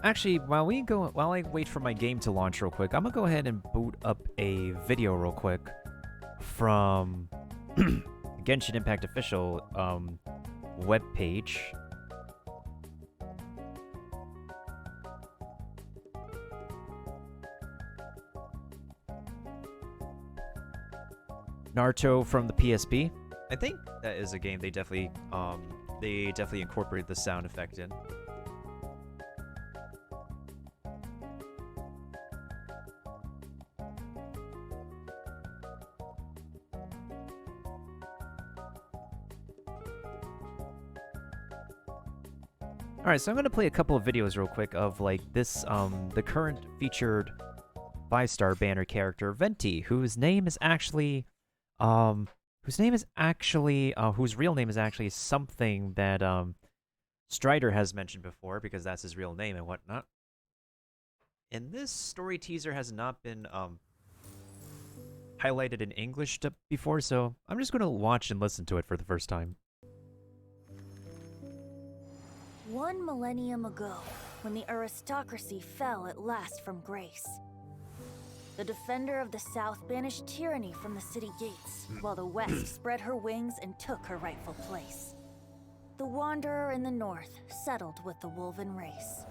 Actually, while I wait for my game to launch real quick, I'm gonna go ahead and boot up a video real quick from Genshin Impact official web page. Naruto from the PSP. I think that is a game they definitely incorporated the sound effect in. Alright, so I'm going to play a couple of videos real quick of, like, this, the current featured 5-star banner character, Venti, whose name is actually, whose real name is actually something that, Strider has mentioned before, because that's his real name and whatnot. And this story teaser has not been, highlighted in English before, so I'm just going to watch and listen to it for the first time. 1 millennium ago, when the aristocracy fell at last from grace, the defender of the South banished tyranny from the city gates, while the West spread her wings and took her rightful place. The wanderer in the North settled with the Wolven race.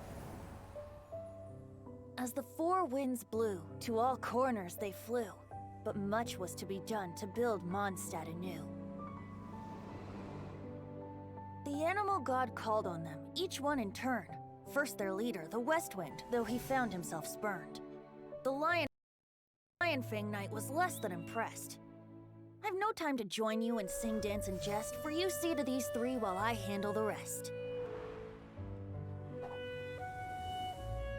As the 4 winds blew, to all corners they flew, but much was to be done to build Mondstadt anew. The animal god called on them, each one in turn. First their leader, the Westwind, though he found himself spurned. The Lionfang Knight was less than impressed. I've no time to join you and sing, dance, and jest, for you see to these 3 while I handle the rest.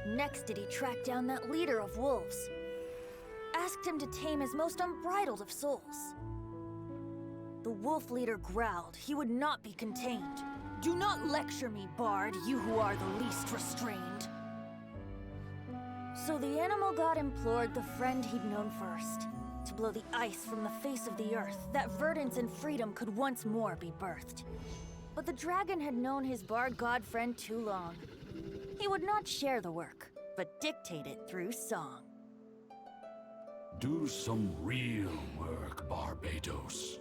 Next did he track down that leader of wolves. Asked him to tame his most unbridled of souls. The wolf leader growled he would not be contained. Do not lecture me, Bard, you who are the least restrained. So the animal god implored the friend he'd known first to blow the ice from the face of the earth, that verdance and freedom could once more be birthed. But the dragon had known his bard god friend too long. He would not share the work, but dictate it through song. Do some real work, Barbatos.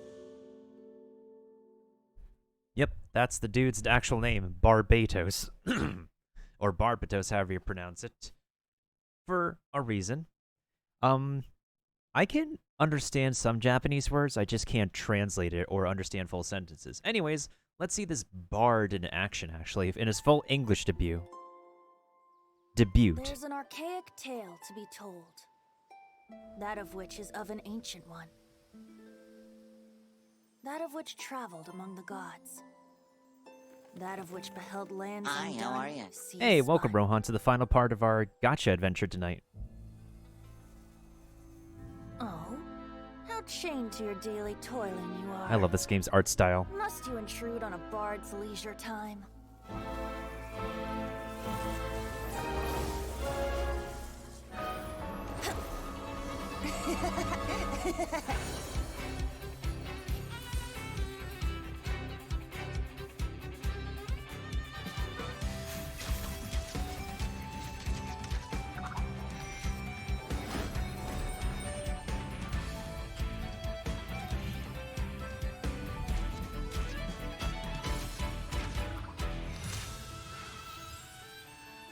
Yep, that's the dude's actual name, Barbatos. Or Barbatos, however you pronounce it. For a reason. I can understand some Japanese words, I just can't translate it or understand full sentences. Anyways, let's see this bard in action, actually, in his full English debut. There's an archaic tale to be told, that of which is of an ancient one. That of which traveled among the gods. That of which beheld lands Hi, how are you? Hey, welcome, Rohan, to the final part of our gacha adventure tonight. Oh, how chained to your daily toiling you are. I love this game's art style. Must you intrude on a bard's leisure time?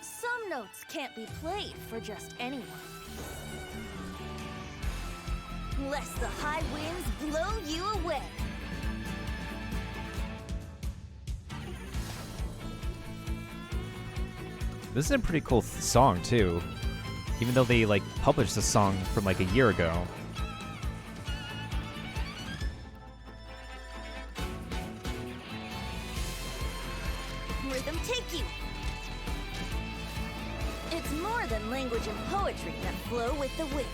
Some notes can't be played for just anyone. Lest the high winds blow you away. This is a pretty cool song, too. Even though they, like, published the song from, like, a year ago. Rhythm take you. It's more than language and poetry that flow with the wind.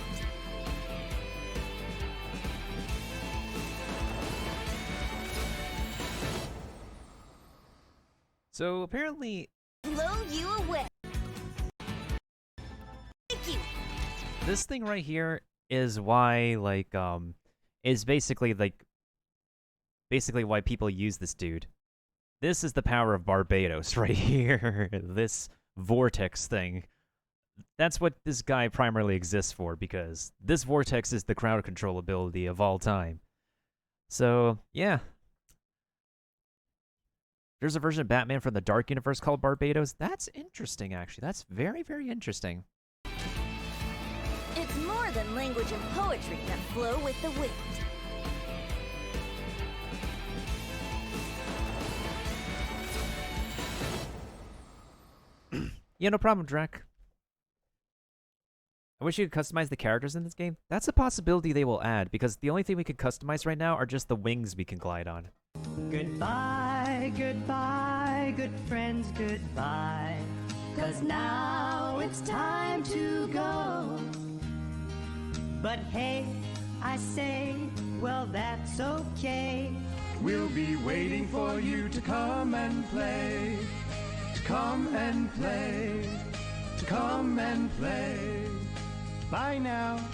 So, apparently... Blow you away. Take you. This thing right here is why, like, is basically why people use this dude. This is the power of Barbatos right here. This vortex thing. That's what this guy primarily exists for, because this vortex is the crowd control ability of all time. So, yeah. There's a version of Batman from the Dark Universe called Barbados. That's interesting, actually. That's very, very interesting. It's more than language and poetry that flow with the wind. Yeah, no problem, Drac. I wish you could customize the characters in this game. That's a possibility they will add, because the only thing we can customize right now are just the wings we can glide on. Goodbye, goodbye, good friends, goodbye. 'Cause now it's time to go. But hey, I say, well, that's okay. We'll be waiting for you to come and play. To come and play. To come and play. Bye now.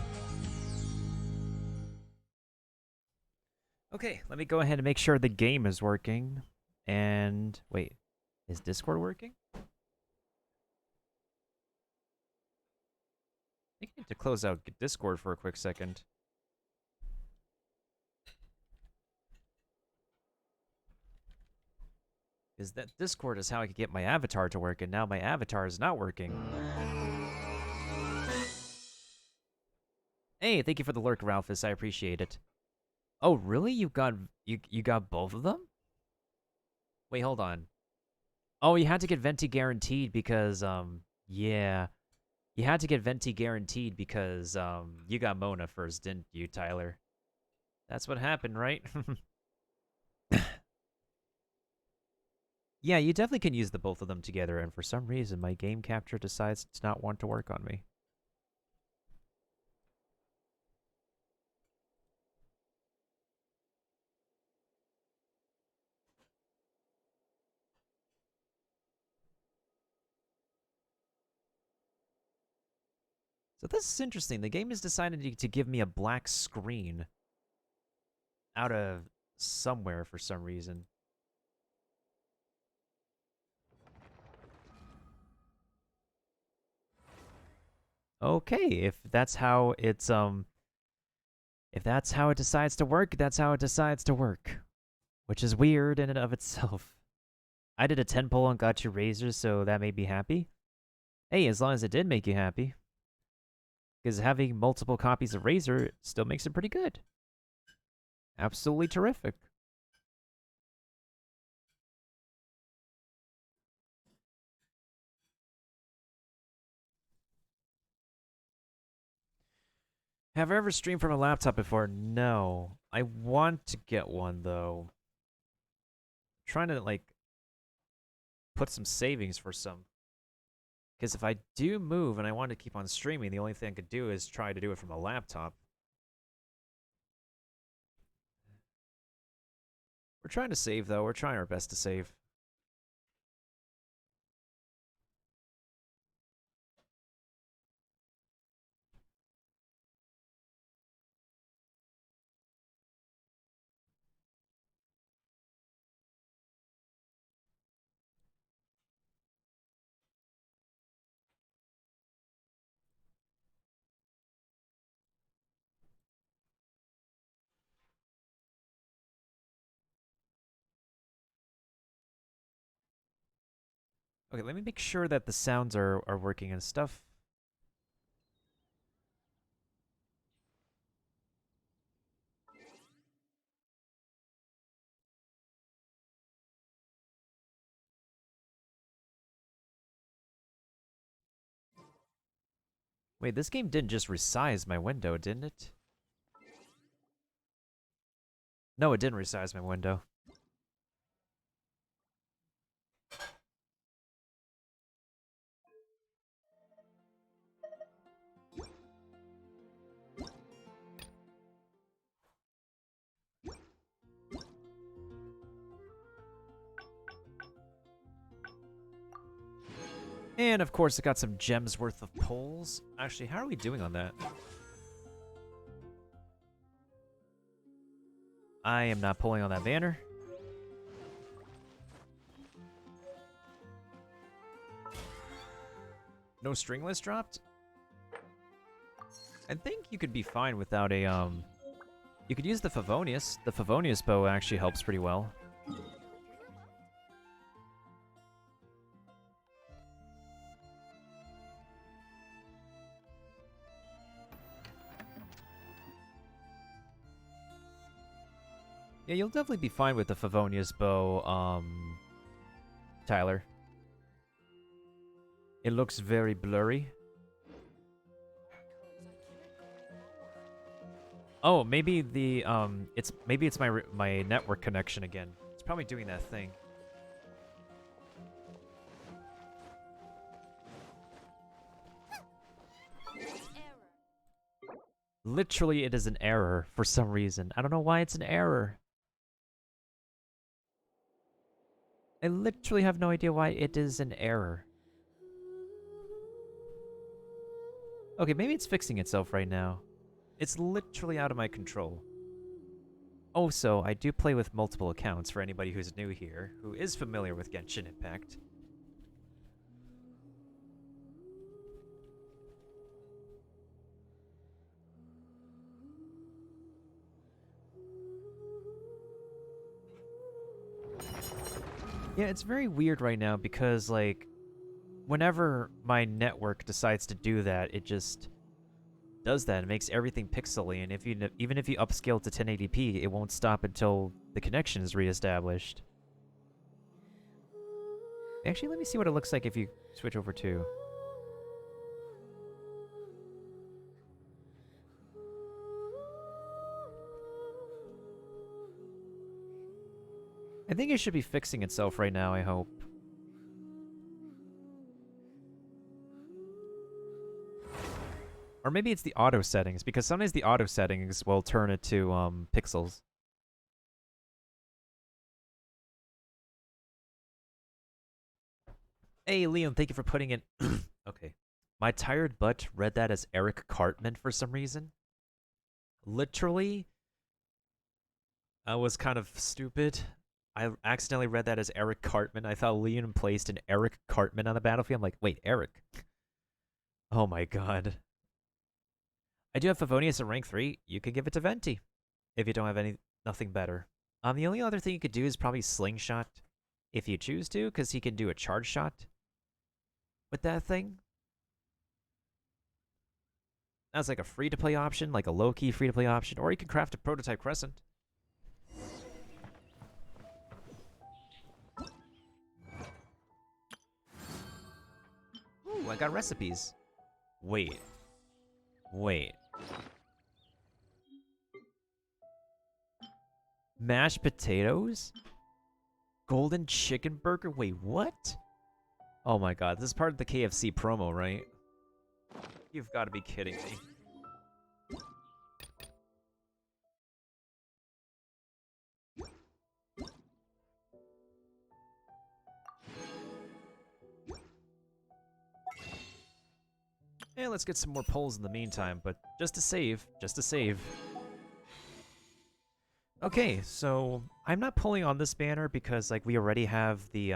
Okay, let me go ahead and make sure the game is working. And wait, is Discord working? I think I need to close out Discord for a quick second. Because that Discord is how I could get my avatar to work, and now my avatar is not working. Hey, thank you for the lurk, Ralphus. I appreciate it. Oh, really? You got both of them? Wait, hold on. Oh, you had to get Venti guaranteed because yeah. You had to get Venti guaranteed because you got Mona first, didn't you, Tyler? That's what happened, right? Yeah, you definitely can use the both of them together, and for some reason my game capture decides to not want to work on me. So this is interesting. The game has decided to give me a black screen out of somewhere for some reason. Okay, if that's how it decides to work, that's how it decides to work. Which is weird in and of itself. I did a 10 pull and got 2 razors, so that made me happy. Hey, as long as it did make you happy. Because having multiple copies of Razor still makes it pretty good. Absolutely terrific. Have I ever streamed from a laptop before? No. I want to get one, though. I'm trying to, like, put some savings for some. Because if I do move and I want to keep on streaming, the only thing I could do is try to do it from a laptop. We're trying to save, though. We're trying our best to save. Okay, let me make sure that the sounds are working and stuff. Wait, this game didn't just resize my window, didn't it? No, it didn't resize my window. And of course, it got some gems worth of pulls. Actually, how are we doing on that? I am not pulling on that banner. No stringless dropped? I think you could be fine without a, You could use the Favonius. The Favonius bow actually helps pretty well. Yeah, you'll definitely be fine with the Favonius bow, Tyler. It looks very blurry. Oh, maybe the maybe it's my network connection again. It's probably doing that thing. Literally, it is an error for some reason. I don't know why it's an error. I literally have no idea why it is an error. Okay, maybe it's fixing itself right now. It's literally out of my control. Also, I do play with multiple accounts for anybody who's new here, who is familiar with Genshin Impact. Yeah, it's very weird right now because, like, whenever my network decides to do that, it just does that. It makes everything pixely, and even if you upscale to 1080p, it won't stop until the connection is reestablished. Actually, let me see what it looks like if you switch over to... I think it should be fixing itself right now, I hope. Or maybe it's the auto settings, because sometimes the auto settings will turn it to pixels. Hey, Liam, thank you for putting in... Okay. My tired butt read that as Eric Cartman for some reason. Literally, I was kind of stupid. I accidentally read that as Eric Cartman. I thought Liam placed an Eric Cartman on the battlefield. I'm like, wait, Eric? Oh my god. I do have Favonius at rank 3. You could give it to Venti if you don't have nothing better. The only other thing you could do is probably Slingshot if you choose to, because he can do a charge shot with that thing. That's like a free-to-play option, like a low-key free-to-play option, or you can craft a prototype Crescent. Ooh, I got recipes. Wait. Mashed potatoes? Golden chicken burger? Wait, what? Oh my god, this is part of the KFC promo, right? You've got to be kidding me. Yeah, let's get some more polls in the meantime, but just to save. Okay, so I'm not pulling on this banner because, like, we already have the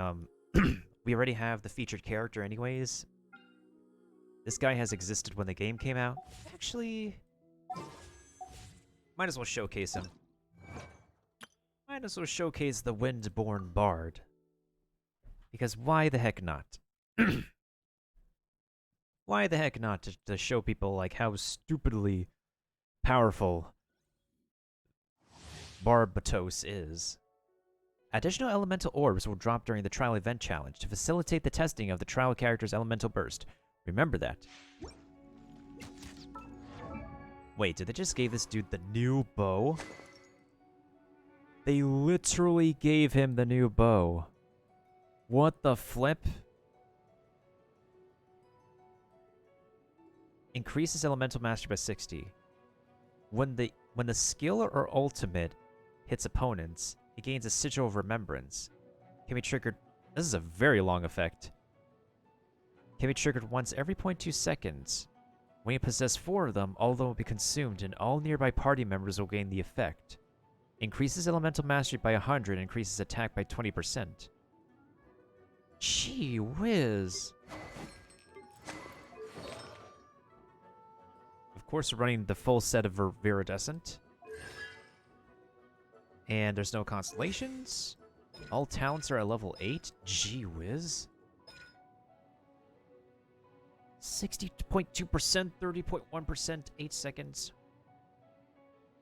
featured character anyways. This guy has existed when the game came out. Actually, might as well showcase him. Might as well showcase the Windborn Bard. Because why the heck not? Why the heck not to show people, like, how stupidly powerful Barbatos is. Additional elemental orbs will drop during the trial event challenge to facilitate the testing of the trial character's elemental burst. Remember that. Wait, did they just give this dude the new bow? They literally gave him the new bow. What the flip? Increases elemental mastery by 60. When the skill or ultimate hits opponents, it gains a sigil of remembrance. Can be triggered. This is a very long effect. Can be triggered once every 0.2 seconds. When you possess 4 of them, all of them will be consumed, and all nearby party members will gain the effect. Increases elemental mastery by 100, increases attack by 20%. Gee whiz. course, we're running the full set of Viridescent. And there's no constellations. All talents are at level 8. Gee whiz. 60.2%, 30.1%, 8 seconds.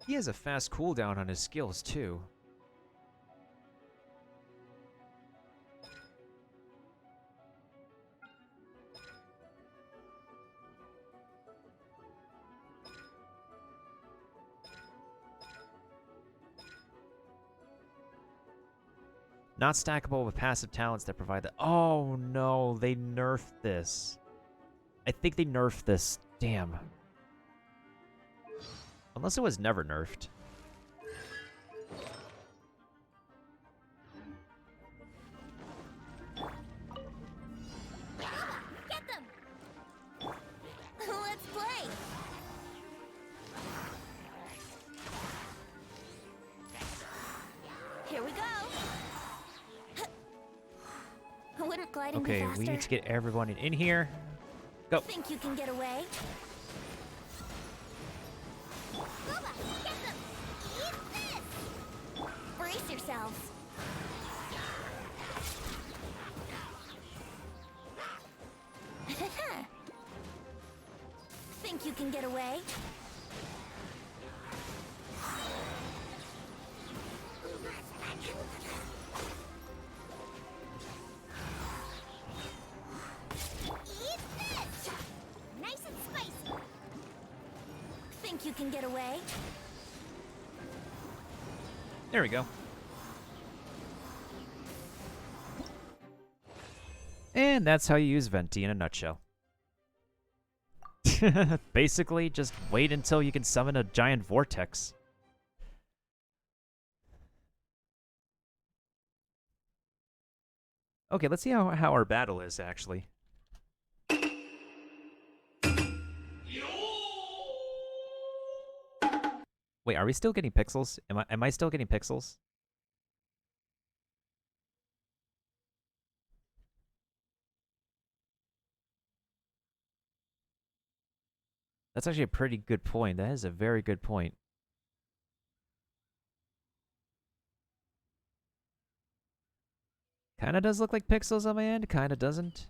He has a fast cooldown on his skills, too. Not stackable with passive talents that provide the— oh no, they nerfed this. I think they nerfed this. Damn. Unless it was never nerfed. Get them! Let's play! Here we go! Wouldn't gliding be Okay, faster? we need to get everyone in here. Go. Think you can get away? Booba, get them! Eat this! Brace yourselves. Think you can get away? Eat this! Nice and spicy. Think you can get away? There we go. And that's how you use Venti in a nutshell. Basically, just wait until you can summon a giant vortex. Okay, let's see how our battle is, actually. Wait, are we still getting pixels? Am I still getting pixels? That's actually a pretty good point. That is a very good point. Kinda does look like pixels on my end, kinda doesn't.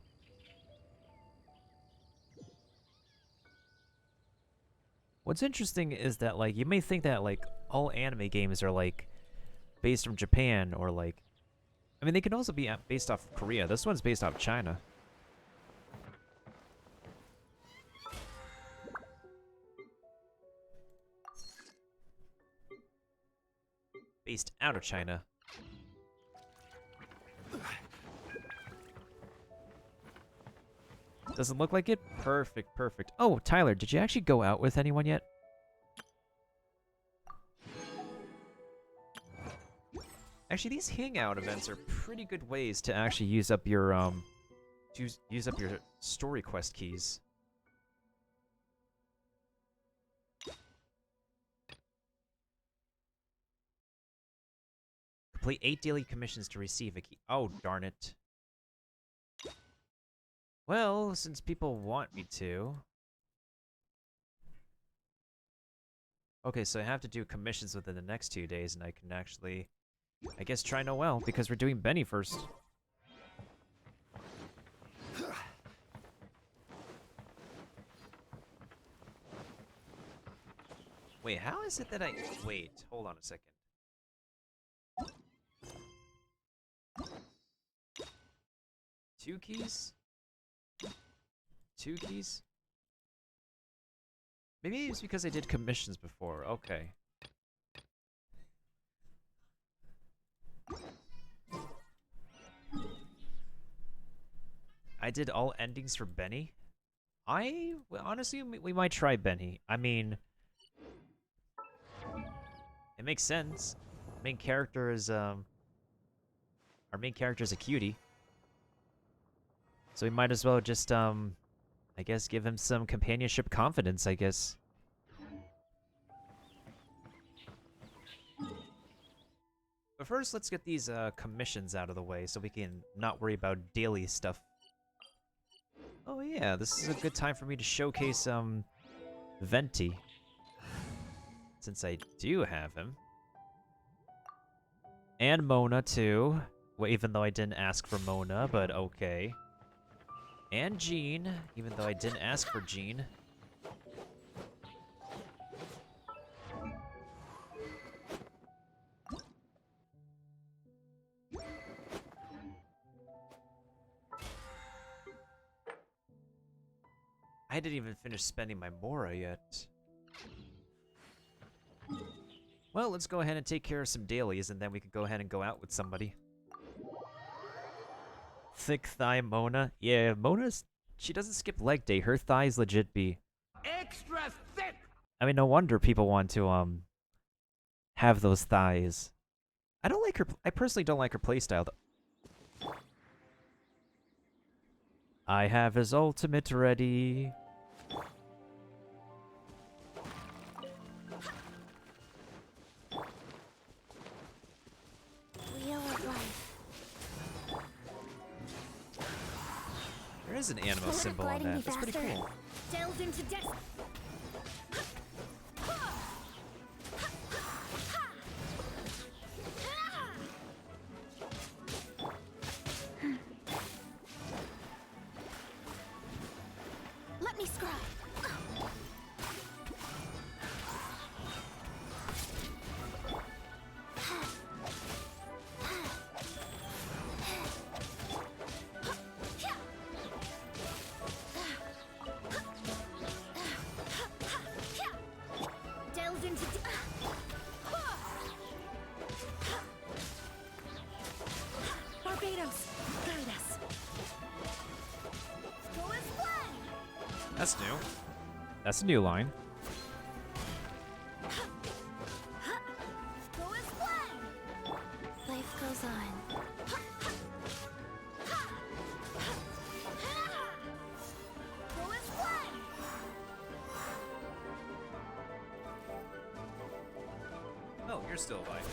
What's interesting is that, like, you may think that, like, all anime games are, like, based from Japan or, like... I mean, they can also be based off Korea. This one's based off China. Based out of China. Doesn't look like it? Perfect, perfect. Oh, Tyler, did you actually go out with anyone yet? Actually, these hangout events are pretty good ways to actually use up your use up your story quest keys. Complete 8 daily commissions to receive a key. Oh, darn it. Well, since people want me to... Okay, so I have to do commissions within the next 2 days, and I can actually, I guess, try Noelle, because we're doing Benny first. Wait, how is it that I... Wait, hold on a second. Two keys? 2 keys? Maybe it's because I did commissions before. Okay. I did all endings for Benny. Well, honestly, we might try Benny. I mean, it makes sense. Main character is our main character is a cutie. So we might as well just, I guess, give him some companionship confidence, I guess. But first, let's get these commissions out of the way so we can not worry about daily stuff. Oh yeah, this is a good time for me to showcase Venti. Since I do have him. And Mona, too. Well, even though I didn't ask for Mona, but okay. And Jean, even though I didn't ask for Jean. I didn't even finish spending my Mora yet. Well, let's go ahead and take care of some dailies, and then we could go ahead and go out with somebody. Thick thigh Mona. Yeah, Mona's... She doesn't skip leg day. Her thighs legit be... Extra thick! I mean, no wonder people want to, have those thighs. I don't like her... I personally don't like her playstyle, though. I have his ultimate ready. Wheel of life. There is an animo symbol on that. That's pretty cool. Delve into death. Let me scry. Delve into Barbados, guide us. Go as planned. That's new. That's a new line. Go as planned. Life goes on. Go as planned. Oh, you're still alive.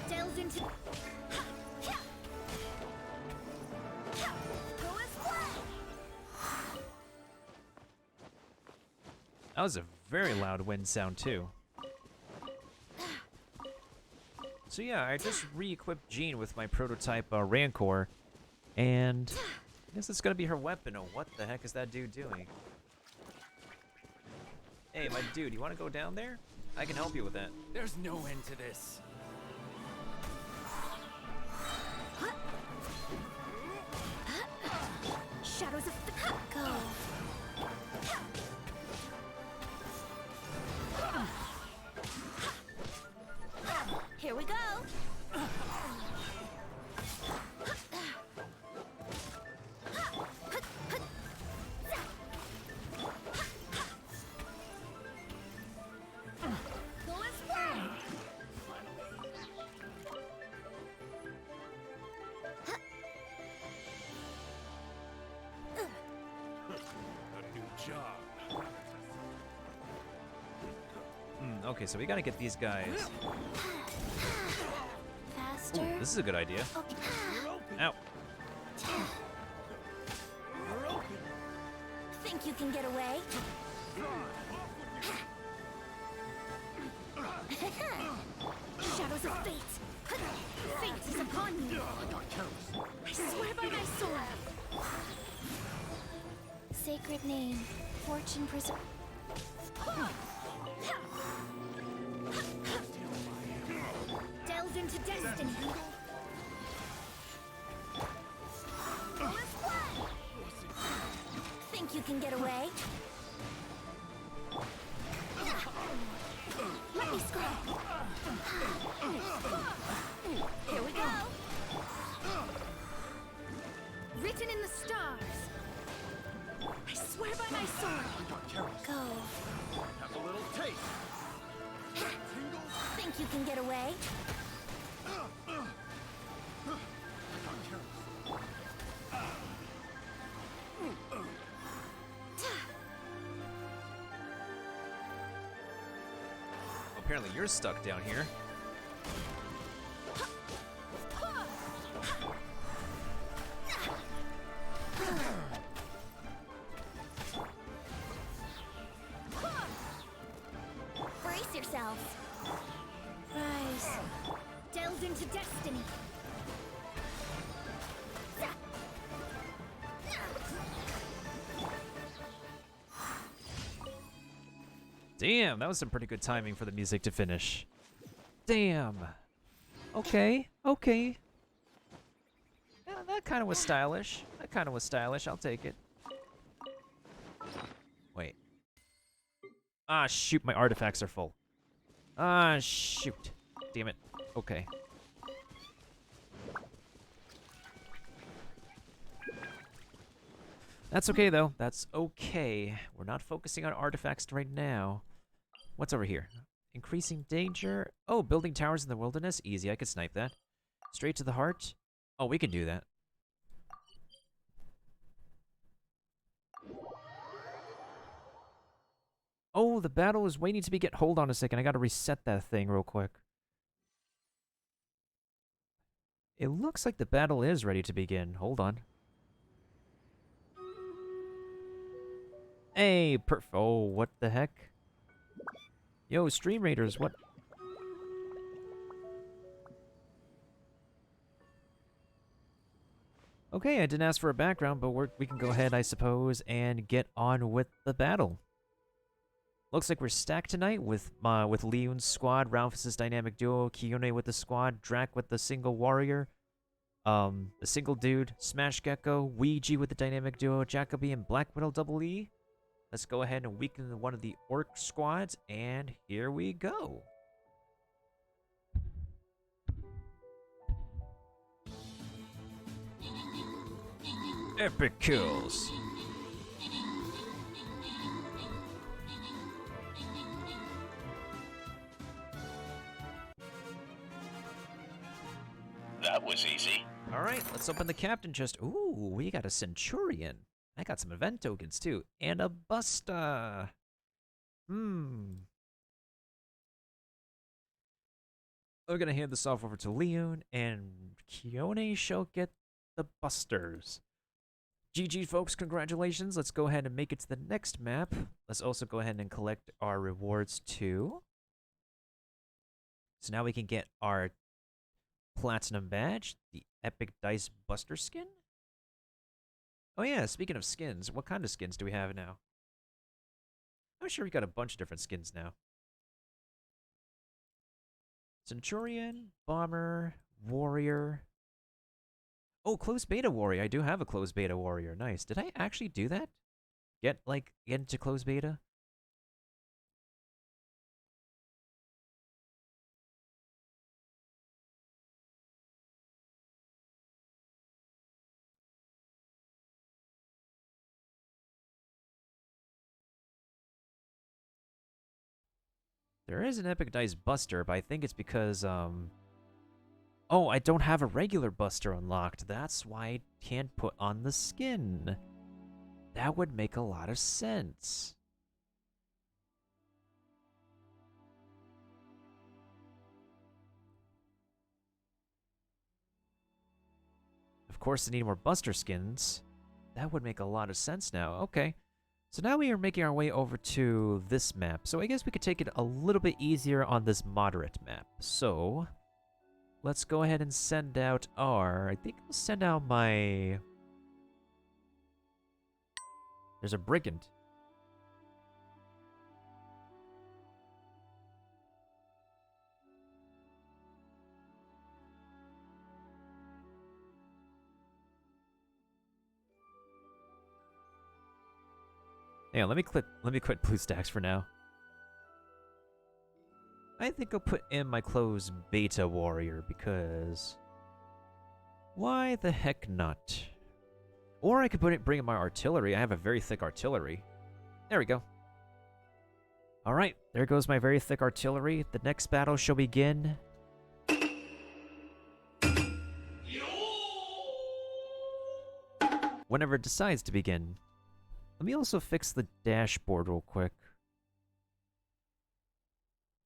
Delve into. Go as planned. That was a very loud wind sound, too. So yeah, I just re-equipped Jean with my prototype Rancor, and I guess it's gonna be her weapon. Oh, what the heck is that dude doing? Hey, my dude, you wanna go down there? I can help you with that. There's no end to this. Shadows of the go. Here we go. Go as planned. A new job. Okay, so we gotta get these guys. Faster. Ooh, this is a good idea. Okay. Ow. Think you can get away? Shadows of fate. Fate is upon you. I swear by my sword. Sacred name, fortune preserve. Delve into destiny. Think you can get away? Let me scrap. Here we go. Written in the stars. I swear by my sword. Go. Have a little taste. Think you can get away? Apparently you're stuck down here. to destiny. Damn, that was some pretty good timing for the music to finish. Damn. Okay, okay. Yeah, that kind of was stylish. That kind of was stylish. I'll take it. Wait. Ah, shoot, my artifacts are full. Ah, shoot. Damn it. Okay. That's okay, though. That's okay. We're not focusing on artifacts right now. What's over here? Increasing danger. Oh, building towers in the wilderness. Easy, I could snipe that. Straight to the heart. Oh, we can do that. Oh, the battle is waiting to begin. Hold on a second. I gotta reset that thing real quick. It looks like the battle is ready to begin. Hold on. Hey, oh, what the heck? Yo, Stream Raiders, what? Okay, I didn't ask for a background, but we can go ahead, I suppose, and get on with the battle. Looks like we're stacked tonight with Leon's squad, Ralphus' dynamic duo, Kione with the squad, Drac with the single warrior, the single dude, Smash Gecko, Ouija with the dynamic duo, Jacoby and Black Widow double E. Let's go ahead and weaken one of the orc squads, and here we go. Epic kills. That was easy. All right, let's open the captain chest. Ooh, we got a Centurion. I got some event tokens, too. And a Busta. We're going to hand this off over to Leon, and Kione shall get the Busters. GG, folks. Congratulations. Let's go ahead and make it to the next map. Let's also go ahead and collect our rewards, too. So now we can get our Platinum badge, the Epic Dice Buster skin. Oh yeah, speaking of skins, what kind of skins do we have now? I'm sure we got a bunch of different skins now. Centurion, Bomber, Warrior. Oh, Closed Beta Warrior. I do have a Closed Beta Warrior. Nice. Did I actually do that? Get into Closed Beta? There is an Epic Dice Buster, but I think it's because, oh, I don't have a regular Buster unlocked. That's why I can't put on the skin. That would make a lot of sense. Of course, I need more Buster skins. That would make a lot of sense now. Okay. So now we are making our way over to this map. So I guess we could take it a little bit easier on this moderate map. So let's go ahead and send out our... I think I'll send out my... There's a brigand. Hang on, let me quit BlueStacks for now. I think I'll put in my Closed Beta Warrior because why the heck not? Or I could bring in my artillery. I have a very thick artillery. There we go. All right, there goes my very thick artillery. The next battle shall begin. Whenever it decides to begin. Let me also fix the dashboard real quick.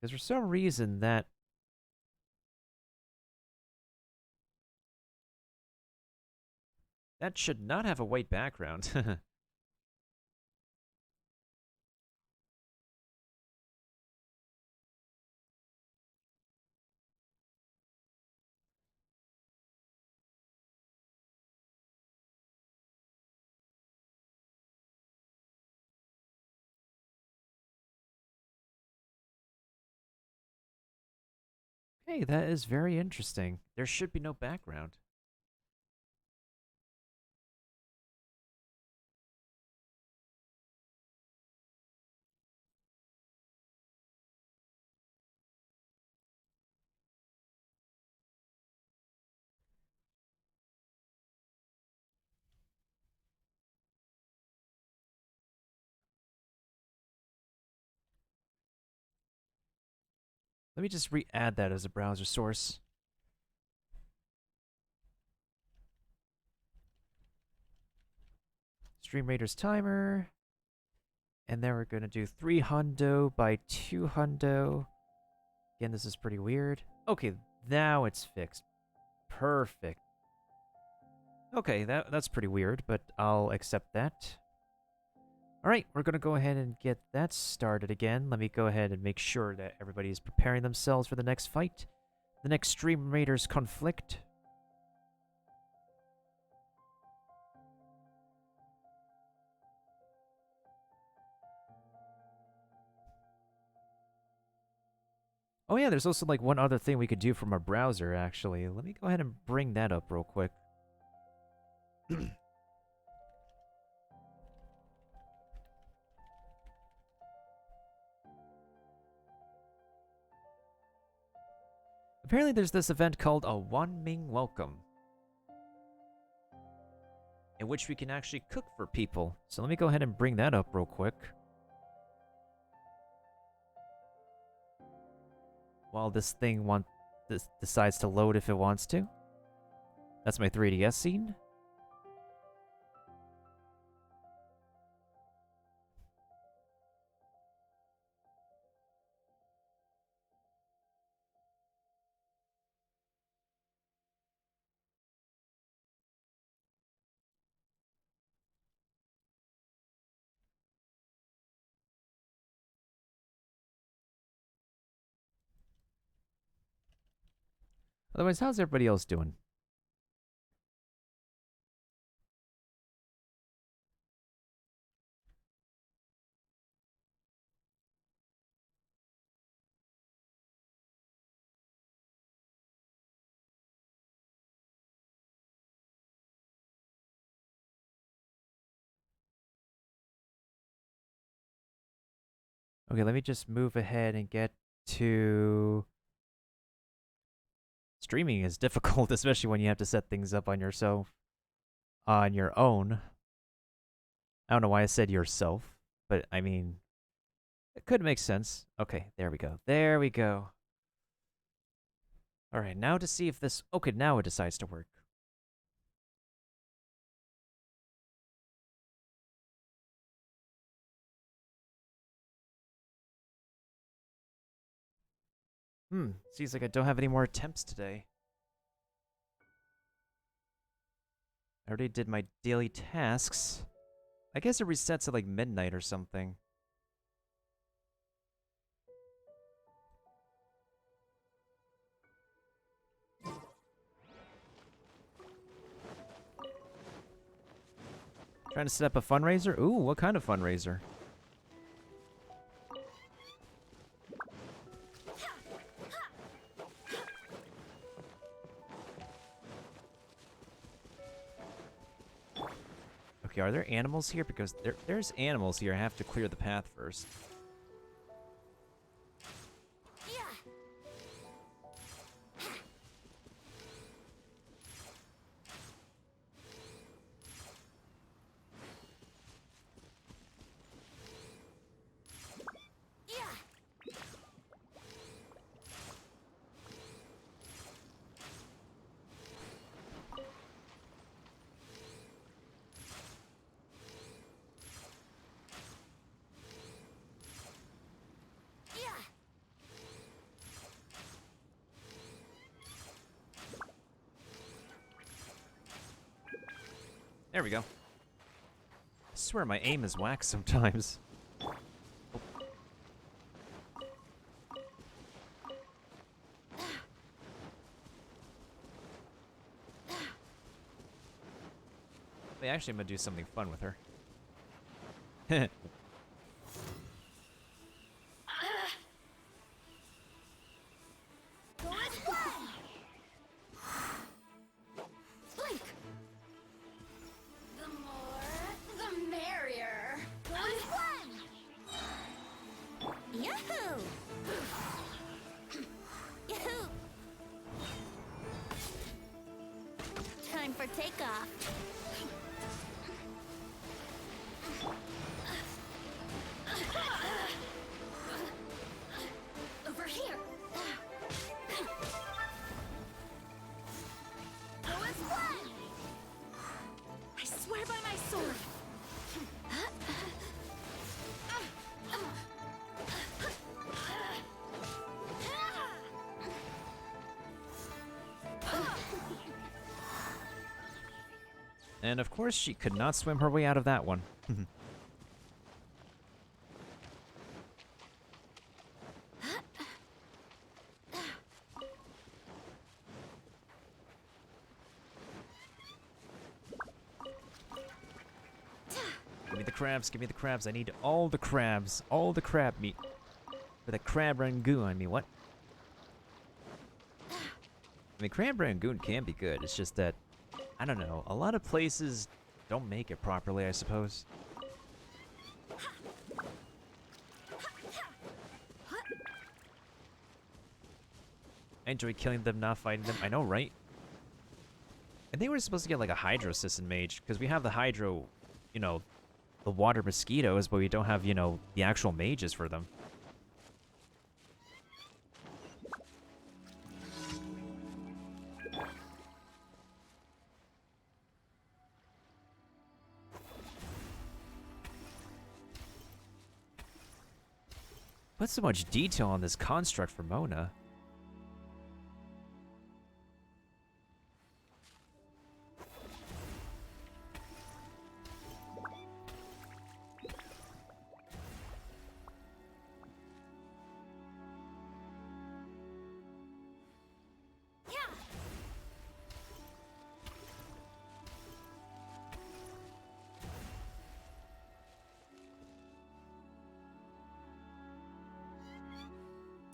Because for some reason that... That should not have a white background. Hey, that is very interesting. There should be no background. Let me just re-add that as a browser source. Stream Raiders timer. And then we're going to do 3 hundo by 2 hundo. Again, this is pretty weird. Okay, now it's fixed. Perfect. Okay, that's pretty weird, but I'll accept that. Alright, we're going to go ahead and get that started again. Let me go ahead and make sure that everybody is preparing themselves for the next fight. The next Stream Raiders conflict. Oh yeah, there's also like one other thing we could do from our browser, actually. Let me go ahead and bring that up real quick. Apparently there's this event called a Wanming Welcome, in which we can actually cook for people. So let me go ahead and bring that up real quick. While this thing decides to load if it wants to. That's my 3DS scene. Otherwise, how's everybody else doing? Okay, let me just move ahead and get to... Streaming is difficult, especially when you have to set things up on yourself. On your own. I don't know why I said yourself, but I mean... It could make sense. Okay, there we go. There we go. Alright, now to see if this... Okay, now it decides to work. Seems like I don't have any more attempts today. I already did my daily tasks. I guess it resets at like midnight or something. Trying to set up a fundraiser? Ooh, what kind of fundraiser? Okay, are there animals here? Because there's animals here. I have to clear the path first. There we go. I swear my aim is whack sometimes. Wait, actually, I'm gonna do something fun with her. for takeoff. Over here. Go and fly! I swear by my sword. And of course, she could not swim her way out of that one. Give me the crabs, give me the crabs. I need all the crabs, all the crab meat. For the crab rangoon, I mean, what? I mean, crab rangoon can be good. It's just that, I don't know, a lot of places don't make it properly, I suppose. I enjoy killing them, not fighting them. I know, right? I think we're supposed to get like a Hydro Assistant Mage, because we have the Hydro, you know, the water mosquitoes, but we don't have, you know, the actual mages for them. Put so much detail on this construct for Mona.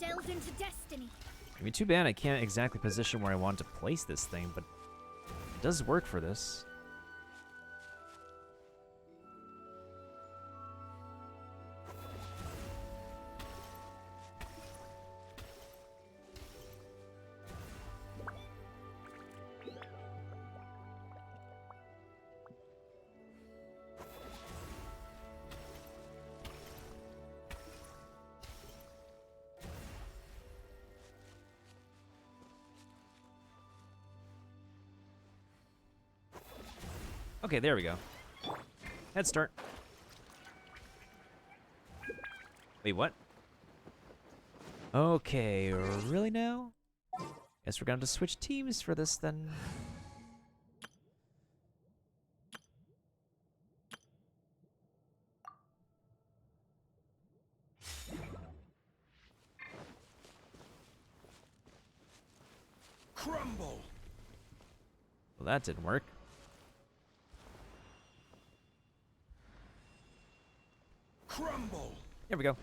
Delve into destiny. I mean, too bad I can't exactly position where I want to place this thing, but it does work for this. Okay, there we go. Head start. Wait, what? Okay, really now? Guess we're going to switch teams for this then. Crumble. Well, that didn't work. Crumble. Here we go.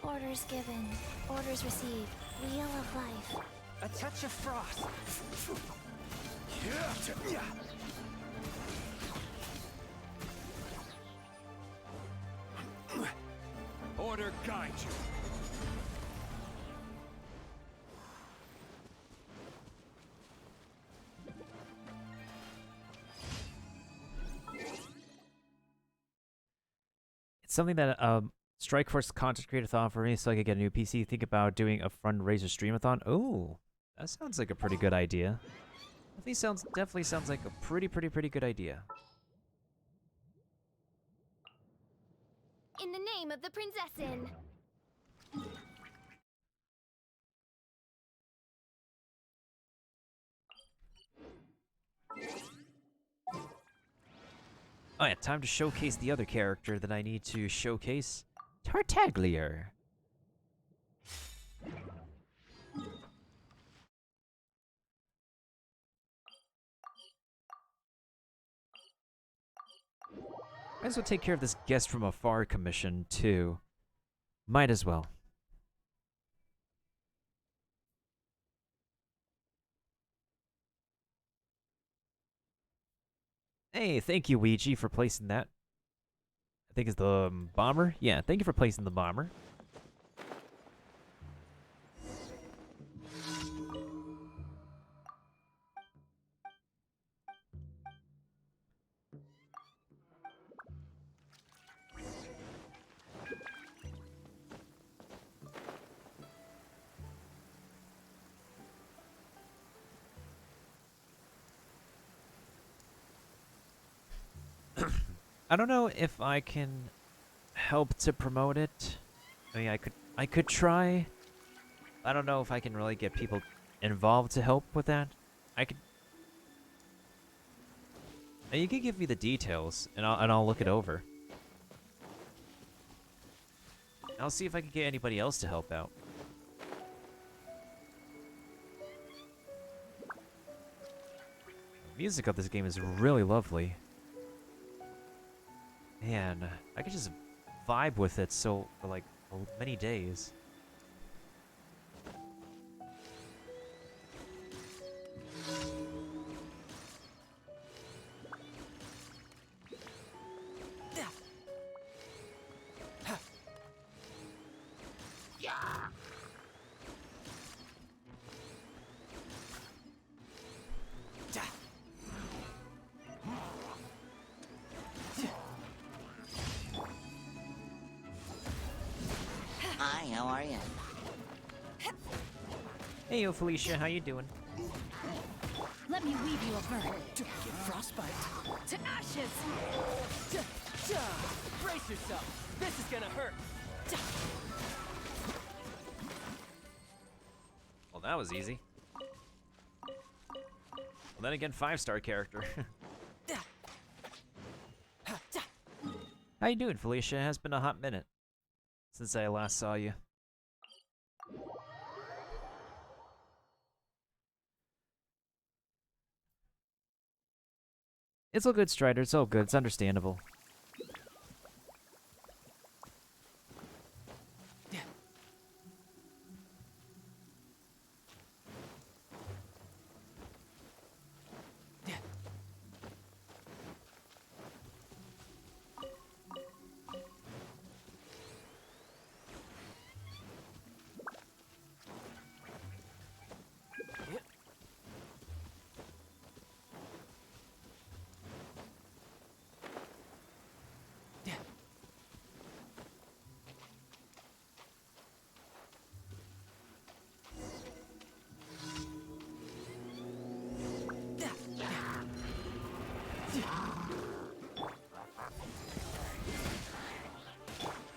Orders given, orders received. Wheel of life. A touch of frost. Order guide you. It's something that Strike Force content creator thought for me so I could get a new PC. Think about doing a fundraiser streamathon. Oh, that sounds like a pretty good idea. Definitely sounds like a pretty good idea. In the name of the Prinzessin. Oh yeah, time to showcase the other character that I need to showcase. Tartaglia. Might as well take care of this guest from afar commission too. Might as well. Hey, thank you, Ouija, for placing that. I think it's the bomber. Yeah, thank you for placing the bomber. I don't know if I can help to promote it. I mean, I could try. I don't know if I can really get people involved to help with that. I could. You could give me the details, and I'll look it over. I'll see if I can get anybody else to help out. The music of this game is really lovely. Man, I could just vibe with it for like many days. Hi, how are you? Hey, yo, Felicia, how you doing? Let me weave you a bird. Get frostbite. To ashes! Brace yourself. This is gonna hurt. Well, that was easy. Well, then again, 5-star character. How you doing, Felicia? It has been a hot minute since I last saw you. It's all good, Strider. It's all good. It's understandable.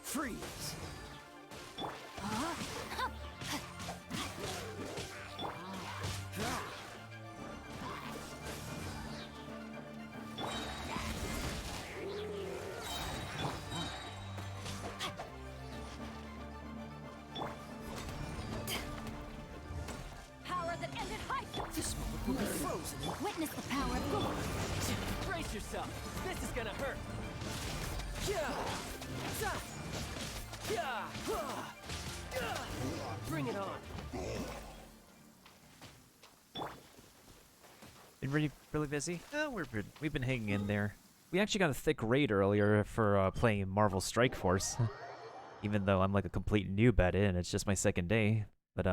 Freeze. Power that ended high. This moment will be frozen. Witness the power of God. Brace yourself. This is gonna hurt. Bring it on. Been really busy? We've been hanging in there. We actually got a thick raid earlier for playing Marvel Strike Force. Even though I'm like a complete noob at it and it's just my second day. But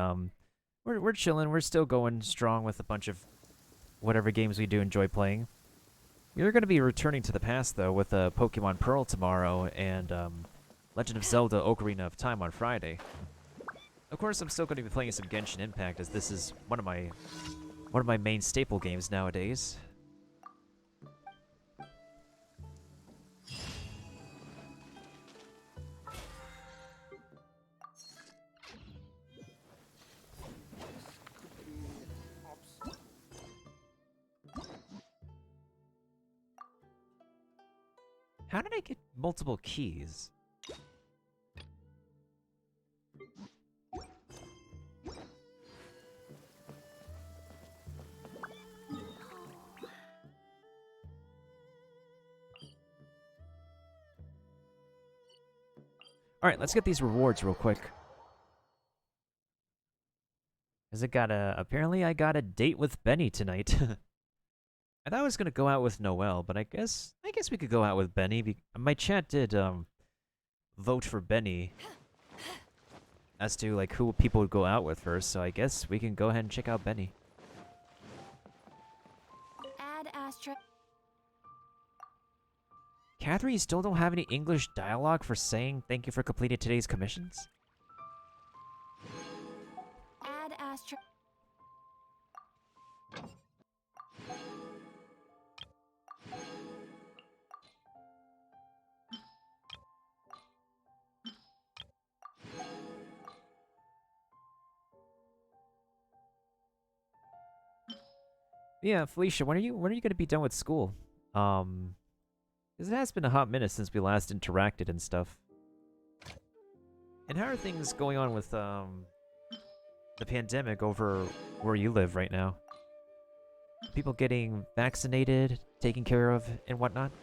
we're chilling. We're still going strong with a bunch of whatever games we do enjoy playing. We are going to be returning to the past though with Pokemon Pearl tomorrow and Legend of Zelda Ocarina of Time on Friday. Of course, I'm still going to be playing some Genshin Impact as this is one of my main staple games nowadays. How did I get multiple keys? Alright, let's get these rewards real quick. Cause apparently I got a date with Benny tonight. I thought I was gonna go out with Noelle, but I guess we could go out with Benny. My chat did vote for Benny as to like who people would go out with first, so I guess we can go ahead and check out Benny. Add Astra. Catherine, you still don't have any English dialogue for saying thank you for completing today's commissions? Add Astra. Yeah, Felicia, when are you gonna be done with school? 'Cause it has been a hot minute since we last interacted and stuff. And how are things going on with the pandemic over where you live right now? People getting vaccinated, taken care of, and whatnot?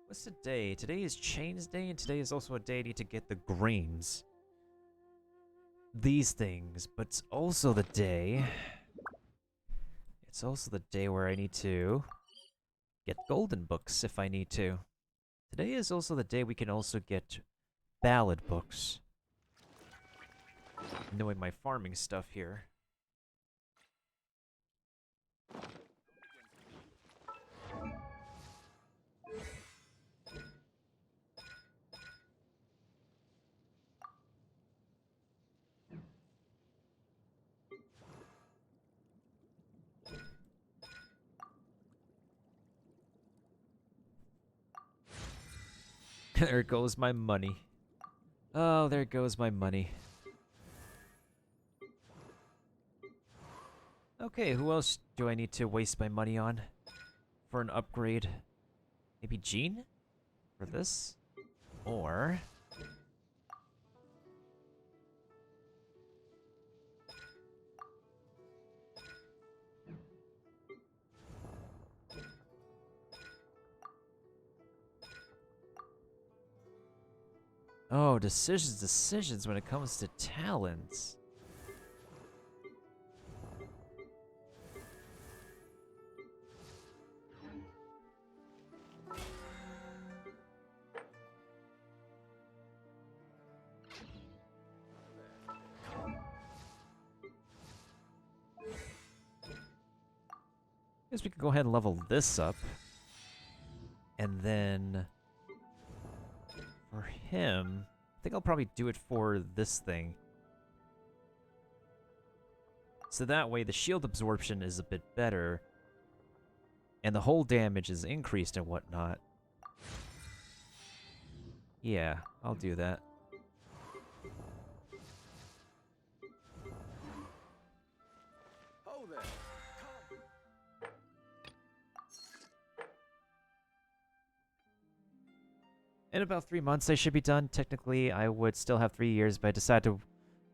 What's today? Today is Chains Day, and today is also a day I need to get the grains. These things, but it's also the day... It's also the day where I need to get golden books if I need to. Today is also the day we can also get ballad books. Knowing my farming stuff here. There goes my money. Oh, there goes my money. Okay, who else do I need to waste my money on for an upgrade? Maybe Jean? For this? Or... Oh, decisions when it comes to talents. Guess we could go ahead and level this up. And then... For him, I think I'll probably do it for this thing. So that way the shield absorption is a bit better. And the whole damage is increased and whatnot. Yeah, I'll do that. Oh there. In about 3 months I should be done. Technically, I would still have 3 years, but I decided to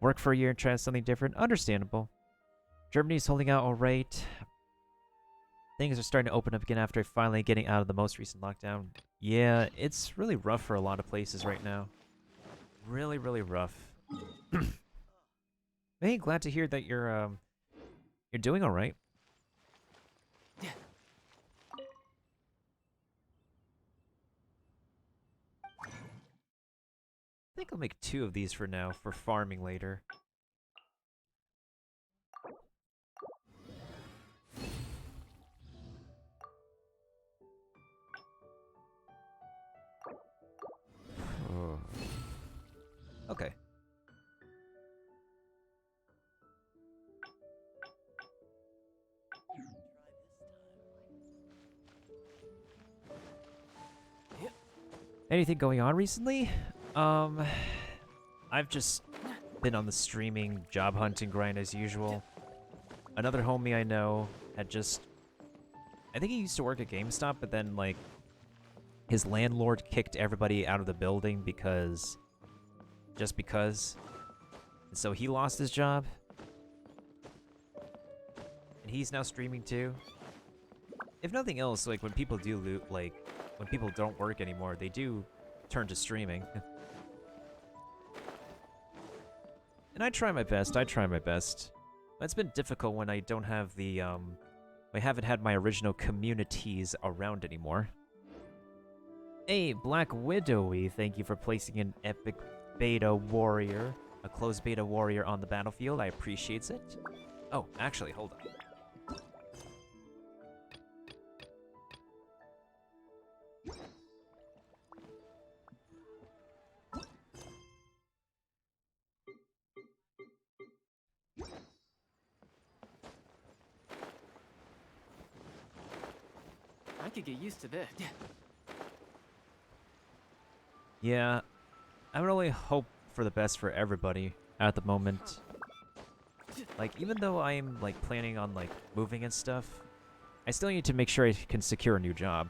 work for a year and try something different. Understandable. Germany's holding out alright. Things are starting to open up again after finally getting out of the most recent lockdown. Yeah, it's really rough for a lot of places right now. Really, really rough. Hey, glad to hear that you're doing alright. I think I'll make 2 of these for now, for farming later. Oh. Okay. Anything going on recently? I've just been on the streaming job hunting grind as usual. Another homie I know had just... I think he used to work at GameStop, but then, like, his landlord kicked everybody out of the building because... Just because. And so he lost his job. he's now streaming too. If nothing else, like when people do when people don't work anymore, they do turn to streaming. And I try my best. It's been difficult when I don't have the I haven't had my original communities around anymore. Hey, Black Widowy, thank you for placing an epic beta warrior, a closed beta warrior on the battlefield. I appreciate it. Oh, actually, hold on. I could get used to this. Yeah, I really hope for the best for everybody at the moment. Like, even though I'm, like, planning on, like, moving and stuff, I still need to make sure I can secure a new job.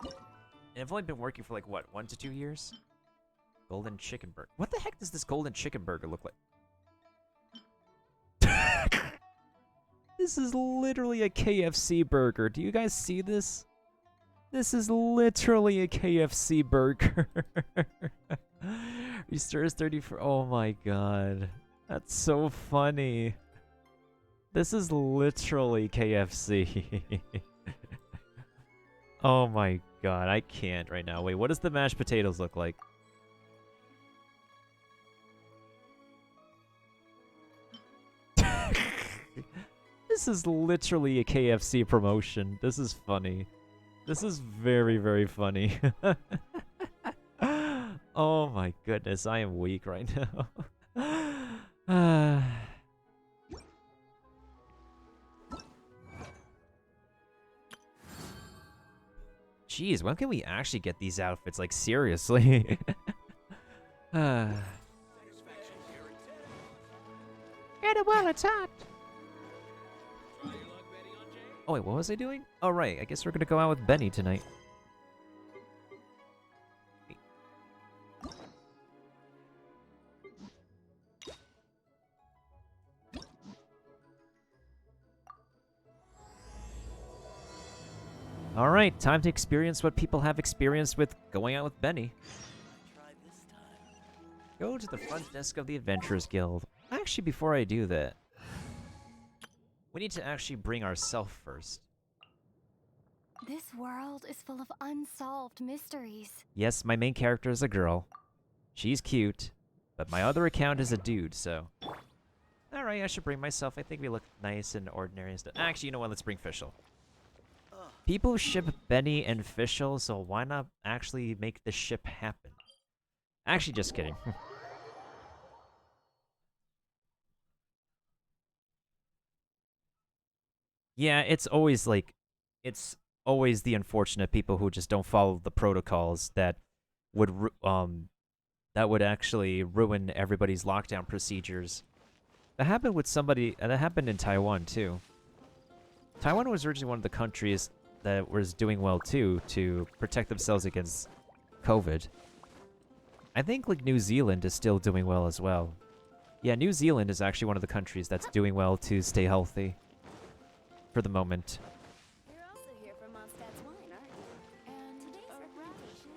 And I've only been working for, like, what, 1 to 2 years? Golden Chicken Burger. What the heck does this Golden Chicken Burger look like? This is literally a KFC burger. Do you guys see this? This is literally a KFC burger. Restores 34. Oh my god. That's so funny. This is literally KFC. Oh my god. I can't right now. Wait, what does the mashed potatoes look like? This is literally a KFC promotion. This is funny. This is very, very funny. Oh my goodness, I am weak right now. Jeez, when can we actually get these outfits? Like, seriously. Get it well attacked. Oh wait, what was I doing? Oh right, I guess we're gonna go out with Benny tonight. Alright, time to experience what people have experienced with going out with Benny. Go to the front desk of the Adventurers Guild. Actually, before I do that, we need to actually bring ourselves first. This world is full of unsolved mysteries. Yes, my main character is a girl. She's cute, but my other account is a dude, so... Alright, I should bring myself. I think we look nice and ordinary and stuff. Actually, you know what? Let's bring Fischl. People ship Benny and Fischl, so why not actually make the ship happen? Actually, just kidding. Yeah, it's always the unfortunate people who just don't follow the protocols that would actually ruin everybody's lockdown procedures. That happened with somebody, that happened in Taiwan too. Taiwan was originally one of the countries that was doing well too to protect themselves against COVID. I think like New Zealand is still doing well as well. Yeah, New Zealand is actually one of the countries that's doing well to stay healthy. For the moment. You're also here for Mondstadt's wine, aren't you? And today's recommendation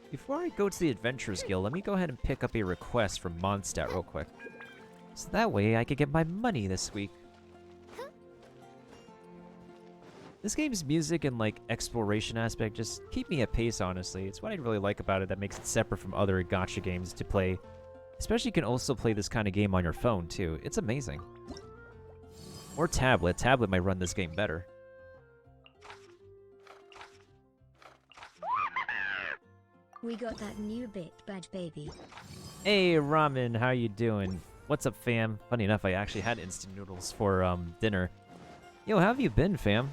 is... Before I go to the Adventurers Guild, let me go ahead and pick up a request from Mondstadt real quick. So that way I could get my money this week. This game's music and like exploration aspect just keep me at pace, honestly. It's what I really like about it that makes it separate from other gacha games to play. Especially you can also play this kind of game on your phone too. It's amazing. Or tablet. Tablet might run this game better. We got that new bit, Badge Baby. Hey, Ramen, how you doing? What's up, fam? Funny enough, I actually had instant noodles for dinner. Yo, how have you been, fam?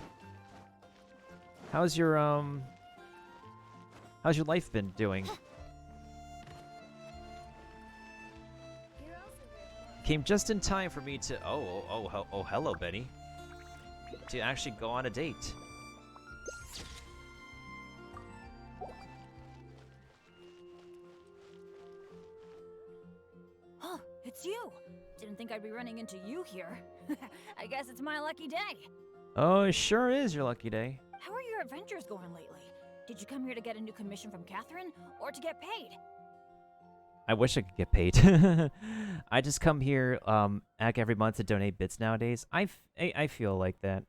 How's your life been doing? Came just in time for me to oh hello Benny, to actually go on a date. Oh, it's you. Didn't think I'd be running into you here. I guess it's my lucky day. Oh, it sure is your lucky day. How are your adventures going lately? Did you come here to get a new commission from Catherine, or to get paid? I wish I could get paid. I just come here like every month to donate bits nowadays. I feel like that.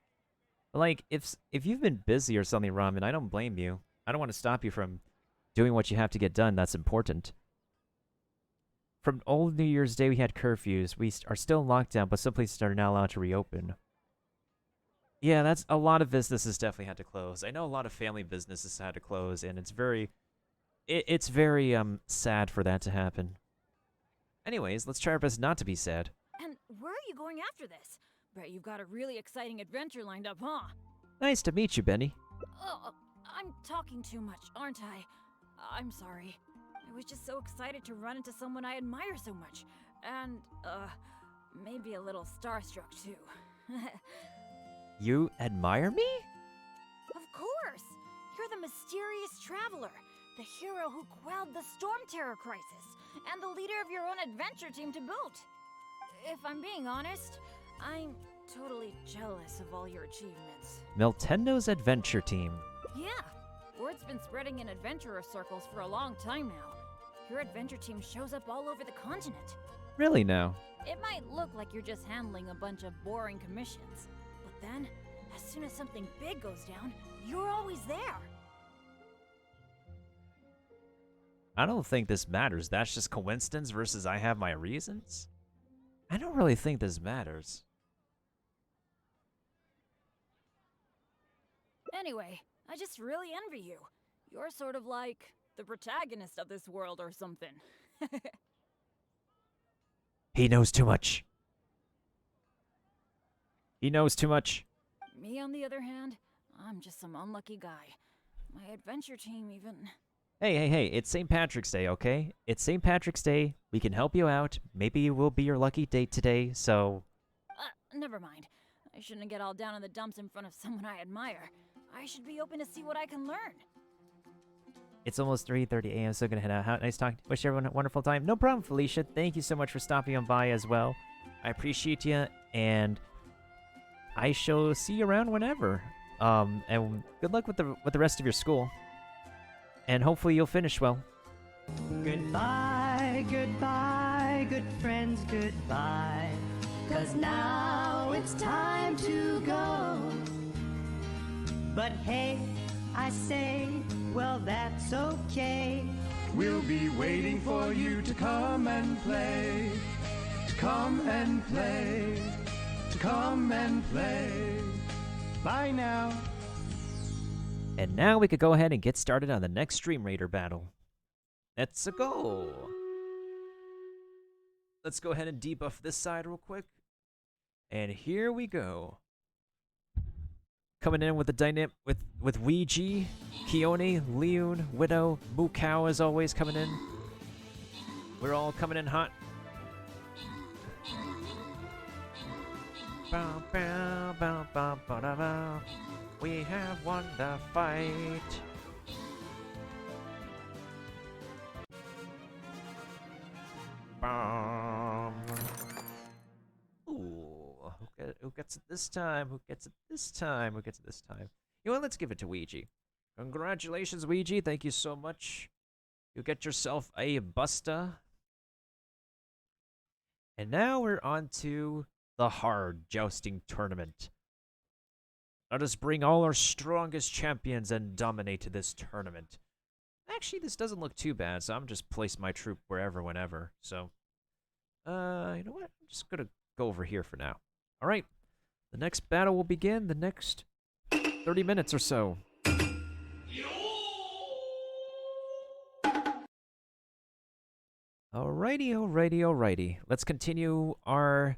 Like if you've been busy or something, Ramen, I don't blame you. I don't want to stop you from doing what you have to get done. That's important. From old New Year's Day, we had curfews. We are still in lockdown, but some places are now allowed to reopen. Yeah, that's a lot of businesses definitely had to close. I know a lot of family businesses had to close, and it's very sad for that to happen. Anyways, let's try our best not to be sad. And where are you going after this? Bet you've got a really exciting adventure lined up, huh? Nice to meet you, Benny. Oh, I'm talking too much, aren't I? I'm sorry. I was just so excited to run into someone I admire so much. And, maybe a little starstruck, too. You admire me? Of course! You're the mysterious traveler, the hero who quelled the Storm Terror crisis, and the leader of your own adventure team to boot. If I'm being honest, I'm totally jealous of all your achievements. Miltendo's adventure team. Yeah, word's been spreading in adventurer circles for a long time now. Your adventure team shows up all over the continent. Really now? It might look like you're just handling a bunch of boring commissions, but then, as soon as something big goes down, you're always there. I don't think this matters. That's just coincidence versus I have my reasons. I don't really think this matters. Anyway, I just really envy you. You're sort of like the protagonist of this world or something. He knows too much. He knows too much. Me, on the other hand, I'm just some unlucky guy. My adventure team even... Hey, it's St. Patrick's Day, okay? It's St. Patrick's Day. We can help you out. Maybe it will be your lucky day today, so... never mind. I shouldn't get all down in the dumps in front of someone I admire. I should be open to see what I can learn. It's almost 3:30 a.m., so gonna head out. Nice talking. Wish everyone a wonderful time. No problem, Felicia. Thank you so much for stopping on by as well. I appreciate you, and I shall see you around whenever. And good luck with the rest of your school. And hopefully you'll finish well. Goodbye, goodbye, good friends, goodbye. 'Cause now it's time to go. But hey, I say, well, that's okay. We'll be waiting for you to come and play. To come and play. To come and play. Bye now. And now we could go ahead and get started on the next Stream Raider battle. Let's go. Let's go ahead and debuff this side real quick. And here we go. Coming in with the dynamic with Ouija, Kione, Leon, Widow, Mukau as always coming in. We're all coming in hot. Bow, bow, bow, bow, bow, bow, bow. We have won the fight. Ooh, who gets it this time? Who gets it this time? Who gets it this time? You know what? Let's give it to Ouija. Congratulations, Ouija. Thank you so much. You get yourself a Busta. And now we're on to the hard jousting tournament. Let us bring all our strongest champions and dominate this tournament. Actually, this doesn't look too bad, so I'm just place my troop wherever, whenever. So, you know what? I'm just gonna go over here for now. All right, the next battle will begin the next 30 minutes or so. Alrighty. Let's continue our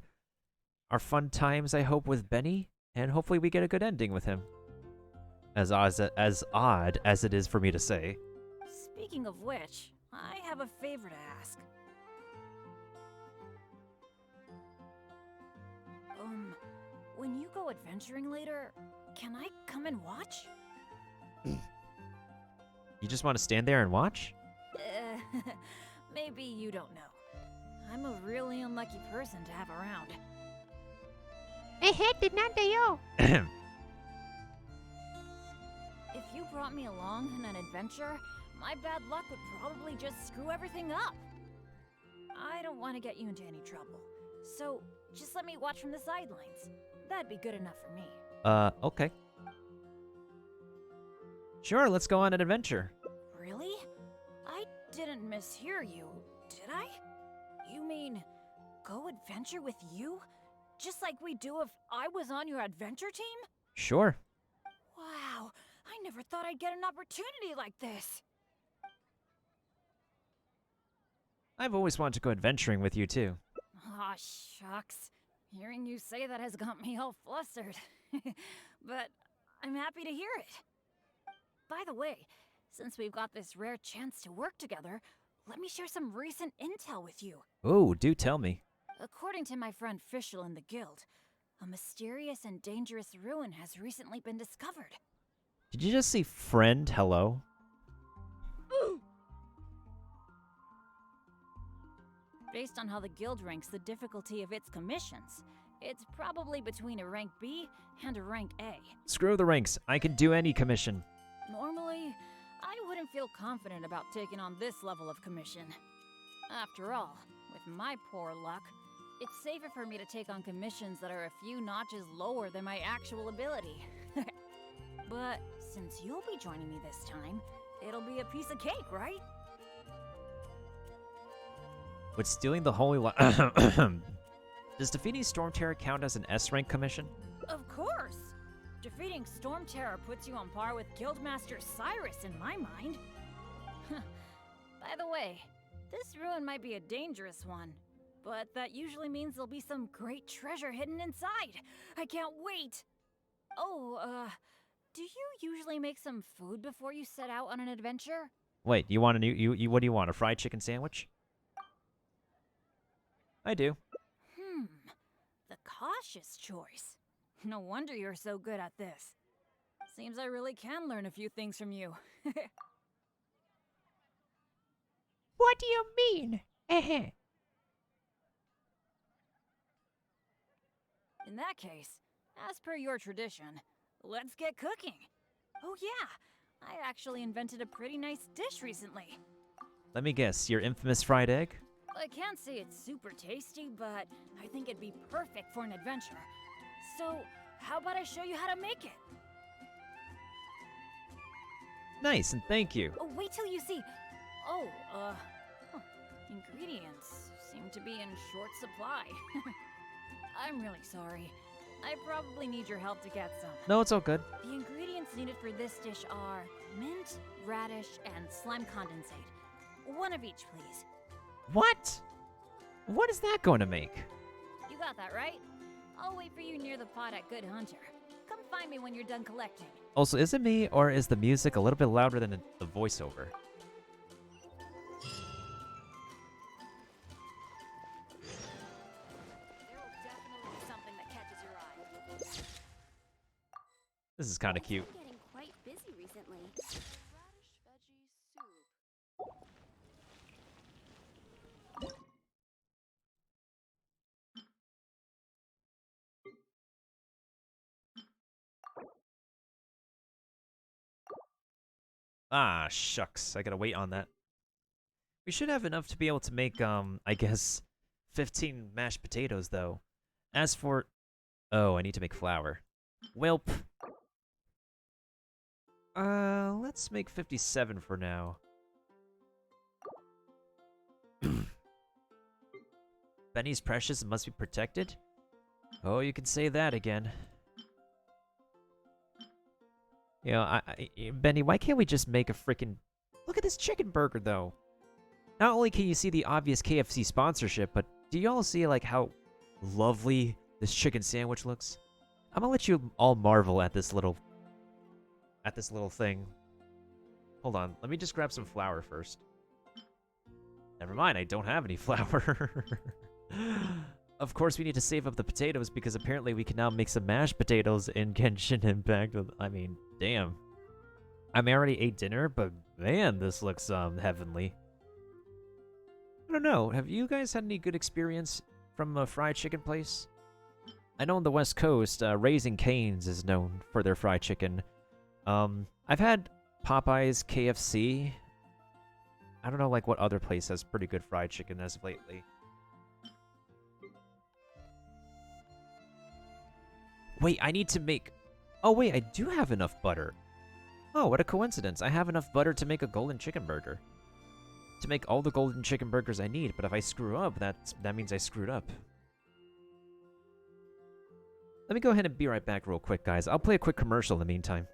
fun times, I hope, with Benny, and hopefully we get a good ending with him. As odd as it is for me to say. Speaking of which, I have a favor to ask. When you go adventuring later, can I come and watch? You just want to stand there and watch? Maybe you don't know. I'm a really really unlucky person to have around. If you brought me along on an adventure, my bad luck would probably just screw everything up. I don't want to get you into any trouble, so just let me watch from the sidelines. That'd be good enough for me. Okay. Sure, let's go on an adventure. Really? I didn't mishear you, did I? You mean, go adventure with you? Just like we do if I was on your adventure team? Sure. Wow, I never thought I'd get an opportunity like this. I've always wanted to go adventuring with you, too. Aw, shucks. Hearing you say that has got me all flustered. But I'm happy to hear it. By the way, since we've got this rare chance to work together, let me share some recent intel with you. Oh, do tell me. According to my friend Fischl in the guild, a mysterious and dangerous ruin has recently been discovered. Did you just say friend hello? Based on how the guild ranks the difficulty of its commissions, it's probably between a rank B and a rank A. Screw the ranks. I can do any commission. Normally, I wouldn't feel confident about taking on this level of commission. After all, with my poor luck, it's safer for me to take on commissions that are a few notches lower than my actual ability. But since you'll be joining me this time, it'll be a piece of cake, right? Would stealing the holy Does defeating Storm Terror count as an S-rank commission? Of course! Defeating Storm Terror puts you on par with Guildmaster Cyrus in my mind. By the way, this ruin might be a dangerous one, but that usually means there'll be some great treasure hidden inside. I can't wait! Oh, do you usually make some food before you set out on an adventure? Wait, you want a new what do you want? A fried chicken sandwich? I do. The cautious choice. No wonder you're so good at this. Seems I really can learn a few things from you. What do you mean? In that case, as per your tradition, let's get cooking. Oh yeah, I actually invented a pretty nice dish recently. Let me guess, your infamous fried egg? I can't say it's super tasty, but I think it'd be perfect for an adventure. So, how about I show you how to make it? Nice, and thank you. Oh, wait till you see. Oh, ingredients seem to be in short supply. I'm really sorry. I probably need your help to get some. No, it's all good. The ingredients needed for this dish are mint, radish, and slime condensate. One of each, please. What? What is that going to make? You got that right? I'll wait for you near the pot at Good Hunter. Come find me when you're done collecting. Also, is it me, or is the music a little bit louder than the voiceover? There will definitely be something that catches your eye. This is kind of cute. I'm getting quite busy recently. Radish veggie soup. Ah, shucks. I gotta wait on that. We should have enough to be able to make, I guess, 15 mashed potatoes, though. As for... Oh, I need to make flour. Welp. Let's make 57 for now. Benny's precious and must be protected? Oh, you can say that again. You know, Benny, why can't we just make a freaking... Look at this chicken burger, though. Not only can you see the obvious KFC sponsorship, but do you all see, like, how lovely this chicken sandwich looks? I'm gonna let you all marvel at this little... thing. Hold on, let me just grab some flour first. Never mind, I don't have any flour. Of course, we need to save up the potatoes because apparently we can now make some mashed potatoes in Genshin Impact. I mean, damn. I already ate dinner, but man, this looks heavenly. I don't know. Have you guys had any good experience from a fried chicken place? I know on the West Coast, Raising Cane's is known for their fried chicken. I've had Popeyes, KFC. I don't know like what other place has pretty good fried chicken as of lately. Wait, I need to make... Oh wait, I do have enough butter. Oh, what a coincidence. I have enough butter to make a golden chicken burger. To make all the golden chicken burgers I need, but if I screw up, that means I screwed up. Let me go ahead and be right back real quick, guys. I'll play a quick commercial in the meantime.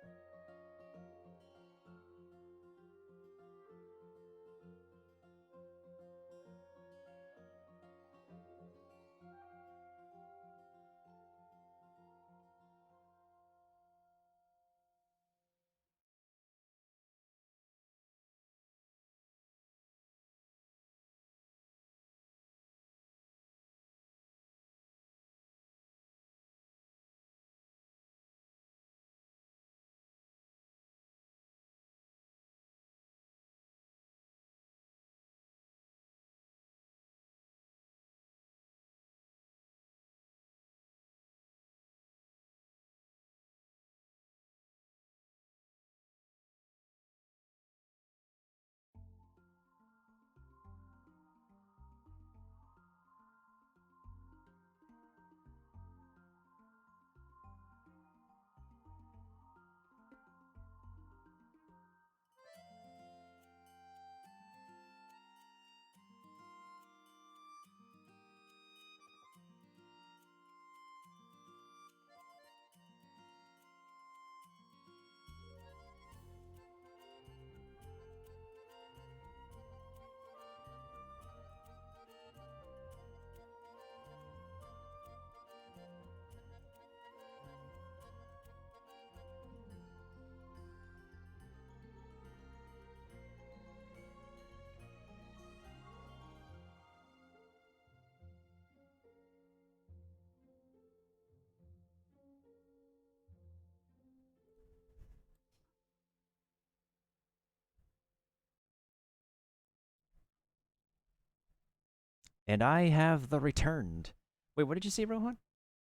And I have the returned. Wait, what did you say, Rohan?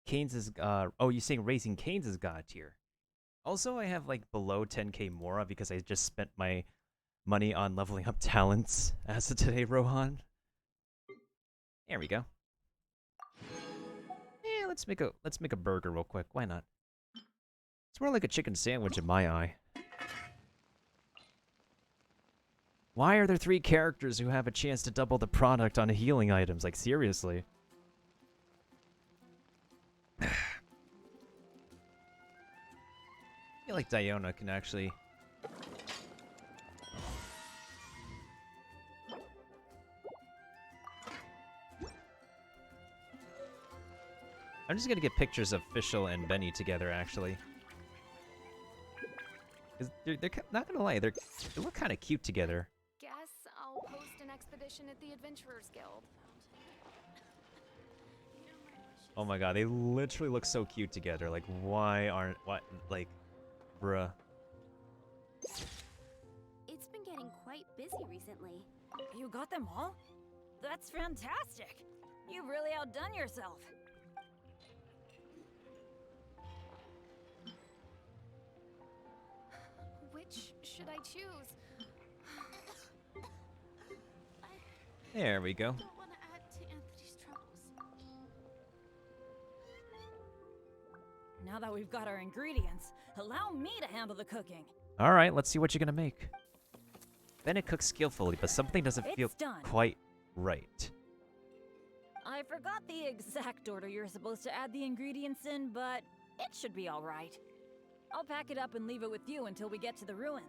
Canes is, oh, you're saying Raising Canes is God tier. Also, I have, like, below 10k Mora because I just spent my money on leveling up talents as of today, Rohan. There we go. Yeah, let's make a burger real quick. Why not? It's more like a chicken sandwich in my eye. Why are there 3 characters who have a chance to double the product on healing items? Like, seriously. I feel like Diona can actually... I'm just gonna get pictures of Fischl and Benny together, actually. Cause they're not gonna lie, they look kind of cute together. Guess I'll post an expedition at the Adventurers Guild. Oh my god, they literally look so cute together. Like, why aren't... What? Like, bruh. It's been getting quite busy recently. You got them all? That's fantastic! You've really outdone yourself. Which should I choose? There we go. I don't want to add to Anthony's troubles. Now that we've got our ingredients, allow me to handle the cooking. Alright, let's see what you're gonna make. Bennett cooks skillfully, but something doesn't feel It's done. quite right. I forgot the exact order you're supposed to add the ingredients in, but it should be alright. I'll pack it up and leave it with you until we get to the ruins.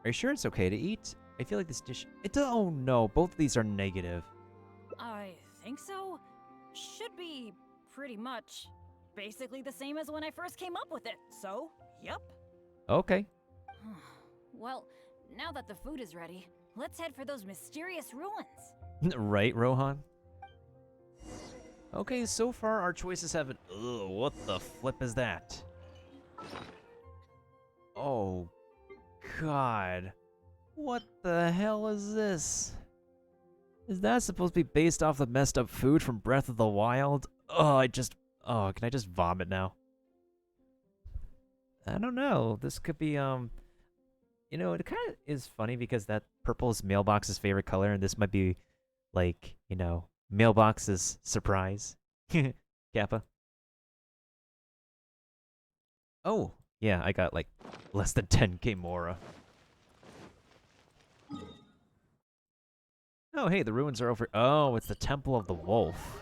Are you sure it's okay to eat? I feel like this dish... Oh no, both of these are negative. I think so. Should be pretty much basically the same as when I first came up with it, so, yep. Okay. Well, now that the food is ready, let's head for those mysterious ruins. Right, Rohan? Okay, so far our choices haven't... Ugh, what the flip is that? Oh, God. What the hell is this? Is that supposed to be based off the messed up food from Breath of the Wild? Oh, can I just vomit now? I don't know. This could be, you know, it kind of is funny because that purple is Mailbox's favorite color, and this might be, like, you know, Mailbox's surprise. Kappa. Oh, yeah, I got, like, less than 10k Mora. Oh, hey, the ruins are over. Oh, it's the Temple of the Wolf.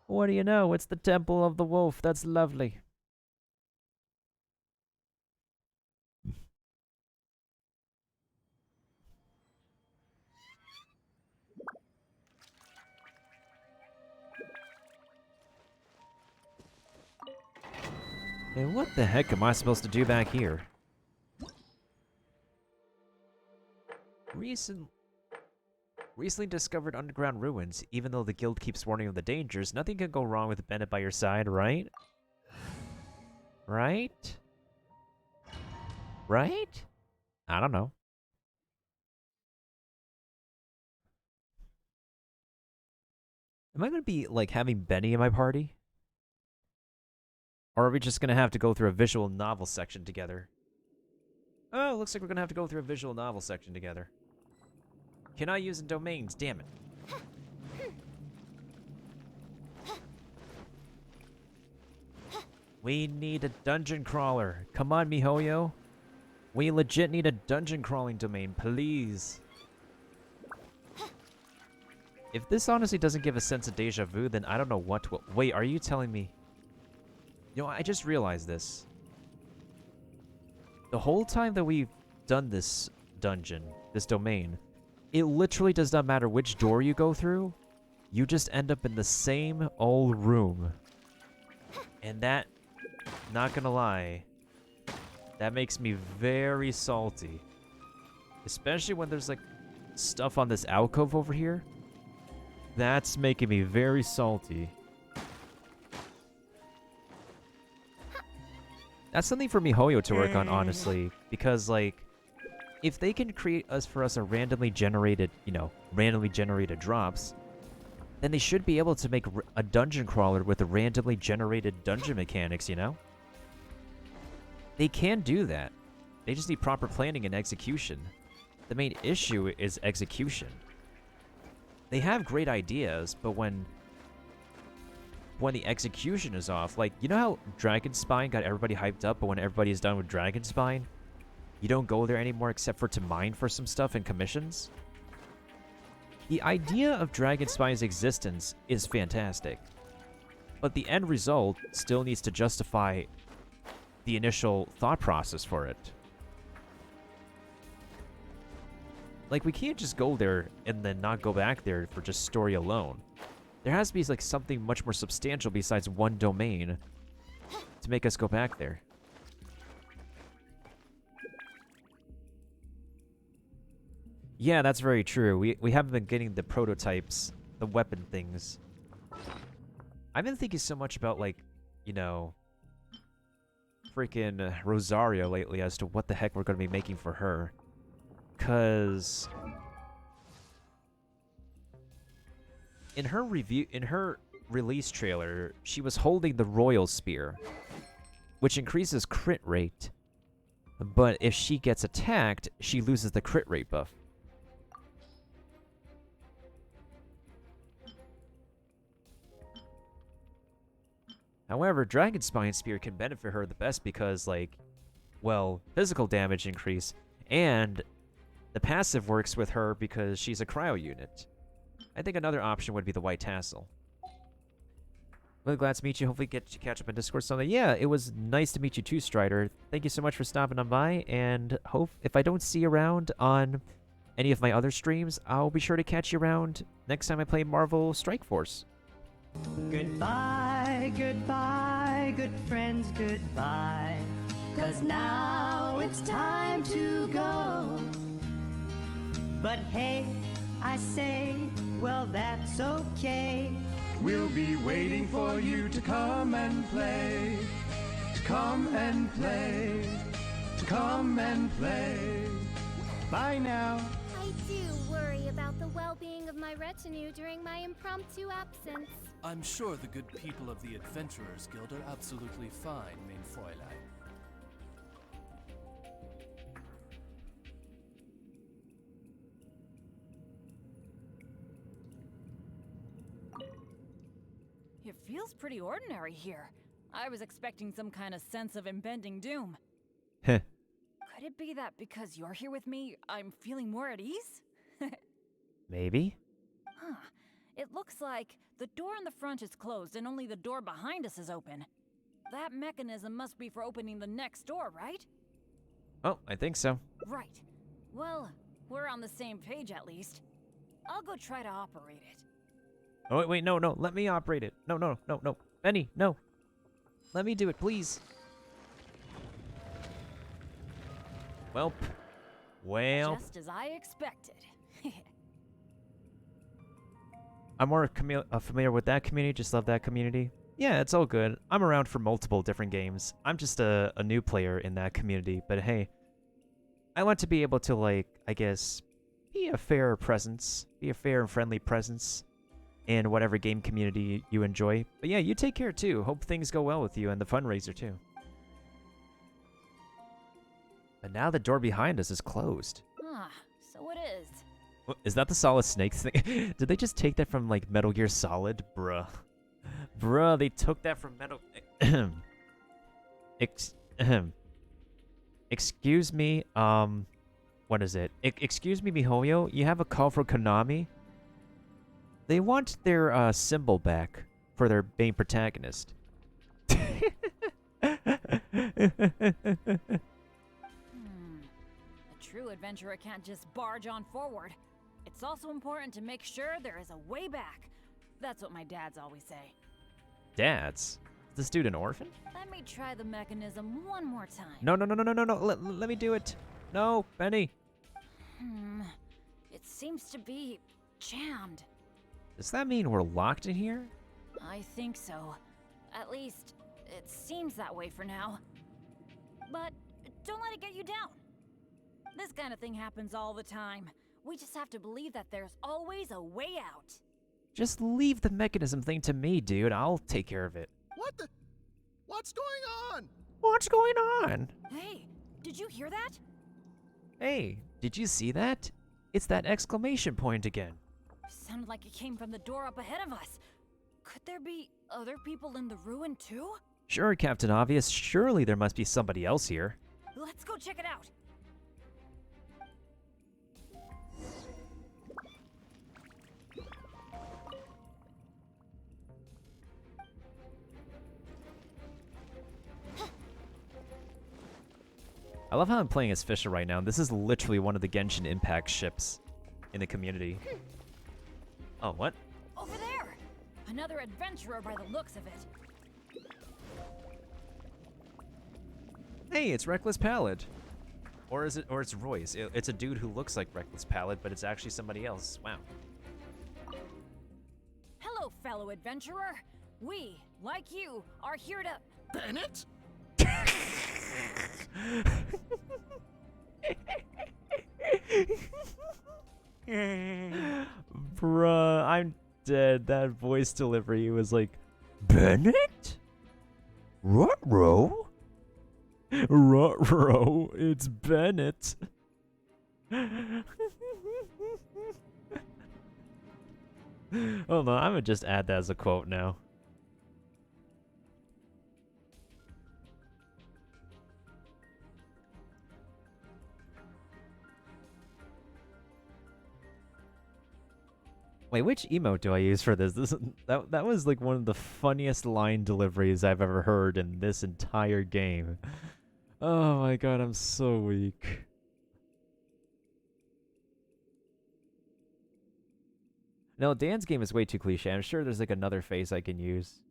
What do you know? It's the Temple of the Wolf. That's lovely. Hey, what the heck am I supposed to do back here? Recently discovered underground ruins. Even though the guild keeps warning of the dangers, nothing can go wrong with Bennett by your side, right? Right? Right? I don't know. Am I gonna be, like, having Benny in my party? Or are we just gonna have to go through a visual novel section together? Oh, looks like we're gonna have to go through a visual novel section together. Cannot use in domains, damn it. We need a dungeon crawler. Come on, MiHoYo. We legit need a dungeon crawling domain, please. If this honestly doesn't give a sense of deja vu, then I don't know what will. Wait, are you telling me? You know, I just realized this. The whole time that we've done this dungeon, this domain, it literally does not matter which door you go through. You just end up in the same old room. And that, not gonna lie, that makes me very salty. Especially when there's, like, stuff on this alcove over here. That's making me very salty. That's something for MiHoYo to work on, honestly. Because, like, if they can create for us a randomly generated, you know, randomly generated drops, then they should be able to make a dungeon crawler with a randomly generated dungeon mechanics, you know? They can do that. They just need proper planning and execution. The main issue is execution. They have great ideas, but when the execution is off, like, you know how Dragonspine got everybody hyped up, but when everybody is done with Dragonspine, you don't go there anymore except for to mine for some stuff and commissions? The idea of Dragonspine's existence is fantastic, but the end result still needs to justify the initial thought process for it. Like, we can't just go there and then not go back there for just story alone. There has to be, like, something much more substantial besides one domain to make us go back there. Yeah, that's very true. We haven't been getting the prototypes, the weapon things. I've been thinking so much about, like, you know, freaking Rosario lately as to what the heck we're going to be making for her. 'Cause in her release trailer, she was holding the Royal Spear, which increases crit rate. But if she gets attacked, she loses the crit rate buff. However, Dragonspine Spear can benefit her the best because, like, well, physical damage increase, and the passive works with her because she's a cryo unit. I think another option would be the White Tassel. Really glad to meet you. Hopefully get to catch up in Discord someday. Yeah, it was nice to meet you too, Strider. Thank you so much for stopping on by, and hope if I don't see you around on any of my other streams, I'll be sure to catch you around next time I play Marvel Strike Force. Goodbye, goodbye, good friends, goodbye. 'Cause now it's time to go. But hey, I say, well, that's okay. We'll be waiting for you to come and play. To come and play. To come and play. Bye now. I do worry about the well-being of my retinue during my impromptu absence. I'm sure the good people of the Adventurers Guild are absolutely fine, mein Fräulein. It feels pretty ordinary here. I was expecting some kind of sense of impending doom. Heh. Could it be that because you're here with me, I'm feeling more at ease? Maybe? Huh. It looks like the door in the front is closed and only the door behind us is open. That mechanism must be for opening the next door, right? Oh, I think so. Right. Well, we're on the same page at least. I'll go try to operate it. Oh, wait, no, no. Let me operate it. No, no, no, no. Benny, no. Let me do it, please. Welp. Well. Just as I expected. I'm more familiar with that community. Just love that community. Yeah, it's all good. I'm around for multiple different games. I'm just a new player in that community. But hey, I want to be able to, like, I guess, be a fair presence. Be a fair and friendly presence in whatever game community you enjoy. But yeah, you take care too. Hope things go well with you and the fundraiser too. But now the door behind us is closed. Ah, so it is. Is that the Solid Snake thing? Did they just take that from, like, Metal Gear Solid? Bruh. Bruh, they took that from Metal... Excuse me, what is it? Excuse me, MiHoYo, you have a call for Konami? They want their, symbol back for their main protagonist. A true adventurer can't just barge on forward. It's also important to make sure there is a way back. That's what my dads always say. Dads? Is this dude an orphan? Let me try the mechanism one more time. No, no, no, no, no, no, no. Let me do it. No, Benny. It seems to be jammed. Does that mean we're locked in here? I think so. At least, it seems that way for now. But don't let it get you down. This kind of thing happens all the time. We just have to believe that there's always a way out. Just leave the mechanism thing to me, dude. I'll take care of it. What the? What's going on? What's going on? Hey, did you hear that? Hey, did you see that? It's that exclamation point again. Sounded like it came from the door up ahead of us. Could there be other people in the ruin too? Sure, Captain Obvious. Surely there must be somebody else here. Let's go check it out. I love how I'm playing as Fisher right now. This is literally one of the Genshin Impact ships in the community. Oh, what? Over there! Another adventurer by the looks of it. Hey, it's Reckless Pallid. Or is it? Or it's Royce. It's a dude who looks like Reckless Pallid, but it's actually somebody else. Wow. Hello, fellow adventurer. We, like you, are here to... Bennett? Bruh, I'm dead. That voice delivery was like, Bennett? Ruh-roh? Ruh-roh, it's Bennett. Hold on, I'm gonna just add that as a quote now. Wait, which emote do I use for this? That was like one of the funniest line deliveries I've ever heard in this entire game. Oh my god, I'm so weak. No, Dan's game is way too cliche. I'm sure there's like another face I can use.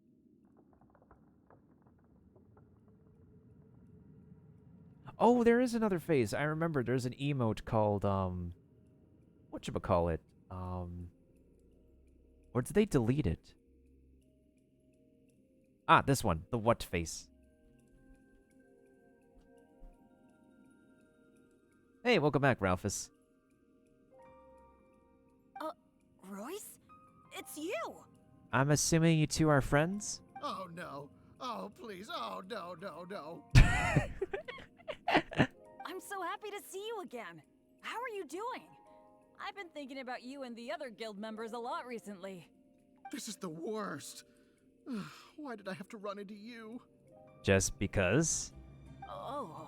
Oh, there is another face. I remember there's an emote called, whatchamacallit? Or did they delete it? Ah, this one. The what face. Hey, welcome back, Ralphus. Royce? It's you! I'm assuming you two are friends? Oh no. Oh please. Oh no, no, no. I'm so happy to see you again. How are you doing? I've been thinking about you and the other guild members a lot recently. This is the worst. Why did I have to run into you? Just because? Oh.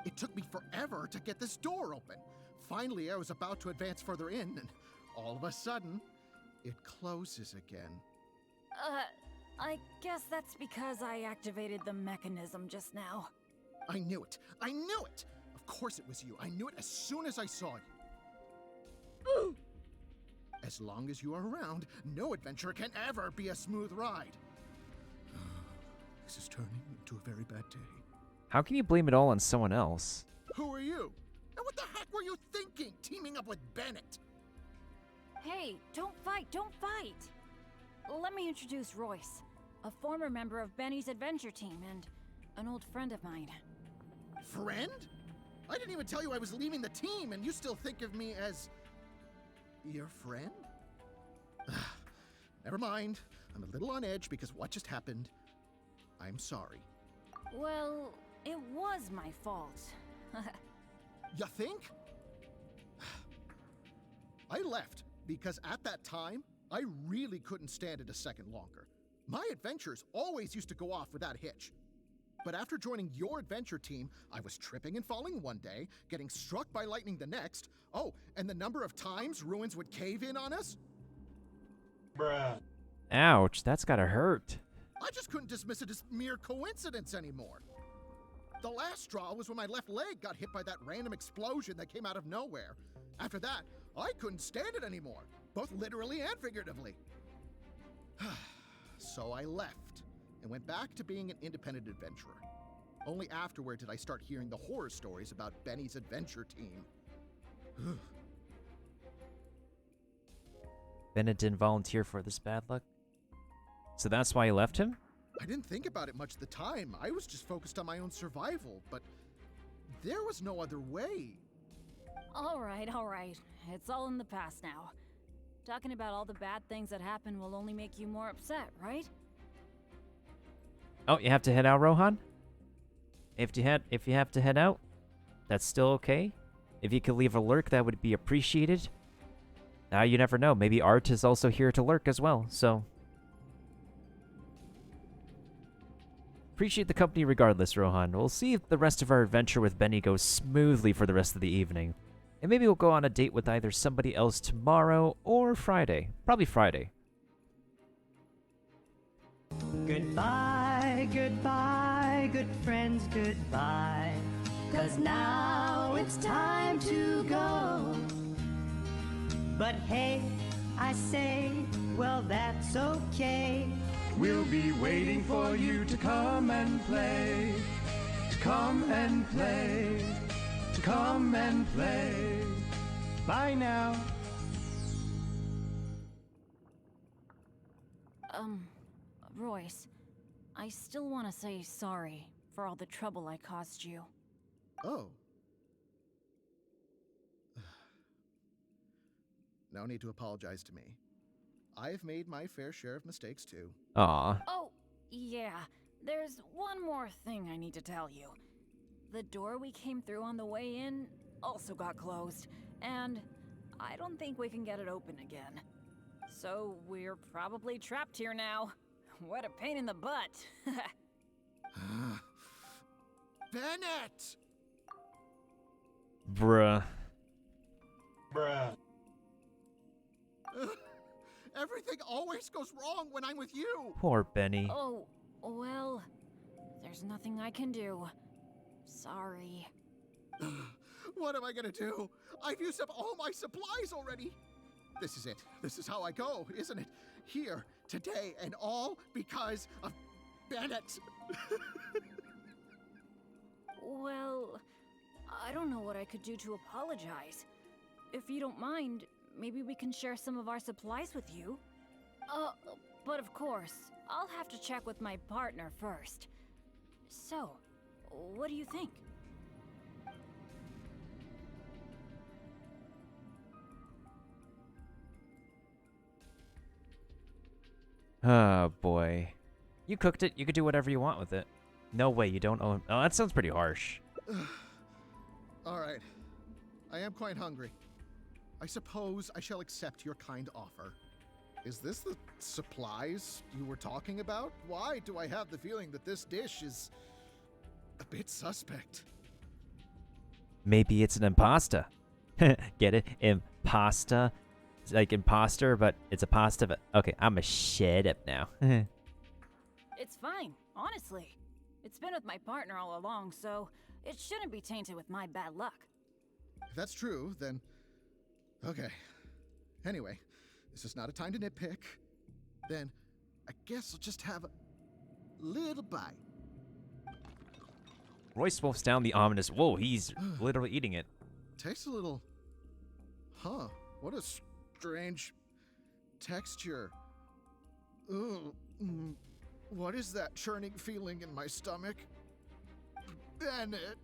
It took me forever to get this door open. Finally, I was about to advance further in, and all of a sudden, it closes again. I guess that's because I activated the mechanism just now. I knew it. I knew it! Of course it was you. I knew it as soon as I saw you. As long as you are around, no adventure can ever be a smooth ride. This is turning into a very bad day. How can you blame it all on someone else? Who are you? And what the heck were you thinking, teaming up with Bennett? Hey, don't fight, don't fight! Let me introduce Royce, a former member of Benny's adventure team and an old friend of mine. Friend? I didn't even tell you I was leaving the team, and you still think of me as... your friend? Never mind. I'm a little on edge because what just happened. I'm sorry. Well, it was my fault. You think? I left because at that time, I really couldn't stand it a second longer. My adventures always used to go off without a hitch. But after joining your adventure team, I was tripping and falling one day, getting struck by lightning the next. Oh, and the number of times ruins would cave in on us? Bruh. Ouch, that's gotta hurt. I just couldn't dismiss it as mere coincidence anymore. The last straw was when my left leg got hit by that random explosion that came out of nowhere. After that, I couldn't stand it anymore, both literally and figuratively. So I left and went back to being an independent adventurer. Only afterward did I start hearing the horror stories about Benny's adventure team. Bennett didn't volunteer for this bad luck? So that's why you left him? I didn't think about it much at the time. I was just focused on my own survival, but there was no other way. All right. It's all in the past now. Talking about all the bad things that happened will only make you more upset, right? Oh, you have to head out, Rohan? If you have to head out, that's still okay. If you could leave a lurk, that would be appreciated. Now you never know. Maybe Art is also here to lurk as well, so... Appreciate the company regardless, Rohan. We'll see if the rest of our adventure with Benny goes smoothly for the rest of the evening. And maybe we'll go on a date with either somebody else tomorrow or Friday. Probably Friday. Goodbye, goodbye, good friends, goodbye. 'Cause now it's time to go. But hey, I say, well, that's okay. We'll be waiting for you to come and play. To come and play. To come and play. Bye now. Royce, I still want to say sorry for all the trouble I caused you. Oh. No need to apologize to me. I've made my fair share of mistakes too. Aw. Oh, yeah. There's one more thing I need to tell you. The door we came through on the way in also got closed, and I don't think we can get it open again. So we're probably trapped here now. What a pain in the butt. Bennett! Bruh. Bruh. Everything always goes wrong when I'm with you. Poor Benny. Oh, well, there's nothing I can do. Sorry. What am I gonna do? I've used up all my supplies already. This is it. This is how I go, isn't it? Here, today, and all because of Bennett. Well, I don't know what I could do to apologize. If you don't mind, maybe we can share some of our supplies with you. But of course, I'll have to check with my partner first. So, what do you think? Oh, boy. You cooked it. You could do whatever you want with it. No way, you don't own... Oh, that sounds pretty harsh. All right. I am quite hungry. I suppose I shall accept your kind offer. Is this the supplies you were talking about? Why do I have the feeling that this dish is a bit suspect? Maybe it's an impasta. Get it? Impasta? It's like imposter, but it's a pasta. But okay, I'm a shut up now. It's fine, honestly. It's been with my partner all along, so it shouldn't be tainted with my bad luck. If that's true, then... Okay. Anyway, this is not a time to nitpick. Then, I guess I'll just have a little bite. Royce wolfs down the ominous... Whoa, he's literally eating it. Tastes a little... Huh. What a strange texture. Ugh. What is that churning feeling in my stomach? Bennett!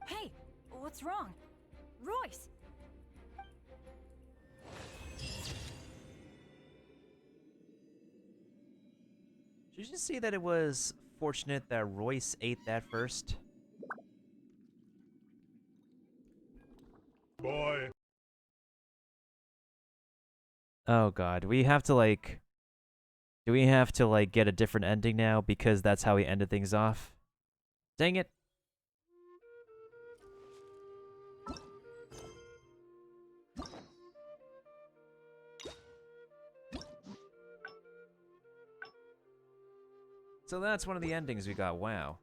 Hey, what's wrong? Royce! Did you just see that it was fortunate that Royce ate that first? Boy. Oh god, we have to like... Do we have to like get a different ending now because that's how we ended things off? Dang it. So that's one of the endings we got, wow.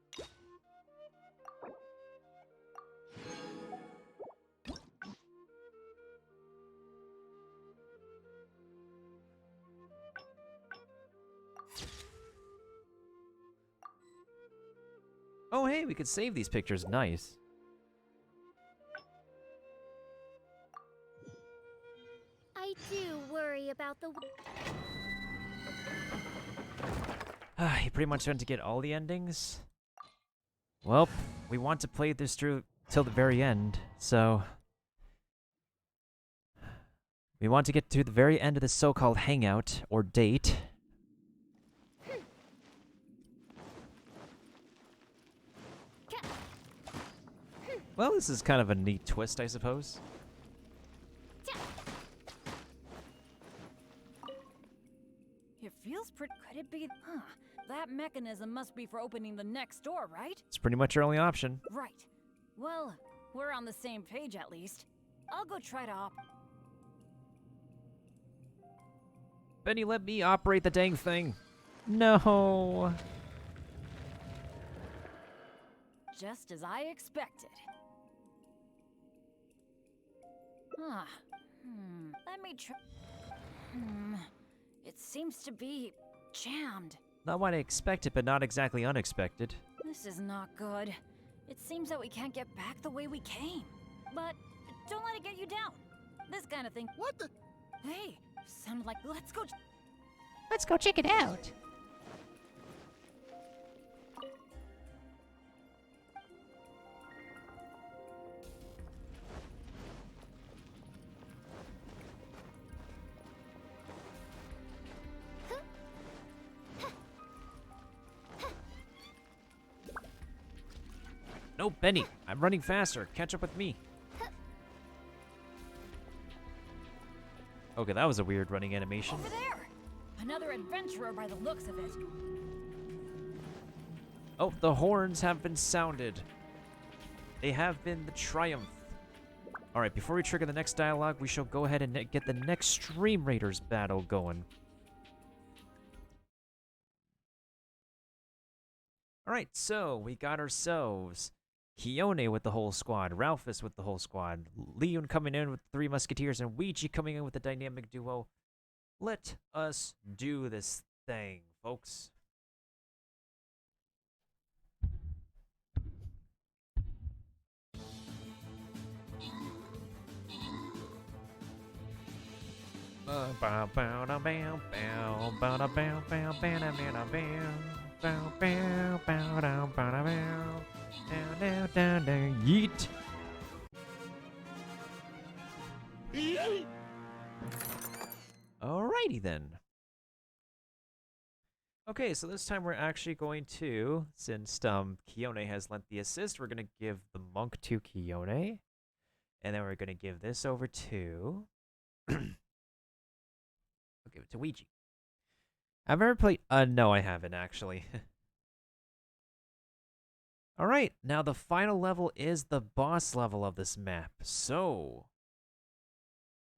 Oh hey, we could save these pictures, nice. I do worry about the... You pretty much want to get all the endings? Well, we want to play this through till the very end, so... We want to get to the very end of this so-called hangout, or date. Well, this is kind of a neat twist, I suppose. It feels pretty... Could it be... Huh. That mechanism must be for opening the next door, right? It's pretty much our only option. Right. Well, we're on the same page at least. I'll go try to Benny, let me operate the dang thing. No. Just as I expected. Huh. Let me try... It seems to be jammed. Not what I expected, but not exactly unexpected. This is not good. It seems that we can't get back the way we came. But don't let it get you down. This kind of thing... What the... Hey, sounded like let's go... Let's go check it out. No, Benny, I'm running faster. Catch up with me. Okay, that was a weird running animation. Over there! Another adventurer by the looks of it. Oh, the horns have been sounded. They have been the triumph. Alright, before we trigger the next dialogue, we shall go ahead and get the next Stream Raiders battle going. Alright, so we got ourselves Kione with the whole squad, Ralphus with the whole squad, Leon coming in with the Three Musketeers, and Ouija coming in with the dynamic duo. Let us do this thing, folks. Yeet. Alrighty then. Okay, so this time we're actually going to, since Kione has lent the assist, we're going to give the monk to Kione. And then we're going to give this over to... I'll give it to Ouija. I've ever played... no, I haven't, actually. Alright, now the final level is the boss level of this map. So,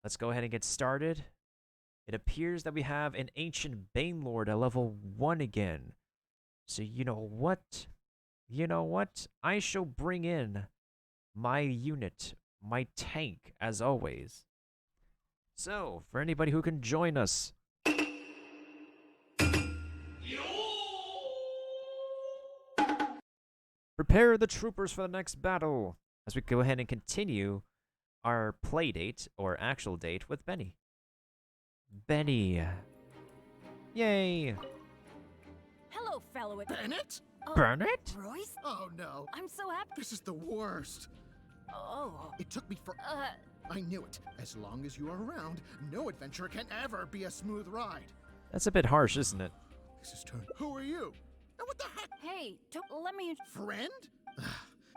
let's go ahead and get started. It appears that we have an Ancient Banelord at level 1 again. So you know what? You know what? I shall bring in my unit, my tank, as always. So, for anybody who can join us. Prepare the troopers for the next battle as we go ahead and continue our play date, or actual date, with Benny. Benny. Yay. Hello, fellow. Bennett? Bennett? Royce? Oh no. I'm so happy. This is the worst. Oh. It took me for... I knew it. As long as you are around, no adventure can ever be a smooth ride. That's a bit harsh, isn't it? This is turn. Who are you? And what the heck? Hey, don't let me... Friend?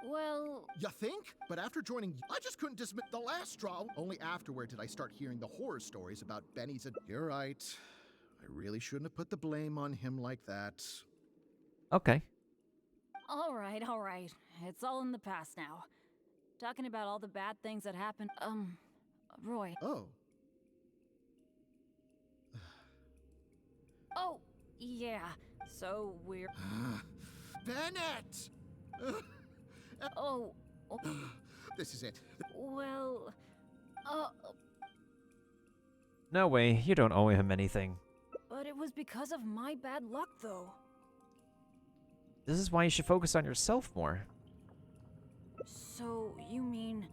Well... You think? But after joining, I just couldn't dismiss the last straw. Only afterward did I start hearing the horror stories about Benny's... You're right. I really shouldn't have put the blame on him like that. Okay. All right. It's all in the past now. Talking about all the bad things that happened, Roy. Oh. Oh, yeah. So we're... Bennett! Oh. This is it. Well... No way, you don't owe him anything. But it was because of my bad luck, though. This is why you should focus on yourself more. So, you mean,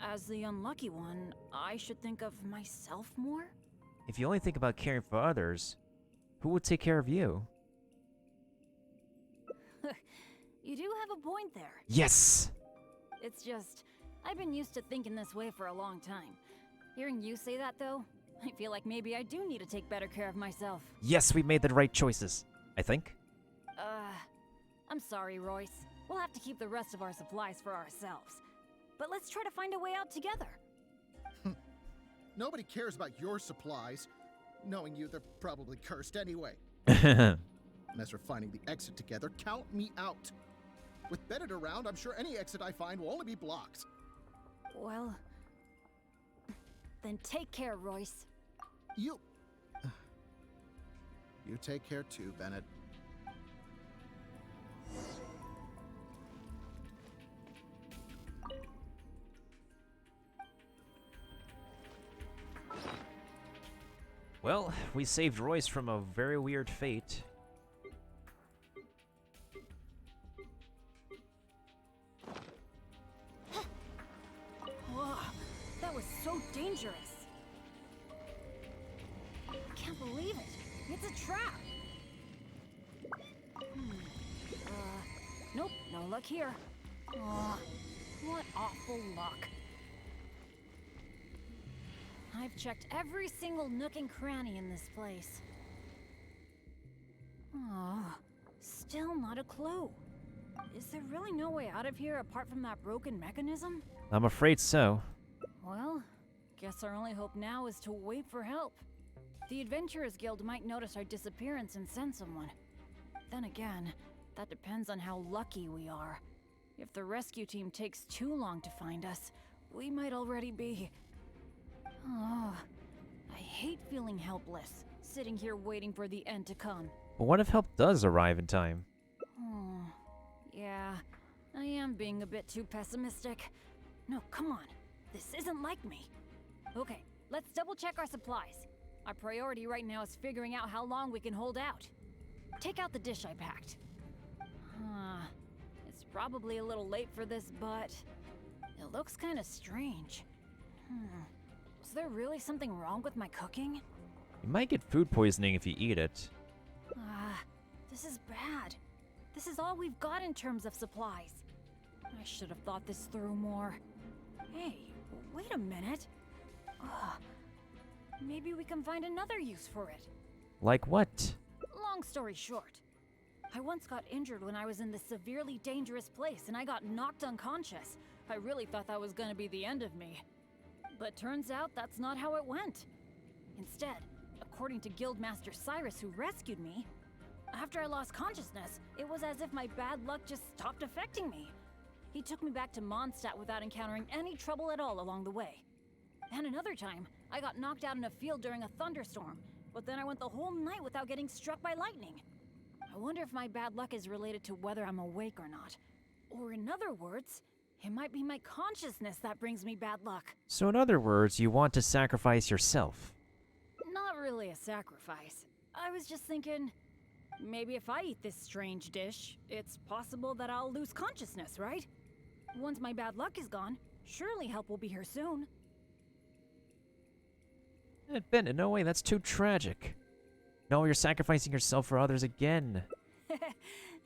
as the unlucky one, I should think of myself more? If you only think about caring for others, who will take care of you? You do have a point there. Yes! It's just, I've been used to thinking this way for a long time. Hearing you say that, though, I feel like maybe I do need to take better care of myself. Yes, we made the right choices, I think. I'm sorry, Royce. We'll have to keep the rest of our supplies for ourselves. But let's try to find a way out together. Nobody cares about your supplies. Knowing you, they're probably cursed anyway. Well, And as for finding the exit together, count me out. With Bennett around, I'm sure any exit I find will only be blocked. Well... then take care, Royce. You take care too, Bennett. we saved Royce from a very weird fate. Whoa, that was so dangerous. I can't believe it. It's a trap. Nope, no luck here. Aw, what awful luck. I've checked every single nook and cranny in this place. Oh, still not a clue. Is there really no way out of here apart from that broken mechanism? I'm afraid so. Well, guess our only hope now is to wait for help. The Adventurers Guild might notice our disappearance and send someone. Then again, that depends on how lucky we are. If the rescue team takes too long to find us, we might already be... Oh, I hate feeling helpless, sitting here waiting for the end to come. But what if help does arrive in time? Oh, yeah, I am being a bit too pessimistic. No, come on, this isn't like me. Okay, let's double check our supplies. Our priority right now is figuring out how long we can hold out. Take out the dish I packed. It's probably a little late for this, but it looks kind of strange. Is there really something wrong with my cooking? You might get food poisoning if you eat it. This is bad. This is all we've got in terms of supplies. I should have thought this through more. Hey, wait a minute. Maybe we can find another use for it. Like what? Long story short, I once got injured when I was in this severely dangerous place and I got knocked unconscious. I really thought that was gonna be the end of me. But turns out that's not how it went. Instead, according to Guildmaster Cyrus, who rescued me, after I lost consciousness, it was as if my bad luck just stopped affecting me. He took me back to Mondstadt without encountering any trouble at all along the way. And another time, I got knocked out in a field during a thunderstorm, but then I went the whole night without getting struck by lightning. I wonder if my bad luck is related to whether I'm awake or not. Or in other words, it might be my consciousness that brings me bad luck. So in other words, you want to sacrifice yourself. Not really a sacrifice. I was just thinking, maybe if I eat this strange dish, it's possible that I'll lose consciousness, right? Once my bad luck is gone, surely help will be here soon. Bennett, no way, that's too tragic. No, you're sacrificing yourself for others again.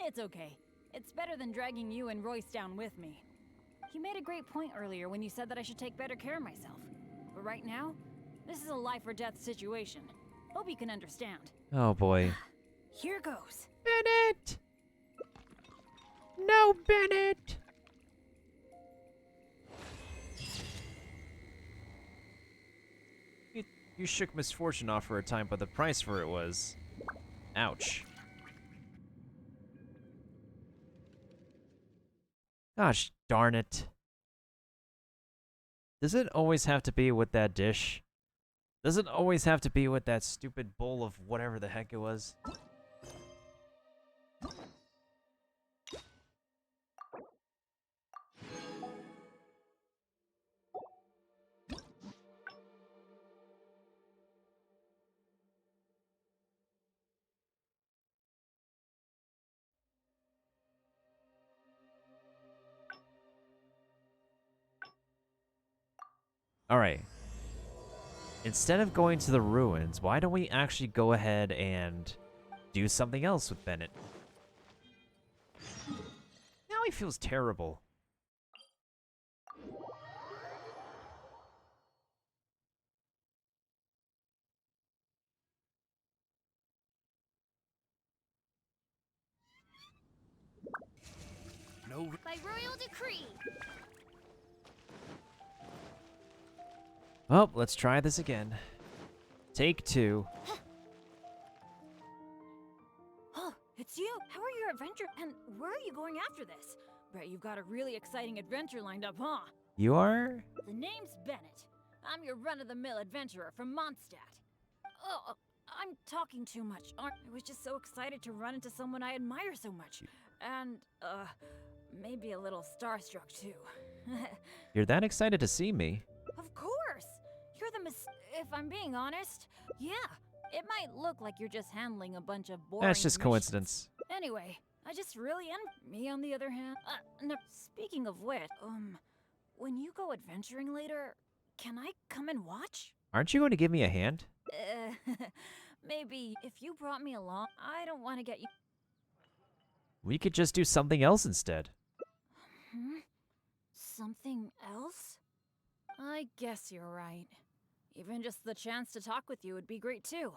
It's okay. It's better than dragging you and Royce down with me. You made a great point earlier when you said that I should take better care of myself. But right now, this is a life or death situation. Hope you can understand. Oh boy. Here goes. Bennett! No, Bennett! You shook misfortune off for a time, but the price for it was... ouch. Gosh darn it. Does it always have to be with that dish? Does it always have to be with that stupid bowl of whatever the heck it was? Alright. Instead of going to the ruins, why don't we actually go ahead and do something else with Bennett? Now he feels terrible. No. By royal decree. Well, let's try this again. Take 2. Oh, it's you. How are your adventure? And where are you going after this? Bet you've got a really exciting adventure lined up, huh? You are? The name's Bennett. I'm your run-of-the-mill adventurer from Mondstadt. Oh, I'm talking too much. I was just so excited to run into someone I admire so much. And, maybe a little starstruck, too. You're that excited to see me? Of course! You're the if I'm being honest, yeah, it might look like you're just handling a bunch of boring That's just missions. coincidence. Anyway, I just really am. Me, on the other hand, no, speaking of which, when you go adventuring later, can I come and watch? Aren't you going to give me a hand? Maybe if you brought me along, I don't want to get you. We could just do something else instead. Something else? I guess you're right. Even just the chance to talk with you would be great too.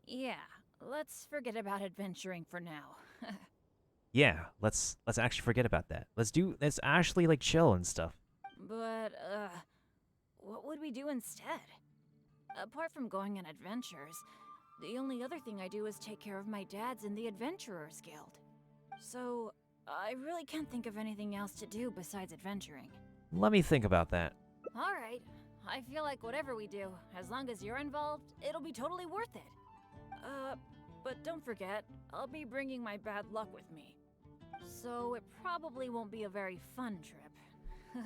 Yeah, let's forget about adventuring for now. Yeah, let's actually forget about that. Let's actually like chill and stuff. But what would we do instead? Apart from going on adventures, the only other thing I do is take care of my dad's in the Adventurers Guild. So, I really can't think of anything else to do besides adventuring. Let me think about that. Alright, I feel like whatever we do, as long as you're involved, it'll be totally worth it. But don't forget, I'll be bringing my bad luck with me. So it probably won't be a very fun trip.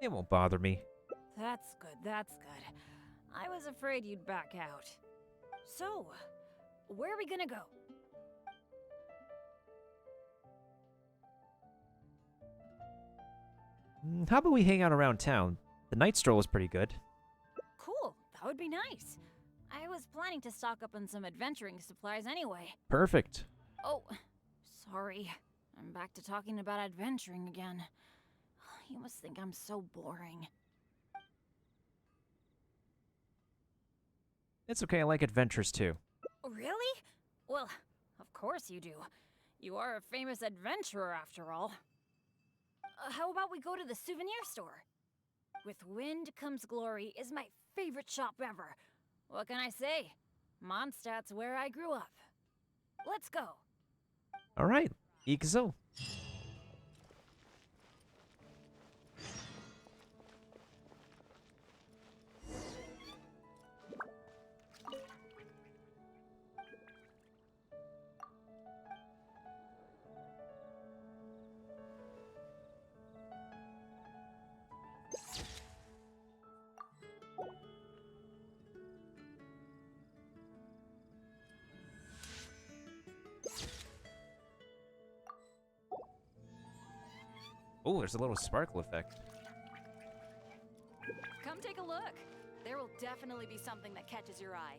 It won't bother me. That's good, that's good. I was afraid you'd back out. So, where are we gonna go? How about we hang out around town? The night stroll was pretty good. Cool, that would be nice. I was planning to stock up on some adventuring supplies anyway. Perfect. Oh, sorry. I'm back to talking about adventuring again. You must think I'm so boring. It's okay, I like adventures too. Really? Well, of course you do. You are a famous adventurer after all. How about we go to the souvenir store? With Wind Comes Glory is my favorite shop ever. What can I say? Mondstadt's where I grew up. Let's go. Alright, Ikuzo. Oh, there's a little sparkle effect. Come take a look. There will definitely be something that catches your eye.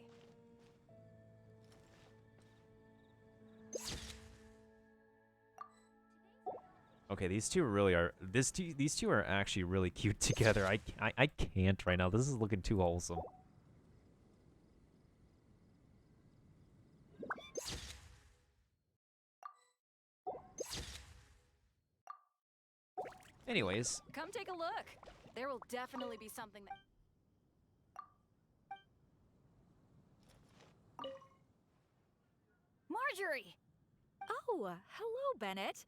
Okay, these two really are. These two are actually really cute together. I can't right now. This is looking too wholesome. Anyways, Come take a look. There will definitely be something that... Marjorie! Oh, hello, Bennett.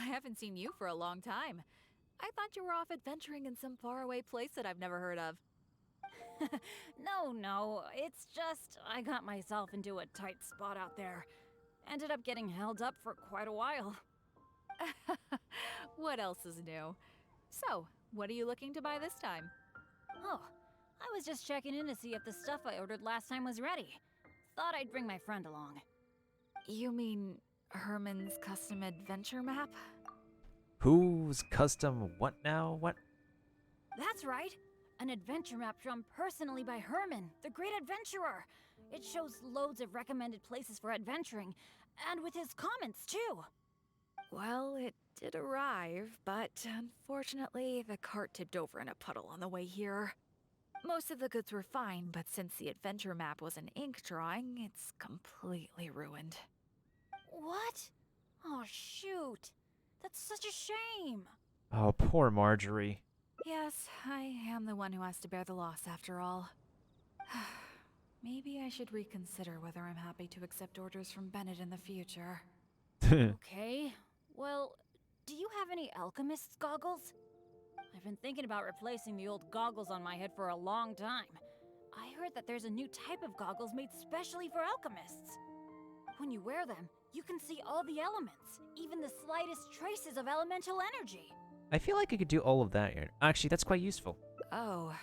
I haven't seen you for a long time. I thought you were off adventuring in some faraway place that I've never heard of. No, it's just I got myself into a tight spot out there. Ended up getting held up for quite a while. What else is new? So, what are you looking to buy this time? Oh, I was just checking in to see if the stuff I ordered last time was ready. Thought I'd bring my friend along. You mean Herman's custom adventure map? who's custom what now? What? That's right! An adventure map drawn personally by Herman, the great adventurer! It shows loads of recommended places for adventuring, and with his comments, too! Well, it did arrive, but unfortunately, the cart tipped over in a puddle on the way here. Most of the goods were fine, but since the adventure map was an ink drawing, it's completely ruined. What? Oh, shoot. That's such a shame. Oh, poor Marjorie. Yes, I am the one who has to bear the loss after all. Maybe I should reconsider whether I'm happy to accept orders from Bennett in the future. Okay. Well, do you have any alchemist's goggles? I've been thinking about replacing the old goggles on my head for a long time. I heard that there's a new type of goggles made specially for alchemists. When you wear them, you can see all the elements, even the slightest traces of elemental energy. I feel like I could do all of that here. Actually, that's quite useful. Oh,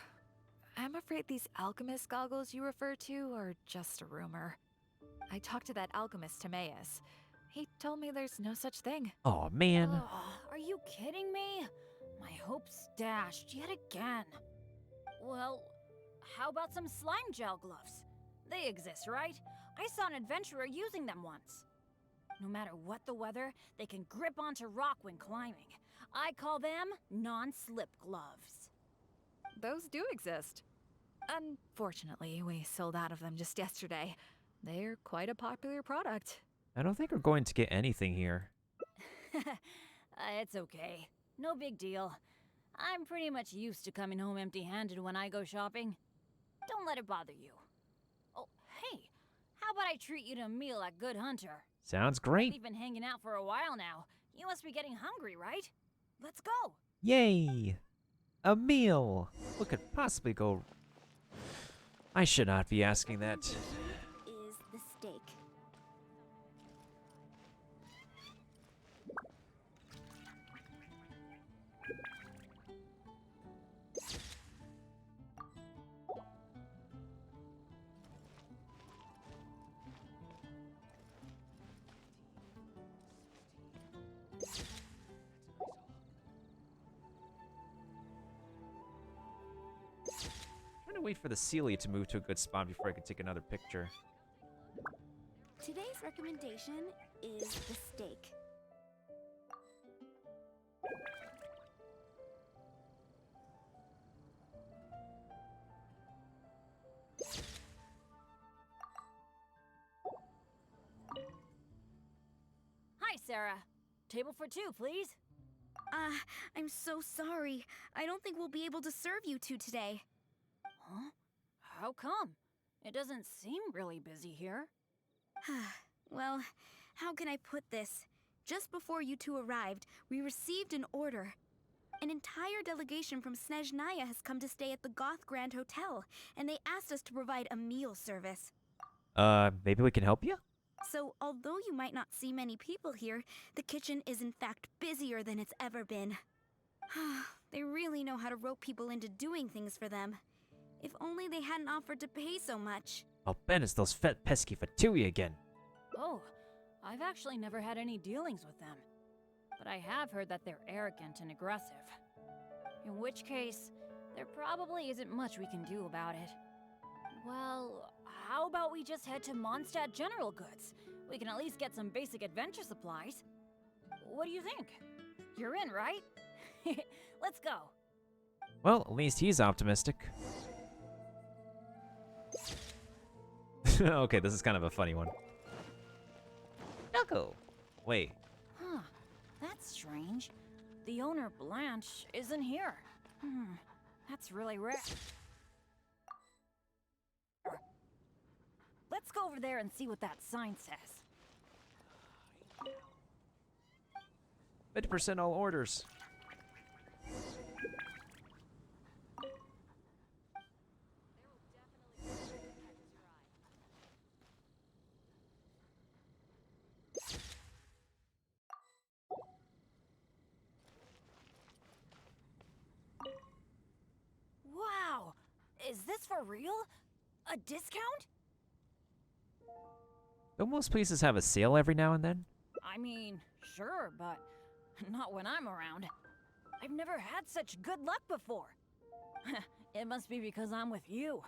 I'm afraid these alchemist goggles you refer to are just a rumor. I talked to that alchemist, Timaeus. He told me there's no such thing. Oh man. Oh, are you kidding me? My hopes dashed yet again. Well, how about some slime gel gloves? They exist, right? I saw an adventurer using them once. No matter what the weather, they can grip onto rock when climbing. I call them non-slip gloves. Those do exist. Unfortunately, we sold out of them just yesterday. They're quite a popular product. I don't think we're going to get anything here. It's okay. No big deal. I'm pretty much used to coming home empty-handed when I go shopping. Don't let it bother you. Oh, hey, how about I treat you to a meal at Good Hunter? Sounds great. We've been hanging out for a while now. You must be getting hungry, right? Let's go. Yay! A meal! What could possibly go... I should not be asking that. Is the steak. I'm trying to wait for the Celia to move to a good spot before I can take another picture. Today's recommendation is the steak. Sarah. Table for two, please. I'm so sorry. I don't think we'll be able to serve you two today. Huh? How come? It doesn't seem really busy here. Well, how can I put this? Just before you two arrived, we received an order. An entire delegation from Snezhnaya has come to stay at the Goth Grand Hotel, and they asked us to provide a meal service. Maybe we can help you? So, although you might not see many people here, the kitchen is in fact busier than it's ever been. They really know how to rope people into doing things for them. If only they hadn't offered to pay so much. Oh, Ben, it's those fat pesky Fatui again. Oh, I've actually never had any dealings with them. But I have heard that they're arrogant and aggressive. In which case, there probably isn't much we can do about it. Well, how about we just head to Mondstadt General Goods? We can at least get some basic adventure supplies. What do you think? You're in, right? Let's go. Well, at least he's optimistic. Okay, this is kind of a funny one. Knuckle! Wait. Huh. That's strange. The owner, Blanche, isn't here. That's really rare. Let's go over there and see what that sign says. 50% all orders. Wow! Is this for real? A discount? Don't most places have a sale every now and then? I mean, sure, but not when I'm around. I've never had such good luck before. It must be because I'm with you.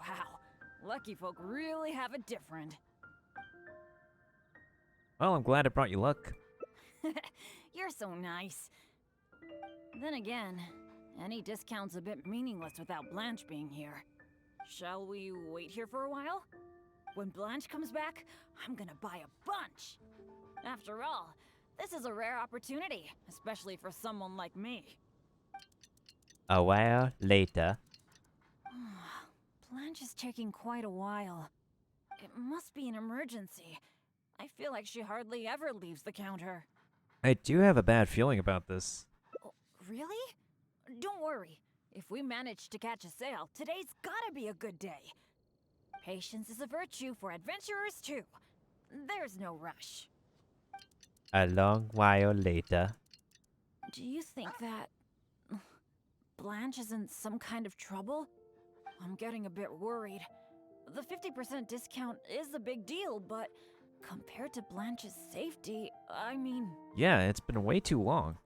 Wow, lucky folk really have it different. Well, I'm glad it brought you luck. You're so nice. Then again, any discount's a bit meaningless without Blanche being here. Shall we wait here for a while? When Blanche comes back, I'm gonna buy a bunch. After all, this is a rare opportunity, especially for someone like me. A while later. Blanche is taking quite a while. It must be an emergency. I feel like she hardly ever leaves the counter. I do have a bad feeling about this. Oh, really? Don't worry. If we manage to catch a sale, today's gotta be a good day. Patience is a virtue for adventurers too. There's no rush. A long while later. Do you think that Blanche is in some kind of trouble? I'm getting a bit worried. The 50% discount is a big deal, but compared to Blanche's safety, I mean... Yeah, it's been way too long.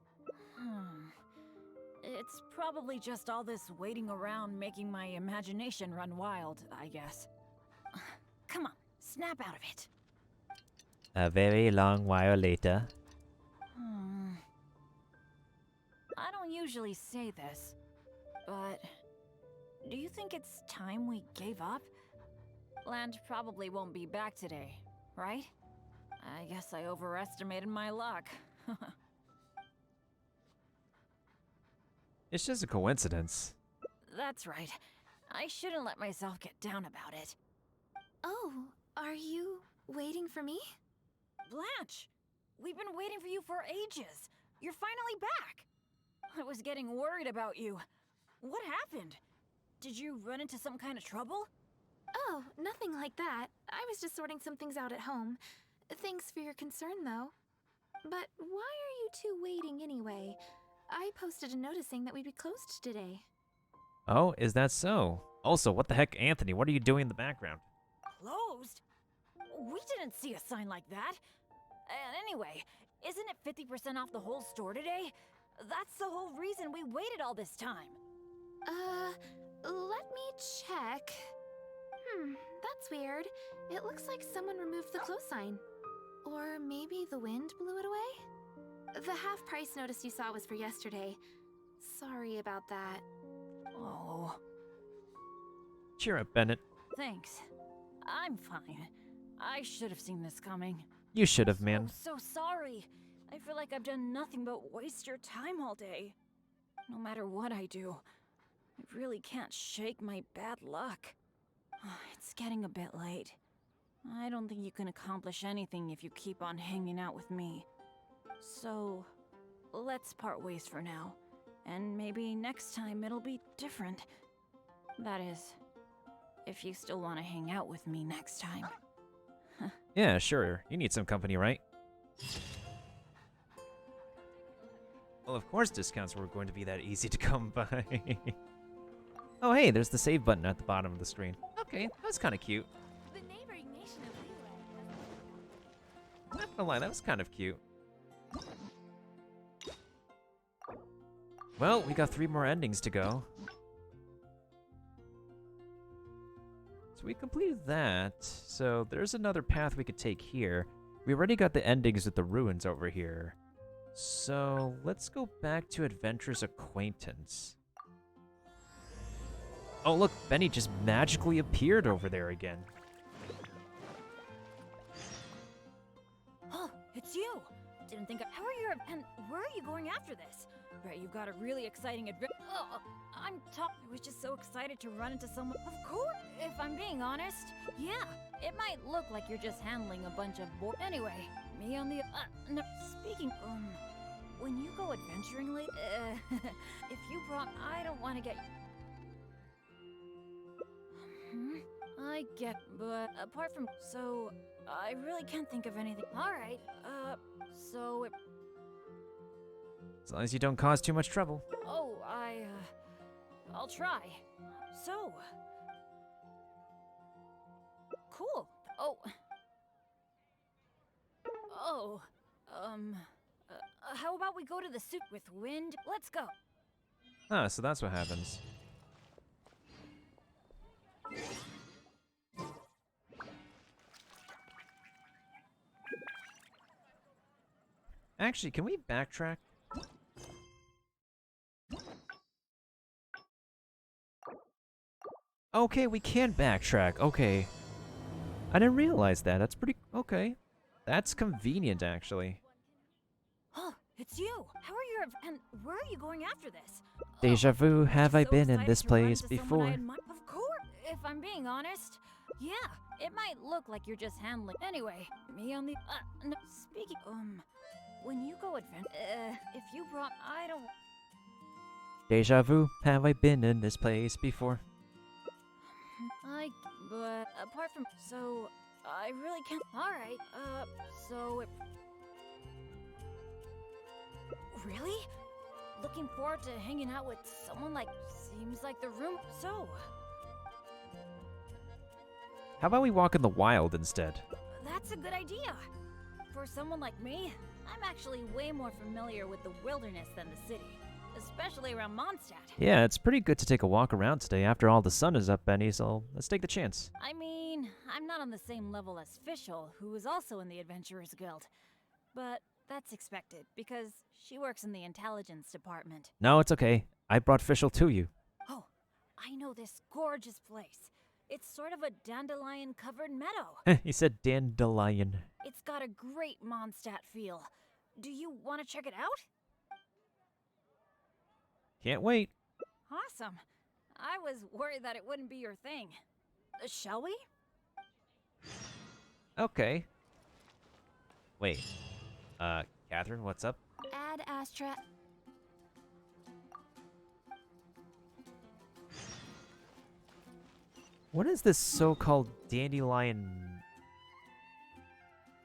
It's probably just all this waiting around making my imagination run wild, I guess. Come on, snap out of it. A very long while later. I don't usually say this, but do you think it's time we gave up? Blanche probably won't be back today, right? I guess I overestimated my luck. It's just a coincidence. That's right. I shouldn't let myself get down about it. Oh, are you waiting for me? Blanche! We've been waiting for you for ages. You're finally back. I was getting worried about you. What happened? Did you run into some kind of trouble? Oh, nothing like that. I was just sorting some things out at home. Thanks for your concern, though. But why are you two waiting anyway? I posted a notice saying that we'd be closed today. Oh, is that so? Also, what the heck, Anthony? What are you doing in the background? Closed? We didn't see a sign like that. And anyway, isn't it 50% off the whole store today? That's the whole reason we waited all this time. Let me check. That's weird. It looks like someone removed the close sign. Or maybe the wind blew it away? The half-price notice you saw was for yesterday. Sorry about that. Oh. Cheer up, Bennett. Thanks. I'm fine. I should have seen this coming. You should have, man. I'm so sorry. I feel like I've done nothing but waste your time all day. No matter what I do, I really can't shake my bad luck. It's getting a bit late. I don't think you can accomplish anything if you keep on hanging out with me. So, let's part ways for now. And maybe next time it'll be different. That is, if you still want to hang out with me next time. Yeah, sure. You need some company, right? Well, of course discounts were going to be that easy to come by. Oh, hey, there's the save button at the bottom of the screen. Okay, that's kind of cute. The neighboring nation of Leland. Not gonna lie, that was kind of cute. Well, we got 3 more endings to go. So we completed that. So there's another path we could take here. We already got the endings with the ruins over here. So let's go back to Adventurer's Acquaintance. Oh look, Benny just magically appeared over there again. Oh, it's you! Didn't think how are you and where are you going after this? Right, you've got a really exciting adventure. Oh, I was just so excited to run into someone. Of course, if I'm being honest. Yeah, it might look like you're just handling a bunch of Anyway, me on the no, speaking when you go adventuring late, if you I don't want to get I get, but apart from so I really can't think of anything. All right. So As long as you don't cause too much trouble. Oh, I'll try. So cool. How about we go to the soup with wind? Let's go. Ah, so that's what happens. Actually, can we backtrack? Okay, we can backtrack. Okay. I didn't realize that. That's pretty... Okay. That's convenient, actually. Oh, it's you. How are you and where are you going after this? Deja vu, have I So been in excited this to run place into someone I before? admire. Of course, if I'm being honest. Yeah, it might look like you're just handling. Anyway, me on the no, speaking when you go if you brought I don't Deja vu, have I been in this place before? but apart from so I really can't. All right. So really? Looking forward to hanging out with someone like seems like the room. So How about we walk in the wild instead? that's a good idea. For someone like me, I'm actually way more familiar with the wilderness than the city, especially around Mondstadt. Yeah, it's pretty good to take a walk around today. After all, the sun is up, Benny, so let's take the chance. I mean, I'm not on the same level as Fischl, who is also in the Adventurers Guild. But that's expected, because she works in the intelligence department. No, it's okay. I brought Fischl to you. Oh, I know this gorgeous place. It's sort of a dandelion-covered meadow. He said dandelion. It's got a great Mondstadt feel. Do you want to check it out? Can't wait. Awesome. I was worried that it wouldn't be your thing. Shall we? Okay. Wait. Catherine, what's up? Add Astra. What is this so-called dandelion?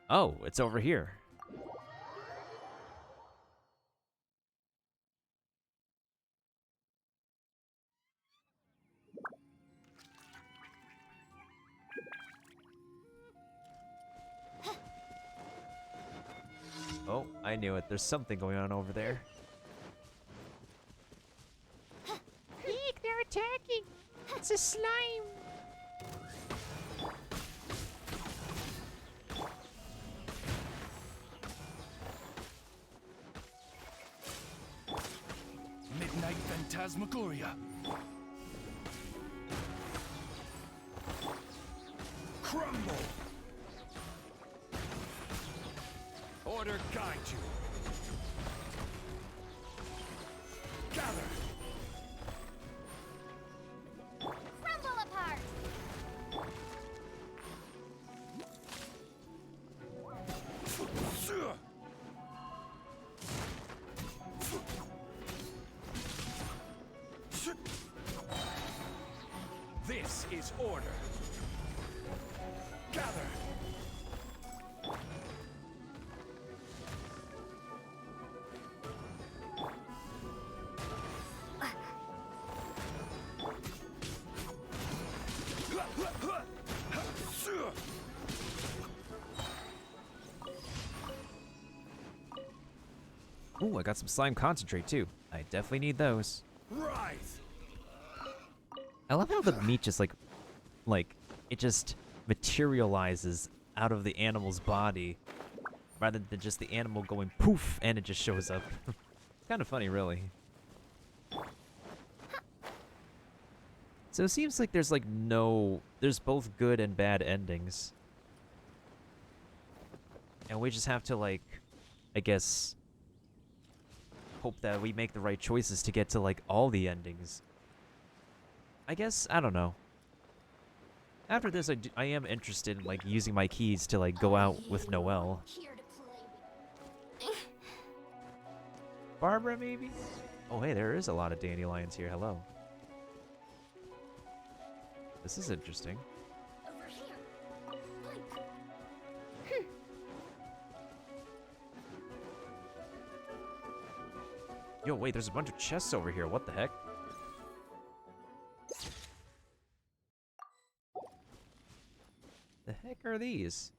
Oh, it's over here. Oh, I knew it. There's something going on over there. Eek, they're attacking! It's a slime! Midnight Phantasmagoria. Crumble! order guide you. Gather. Crumble apart! This is order. Gather. Ooh, I got some slime concentrate too. I definitely need those. Right. I love how the meat just like it just materializes out of the animal's body rather than just the animal going poof and it just shows up. It's kind of funny, really. So it seems like there's like there's both good and bad endings. And we just have to like, I guess, hope that we make the right choices to get to like all the endings. I guess, I don't know. After this, I am interested in like using my keys to like go out with Noelle. Barbara, maybe? Oh, hey, there is a lot of dandelions here. Hello. This is interesting. Over here. Yo, wait, there's a bunch of chests over here. What the heck? The heck are these?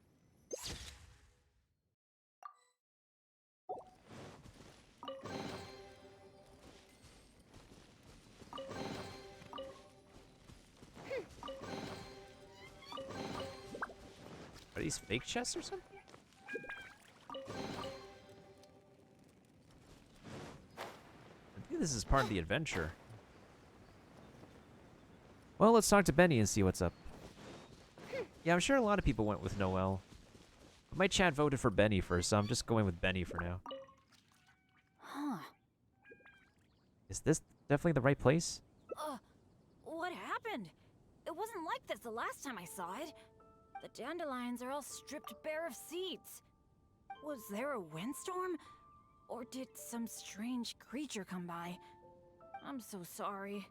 Are these fake chests or something? I think this is part of the adventure. Well, let's talk to Benny and see what's up. Yeah, I'm sure a lot of people went with Noelle. But my chat voted for Benny first, so I'm just going with Benny for now. Huh. Is this definitely the right place? What happened? It wasn't like this the last time I saw it. The dandelions are all stripped bare of seeds. Was there a windstorm? Or did some strange creature come by? I'm so sorry.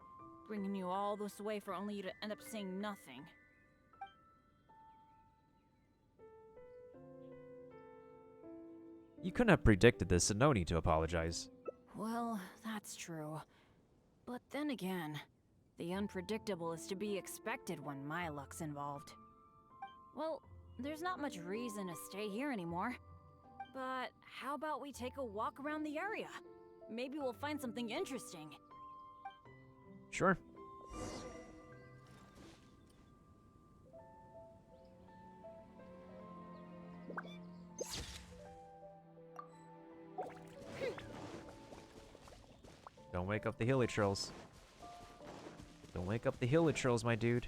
Bringing you all this way for only you to end up saying nothing. You couldn't have predicted this, so no need to apologize. Well, that's true. But then again, the unpredictable is to be expected when my luck's involved. Well, there's not much reason to stay here anymore. But how about we take a walk around the area? Maybe we'll find something interesting. Sure. Don't wake up the hilichurls. Don't wake up the hilichurls, my dude.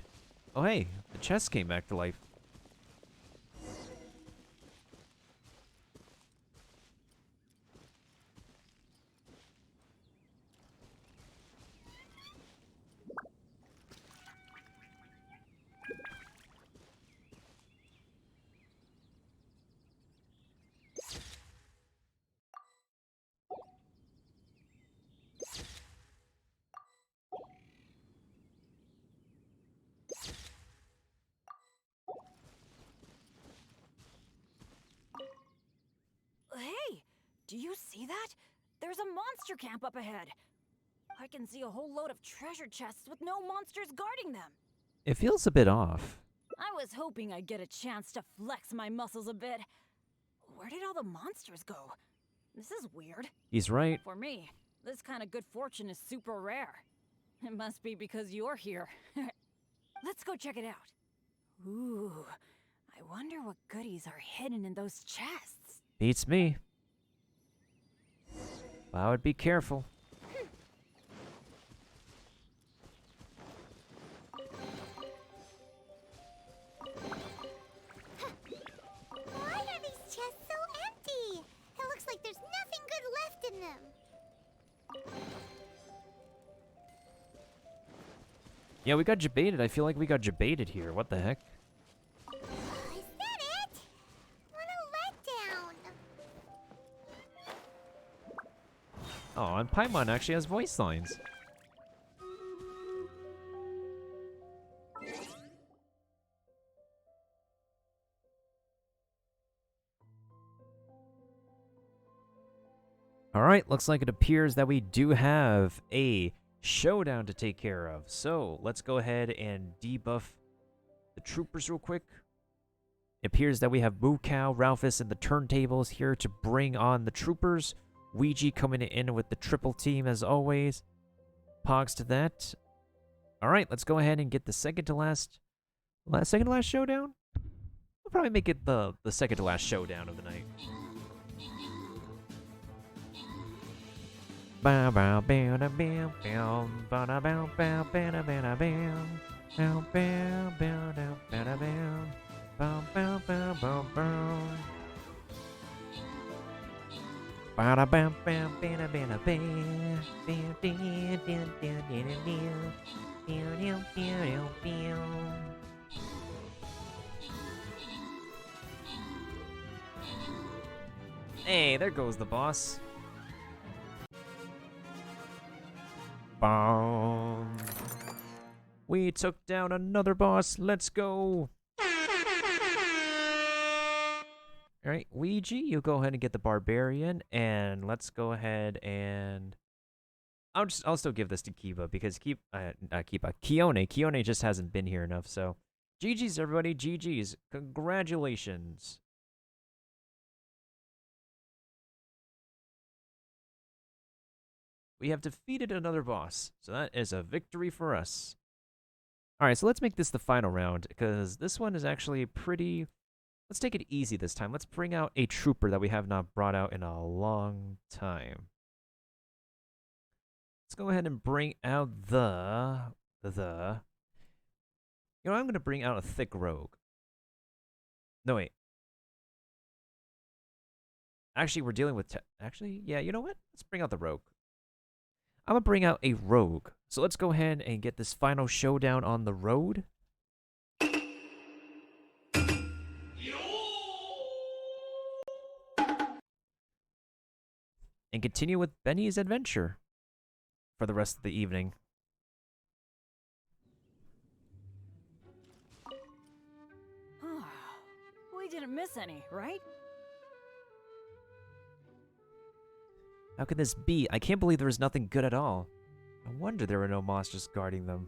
Oh hey, the chest came back to life. Hey, do you see that? There's a monster camp up ahead. I can see a whole load of treasure chests with no monsters guarding them. It feels a bit off. I was hoping I'd get a chance to flex my muscles a bit. Where did all the monsters go? This is weird. He's right. For me, this kind of good fortune is super rare. It must be because you're here. Let's go check it out. Ooh, I wonder what goodies are hidden in those chests. Beats me. But I would be careful. Why are these chests so empty? Yeah, we got jebaited. I feel like we got jebaited here. What the heck? Is that it? What a letdown. Oh, and Paimon actually has voice lines. Alright, looks like it appears that we do have a showdown to take care of. So, let's go ahead and debuff the troopers real quick. It appears that we have Mukau, Ralphus, and the turntables here to bring on the troopers. Ouija coming in with the triple team as always. Pogs to that. Alright, let's go ahead and get the second to last showdown? We'll probably make it the second to last showdown of the night. Bow bow bow da bow bow bow da bow bow bow da bow da bow bow bow bow da bow da bow bow bow bow bow. Ba da bow bow bow da bow da bow bow down down down down down down. Hey, there goes the boss. Boom. We took down another boss. Let's go. Alright, Ouija, you go ahead and get the Barbarian, and let's go ahead and... I'll still give this to Kiba, because Kione just hasn't been here enough, so... GG's, everybody, GG's. Congratulations. We have defeated another boss, so that is a victory for us. Alright, so let's make this the final round, because this one is actually pretty... Let's take it easy this time. Let's bring out a trooper that we have not brought out in a long time. Let's go ahead and bring out the... You know, I'm going to bring out a thick rogue. No, wait. Actually, we're dealing with... Actually, yeah, you know what? Let's bring out the rogue. I'm going to bring out a rogue. So let's go ahead and get this final showdown on the road. And continue with Benny's adventure for the rest of the evening. We didn't miss any, right? How could this be? I can't believe there was nothing good at all. No wonder there were no monsters guarding them.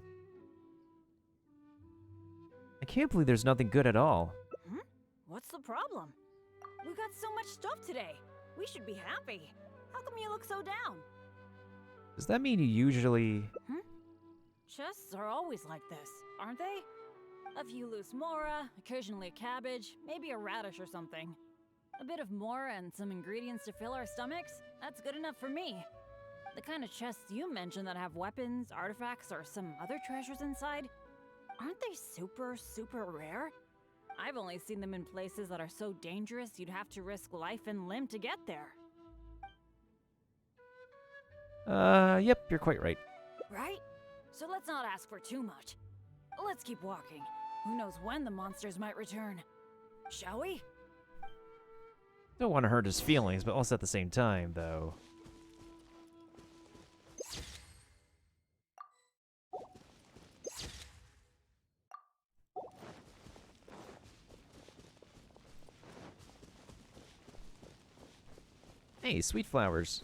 I can't believe there's nothing good at all. What's the problem? We got so much stuff today. We should be happy. How come you look so down? Does that mean you usually... Chests are always like this, aren't they? A few loose mora, occasionally a cabbage, maybe a radish or something. A bit of mora and some ingredients to fill our stomachs, that's good enough for me. The kind of chests you mentioned that have weapons, artifacts, or some other treasures inside, aren't they super, super rare? I've only seen them in places that are so dangerous you'd have to risk life and limb to get there. Yep, you're quite right. Right? So let's not ask for too much. Let's keep walking. Who knows when the monsters might return. Shall we? Don't want to hurt his feelings, but also at the same time, though. Hey, sweet flowers.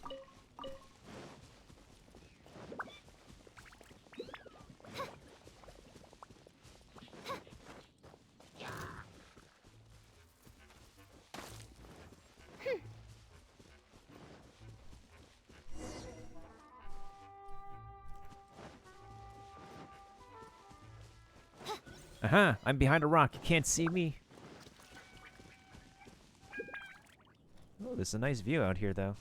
Aha, I'm behind a rock. You can't see me. Oh, there's a nice view out here, though.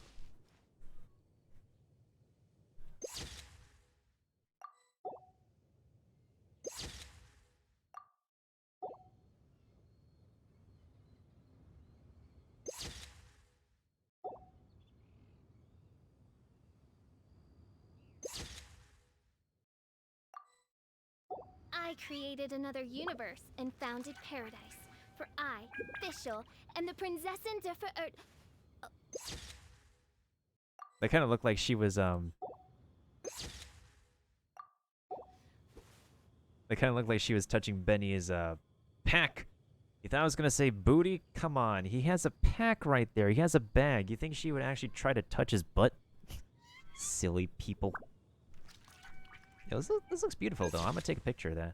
I created another universe and founded paradise. For I, Fischl, and the Prinzessin de They kind of looked like she was, They kind of looked like she was touching Benny's, pack. You thought I was gonna say booty? Come on, he has a pack right there. He has a bag. You think she would actually try to touch his butt? Silly people. Yo, this looks beautiful, though. I'm gonna take a picture of that.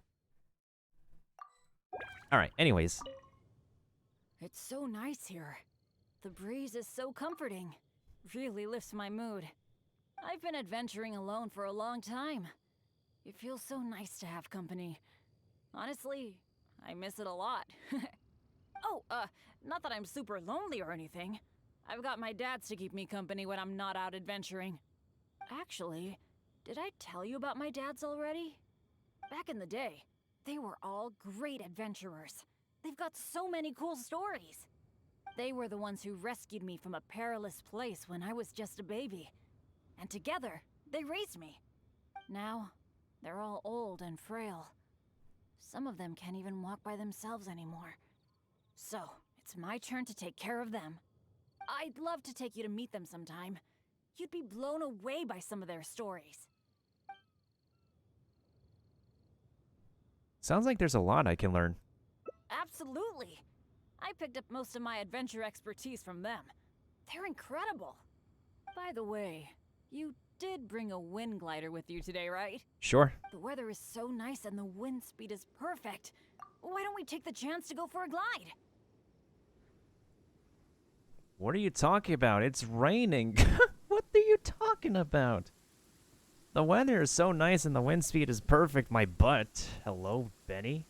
Alright, anyways. It's so nice here. The breeze is so comforting. Really lifts my mood. I've been adventuring alone for a long time. It feels so nice to have company. Honestly, I miss it a lot. Oh, not that I'm super lonely or anything. I've got my dads to keep me company when I'm not out adventuring. Actually, did I tell you about my dads already? Back in the day, they were all great adventurers. They've got so many cool stories. They were the ones who rescued me from a perilous place when I was just a baby. And together, they raised me. Now, they're all old and frail. Some of them can't even walk by themselves anymore. So, it's my turn to take care of them. I'd love to take you to meet them sometime. You'd be blown away by some of their stories. Sounds like there's a lot I can learn. Absolutely. I picked up most of my adventure expertise from them. They're incredible. By the way, you did bring a wind glider with you today, right? Sure. The weather is so nice and the wind speed is perfect. Why don't we take the chance to go for a glide? What are you talking about? It's raining. What are you talking about? The weather is so nice and the wind speed is perfect, my butt. Hello, Benny?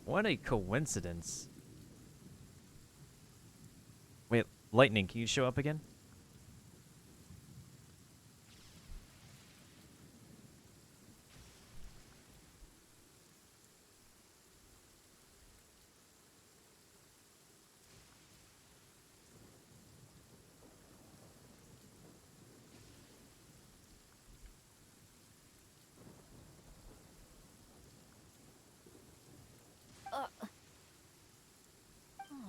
What a coincidence. Wait, Lightning, can you show up again?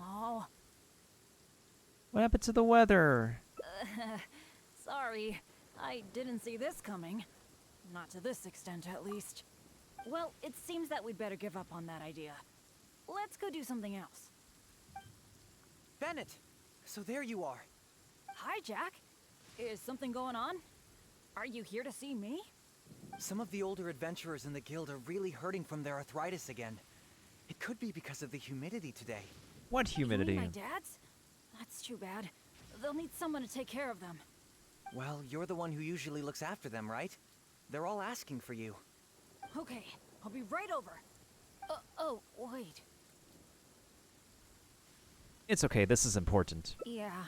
Oh. What happened to the weather? Sorry, I didn't see this coming. Not to this extent, at least. Well, it seems that we'd better give up on that idea. Let's go do something else. Bennett! So there you are. Hi, Jack. Is something going on? Are you here to see me? Some of the older adventurers in the guild are really hurting from their arthritis again. It could be because of the humidity today. What humidity? You mean my dad's? That's too bad. They'll need someone to take care of them. Well, you're the one who usually looks after them, right? They're all asking for you. Okay, I'll be right over. Oh, wait. It's okay, this is important. Yeah,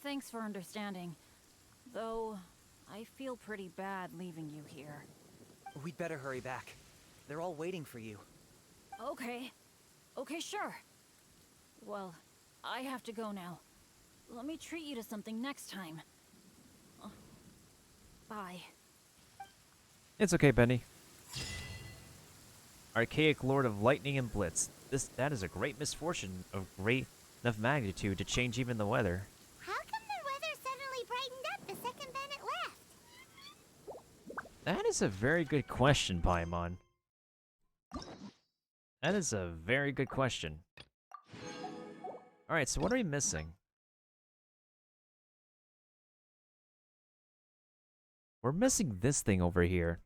thanks for understanding. Though, I feel pretty bad leaving you here. We'd better hurry back. They're all waiting for you. Okay. Okay, sure. Well, I have to go now. Let me treat you to something next time. Bye. It's okay, Benny. Archaic Lord of Lightning and Blitz. That is a great misfortune of great enough magnitude to change even the weather. How come the weather suddenly brightened up the second Bennett left? That is a very good question, Paimon. That is a very good question. Alright, so what are we missing? We're missing this thing over here.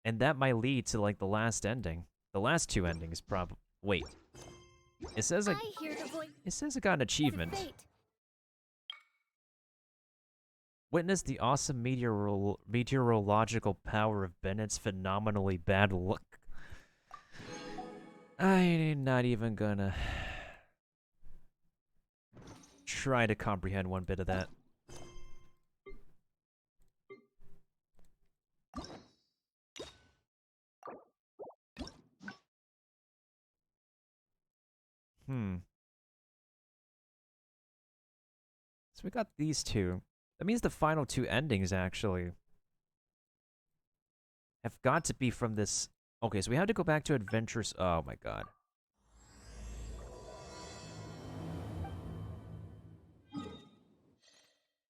And that might lead to, like, the last ending. The last two endings, probably. Wait. It says I got an achievement. Witness the awesome meteorological power of Bennett's phenomenally bad luck. I'm not even gonna try to comprehend one bit of that. So we got these two. That means the final two endings, actually, have got to be from this... Okay, so we have to go back to Adventures... Oh my god.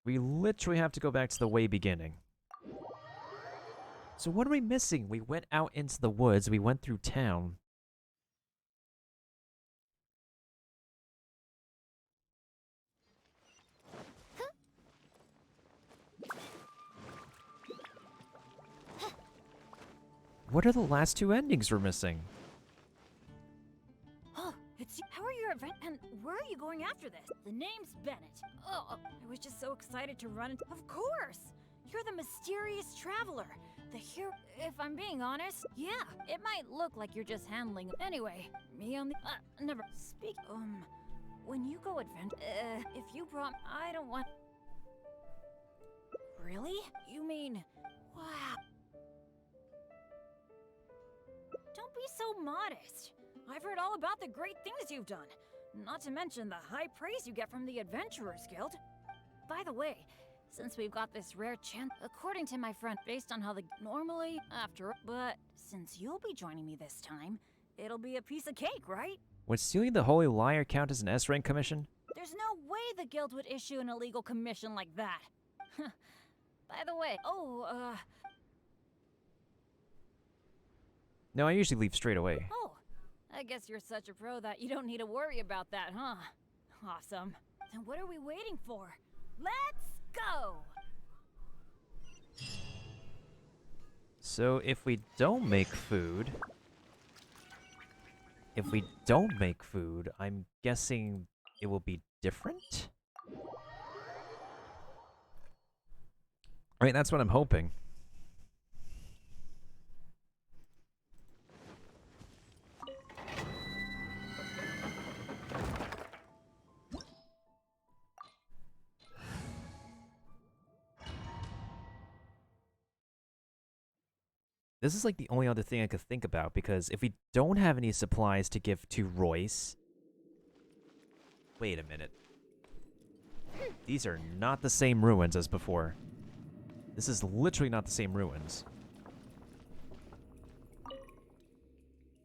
We literally have to go back to the way beginning. So what are we missing? We went out into the woods, we went through town. What are the last two endings we're missing? Oh, how are your event and where are you going after this? The name's Bennett. Oh, I was just so excited to run into. Of course! You're the mysterious traveler. The hero. If I'm being honest, yeah, it might look like you're just handling. Anyway, me on the. Never speak. When you go adventure, if you brought. I don't want. Really? You mean. Wow. Don't be so modest. I've heard all about the great things you've done. Not to mention the high praise you get from the Adventurers Guild. By the way, since we've got this rare chance, according to my friend, based on how the normally after, but since you'll be joining me this time, it'll be a piece of cake, right? Would stealing the Holy Lyre count as an S-rank commission? There's no way the guild would issue an illegal commission like that. By the way, No, I usually leave straight away. Oh, I guess you're such a pro that you don't need to worry about that, huh? Awesome. Then what are we waiting for? Let's go! So if we don't make food... I'm guessing it will be different? Right, that's what I'm hoping. This is like the only other thing I could think about, because if we don't have any supplies to give to Royce... Wait a minute. These are not the same ruins as before. This is literally not the same ruins.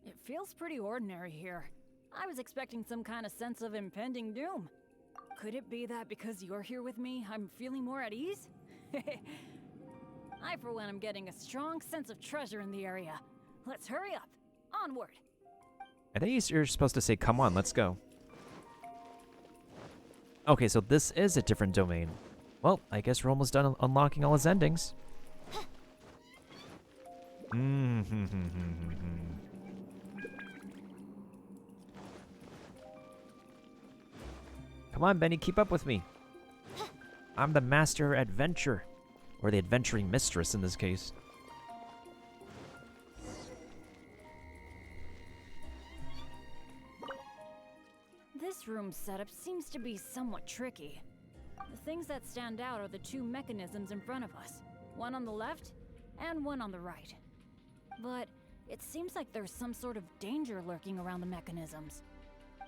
It feels pretty ordinary here. I was expecting some kind of sense of impending doom. Could it be that because you're here with me, I'm feeling more at ease? I, for one, am getting a strong sense of treasure in the area. Let's hurry up. Onward. I think you're supposed to say, come on, let's go. Okay, so this is a different domain. Well, I guess we're almost done unlocking all its endings. Come on, Benny, keep up with me. I'm the master adventure. Or the adventuring mistress in this case. This room's setup seems to be somewhat tricky. The things that stand out are the two mechanisms in front of us. One on the left, and one on the right. But it seems like there's some sort of danger lurking around the mechanisms.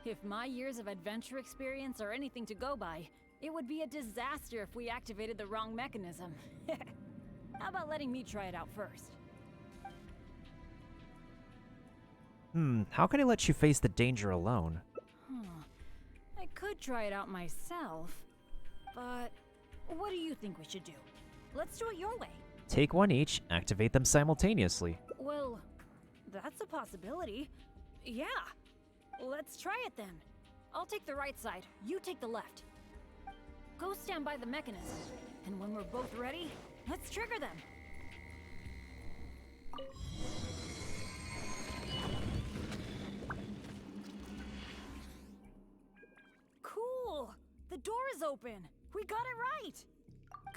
If my years of adventure experience are anything to go by, it would be a disaster if we activated the wrong mechanism. How about letting me try it out first? How can I let you face the danger alone? I could try it out myself, but what do you think we should do? Let's do it your way. Take one each, activate them simultaneously. Well, that's a possibility. Yeah, let's try it then. I'll take the right side, you take the left. Go stand by the mechanism, and when we're both ready, let's trigger them. Cool! The door is open! We got it right!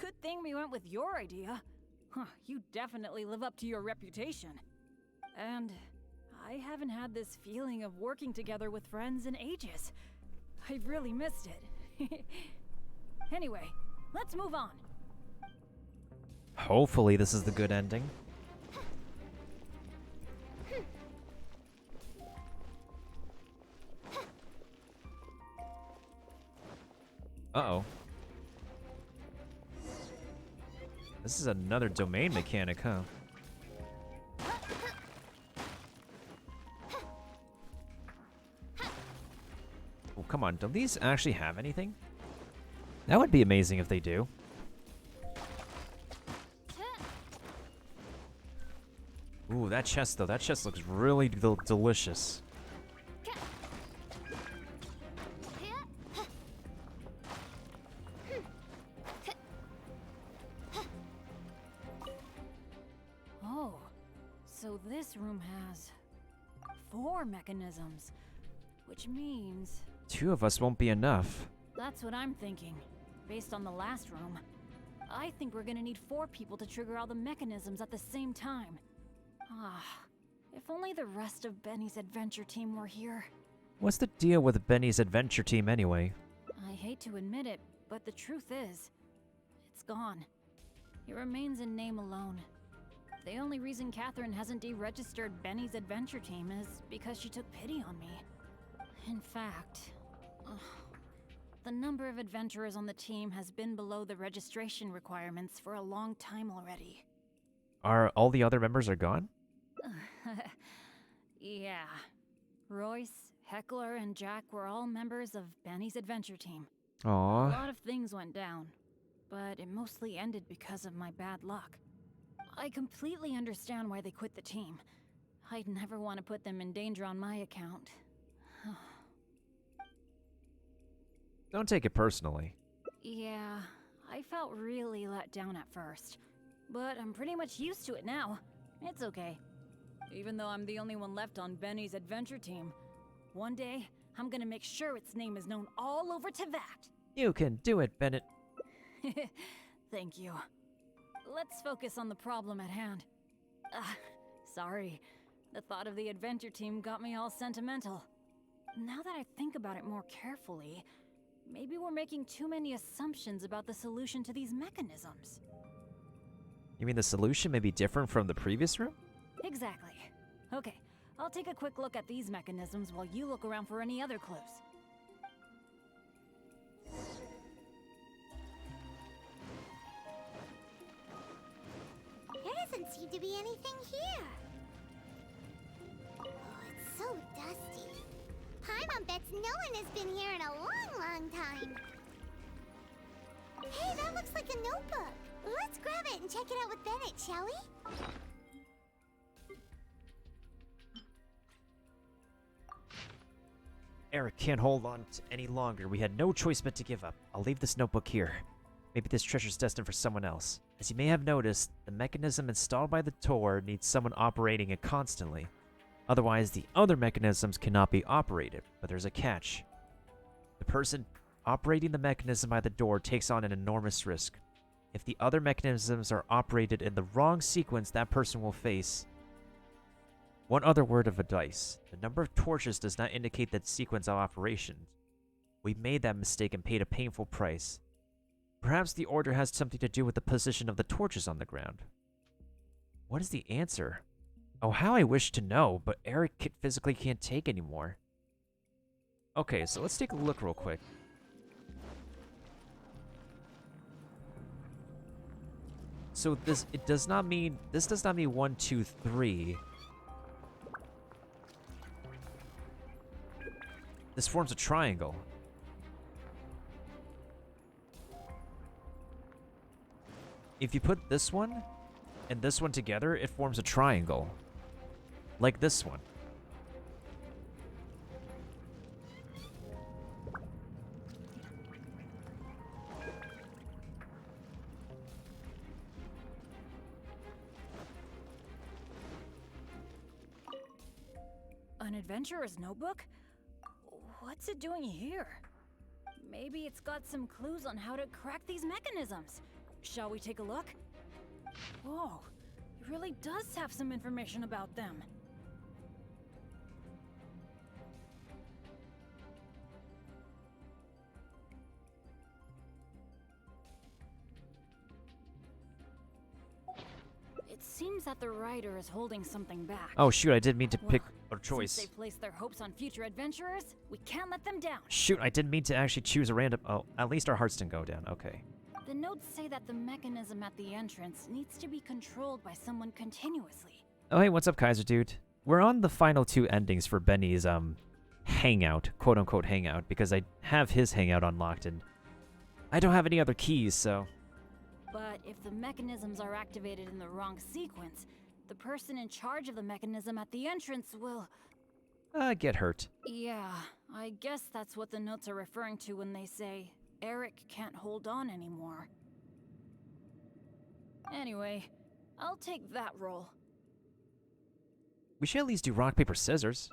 Good thing we went with your idea. Huh, you definitely live up to your reputation. And I haven't had this feeling of working together with friends in ages. I've really missed it. Anyway, let's move on. Hopefully this is the good ending. Uh-oh. This is another domain mechanic, huh? Oh, come on. Don't these actually have anything? That would be amazing if they do. Ooh, that chest, though. That chest looks really delicious. Oh, so this room has 4 mechanisms, which means... 2 of us won't be enough. That's what I'm thinking. Based on the last room, I think we're gonna need 4 people to trigger all the mechanisms at the same time. Ah, if only the rest of Benny's adventure team were here. What's the deal with Benny's adventure team anyway? I hate to admit it, but the truth is, it's gone. It remains in name alone. The only reason Catherine hasn't deregistered Benny's adventure team is because she took pity on me. In fact, the number of adventurers on the team has been below the registration requirements for a long time already. Are all the other members gone? Yeah. Royce, Heckler, and Jack were all members of Benny's adventure team. Aww. A lot of things went down, but it mostly ended because of my bad luck. I completely understand why they quit the team. I'd never want to put them in danger on my account. Don't take it personally. Yeah, I felt really let down at first, but I'm pretty much used to it now. It's okay. Even though I'm the only one left on Benny's adventure team, one day I'm gonna make sure its name is known all over Teyvat. You can do it, Bennett. Thank you. Let's focus on the problem at hand. Sorry. The thought of the adventure team got me all sentimental. Now that I think about it more carefully, maybe we're making too many assumptions about the solution to these mechanisms. You mean the solution may be different from the previous room? Exactly. Okay, I'll take a quick look at these mechanisms while you look around for any other clues. There doesn't seem to be anything here. Oh, it's so dusty. Paimon bets no one has been here in a long, long time. Hey, that looks like a notebook. Let's grab it and check it out with Bennett, shall we? Eric can't hold on any longer. We had no choice but to give up. I'll leave this notebook here. Maybe this treasure's destined for someone else. As you may have noticed, the mechanism installed by the Tor needs someone operating it constantly. Otherwise, the other mechanisms cannot be operated, but there's a catch. The person operating the mechanism by the door takes on an enormous risk. If the other mechanisms are operated in the wrong sequence, that person will face... One other word of advice. The number of torches does not indicate that sequence of operations. We made that mistake and paid a painful price. Perhaps the order has something to do with the position of the torches on the ground. What is the answer? Oh, how I wish to know, but Eric physically can't take anymore. Okay, so let's take a look real quick. So this does not mean 1, 2, 3. This forms a triangle. If you put this one and this one together, it forms a triangle. Like this one. An adventurer's notebook? What's it doing here? Maybe it's got some clues on how to crack these mechanisms. Shall we take a look? Whoa, it really does have some information about them. It seems that the writer is holding something back. Oh shoot, I didn't mean to pick a Since choice. they place their hopes on future adventurers, we can't let them down. Shoot, I didn't mean to actually choose a random... Oh, at least our hearts didn't go down. Okay. The notes say that the mechanism at the entrance needs to be controlled by someone continuously. Oh, hey, what's up, Kaiser Dude? We're on the final two endings for Benny's, hangout, quote-unquote hangout, because I have his hangout unlocked, and I don't have any other keys, so... But if the mechanisms are activated in the wrong sequence, the person in charge of the mechanism at the entrance will... get hurt. Yeah, I guess that's what the notes are referring to when they say, Eric can't hold on anymore. Anyway, I'll take that role. We should at least do rock, paper, scissors.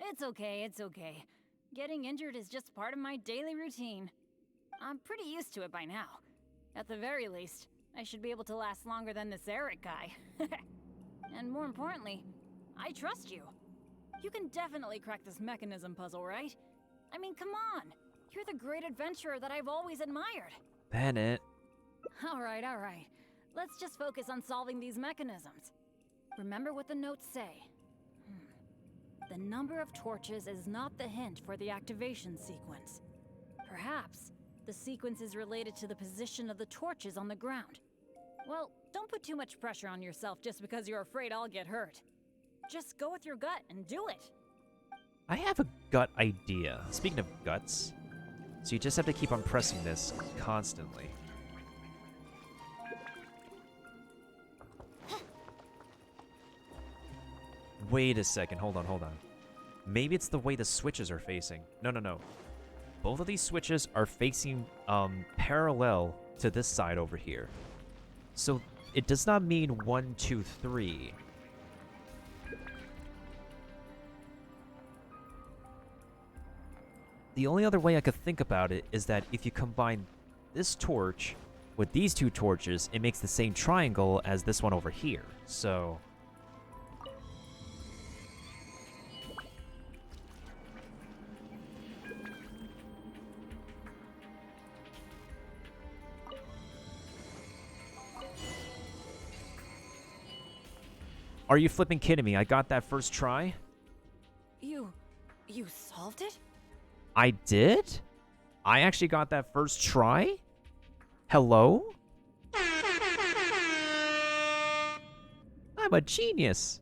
It's okay, it's okay. Getting injured is just part of my daily routine. I'm pretty used to it by now. At the very least, I should be able to last longer than this Eric guy. And more importantly, I trust you. You can definitely crack this mechanism puzzle, right? I mean, come on. You're the great adventurer that I've always admired. Bennett. Alright, alright. Let's just focus on solving these mechanisms. Remember what the notes say. The number of torches is not the hint for the activation sequence. Perhaps the sequence is related to the position of the torches on the ground. Well, don't put too much pressure on yourself just because you're afraid I'll get hurt. Just go with your gut and do it. I have a gut idea. Speaking of guts, so you just have to keep on pressing this constantly. Wait a second, hold on. Maybe it's the way the switches are facing. No. Both of these switches are facing parallel to this side over here. So it does not mean 1, 2, 3. The only other way I could think about it is that if you combine this torch with these two torches, it makes the same triangle as this one over here. So... Are you flipping kidding me? I got that first try? You solved it? I did? I actually got that first try? Hello? I'm a genius.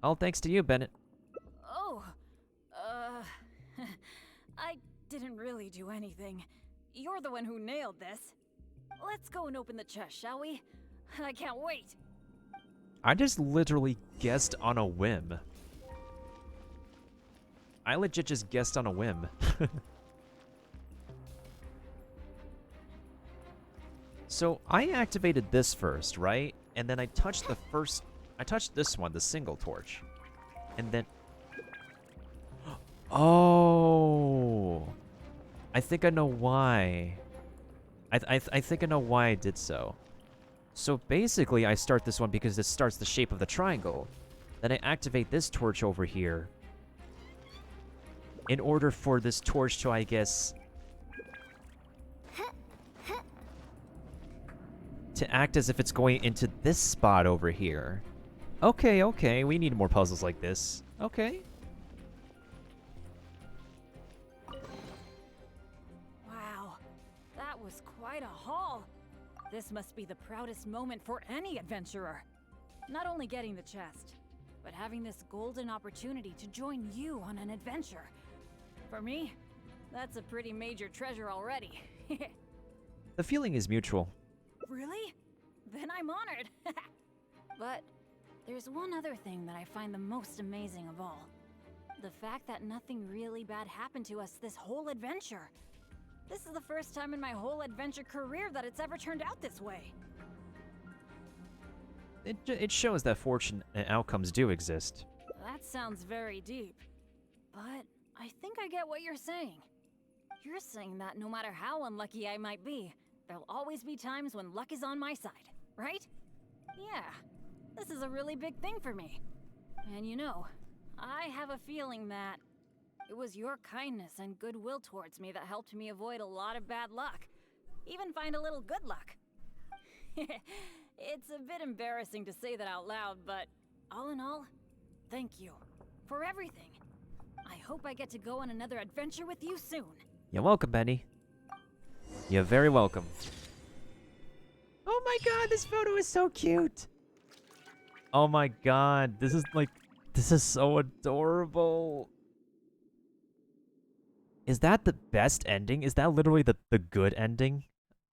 All thanks to you, Bennett. Oh, I didn't really do anything. You're the one who nailed this. Let's go and open the chest, shall we? I can't wait. I just literally guessed on a whim. I legit just guessed on a whim. So I activated this first, right? And then I touched this one, the single torch. And then... Oh! I think I know why. I think I know why I did so. So basically, I start this one because it starts the shape of the triangle. Then I activate this torch over here in order for this torch to, I guess, to act as if it's going into this spot over here. Okay, we need more puzzles like this. Okay. Wow, that was quite a haul. This must be the proudest moment for any adventurer. Not only getting the chest, but having this golden opportunity to join you on an adventure. For me, that's a pretty major treasure already. The feeling is mutual. Really? Then I'm honored. But there's one other thing that I find the most amazing of all. The fact that nothing really bad happened to us this whole adventure. This is the first time in my whole adventure career that it's ever turned out this way. It shows that fortune and outcomes do exist. That sounds very deep. But I think I get what you're saying. You're saying that no matter how unlucky I might be, there'll always be times when luck is on my side, right? Yeah, this is a really big thing for me. And you know, I have a feeling that it was your kindness and goodwill towards me that helped me avoid a lot of bad luck. Even find a little good luck. It's a bit embarrassing to say that out loud, but all in all, thank you for everything. I hope I get to go on another adventure with you soon. You're welcome, Benny. You're very welcome. Oh my god, this photo is so cute! Oh my god, this is so adorable. Is that the best ending? Is that literally the good ending?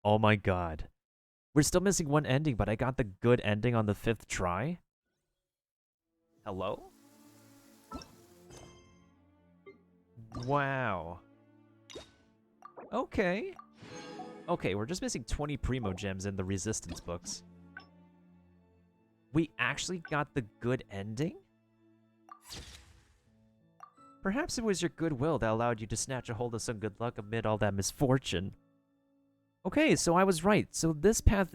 Oh my god. We're still missing one ending, but I got the good ending on the 5th try? Hello? Wow. Okay. Okay, we're just missing 20 Primo Gems in the Resistance books. We actually got the good ending? Perhaps it was your goodwill that allowed you to snatch a hold of some good luck amid all that misfortune. Okay, so I was right. So this path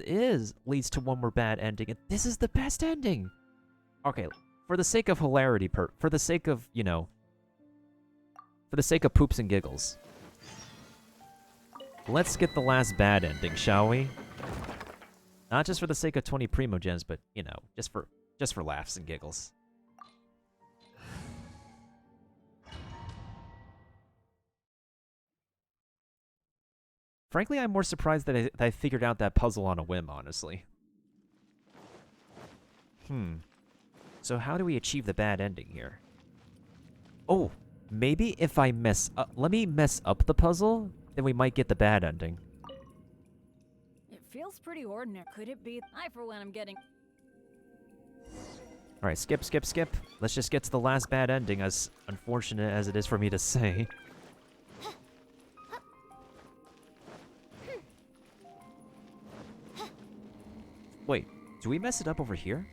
leads to one more bad ending, and this is the best ending! Okay, for the sake of hilarity, for the sake of, you know, for the sake of poops and giggles. Let's get the last bad ending, shall we? Not just for the sake of 20 Primo Gems, but, you know, just for laughs and giggles. Frankly, I'm more surprised that I figured out that puzzle on a whim, honestly. So how do we achieve the bad ending here? Oh, maybe if I mess up... let me mess up the puzzle, then we might get the bad ending. It feels pretty ordinary. Could it be? I, for one, am getting... Alright, skip, skip, skip. Let's just get to the last bad ending, as unfortunate as it is for me to say. Wait, do we mess it up over here?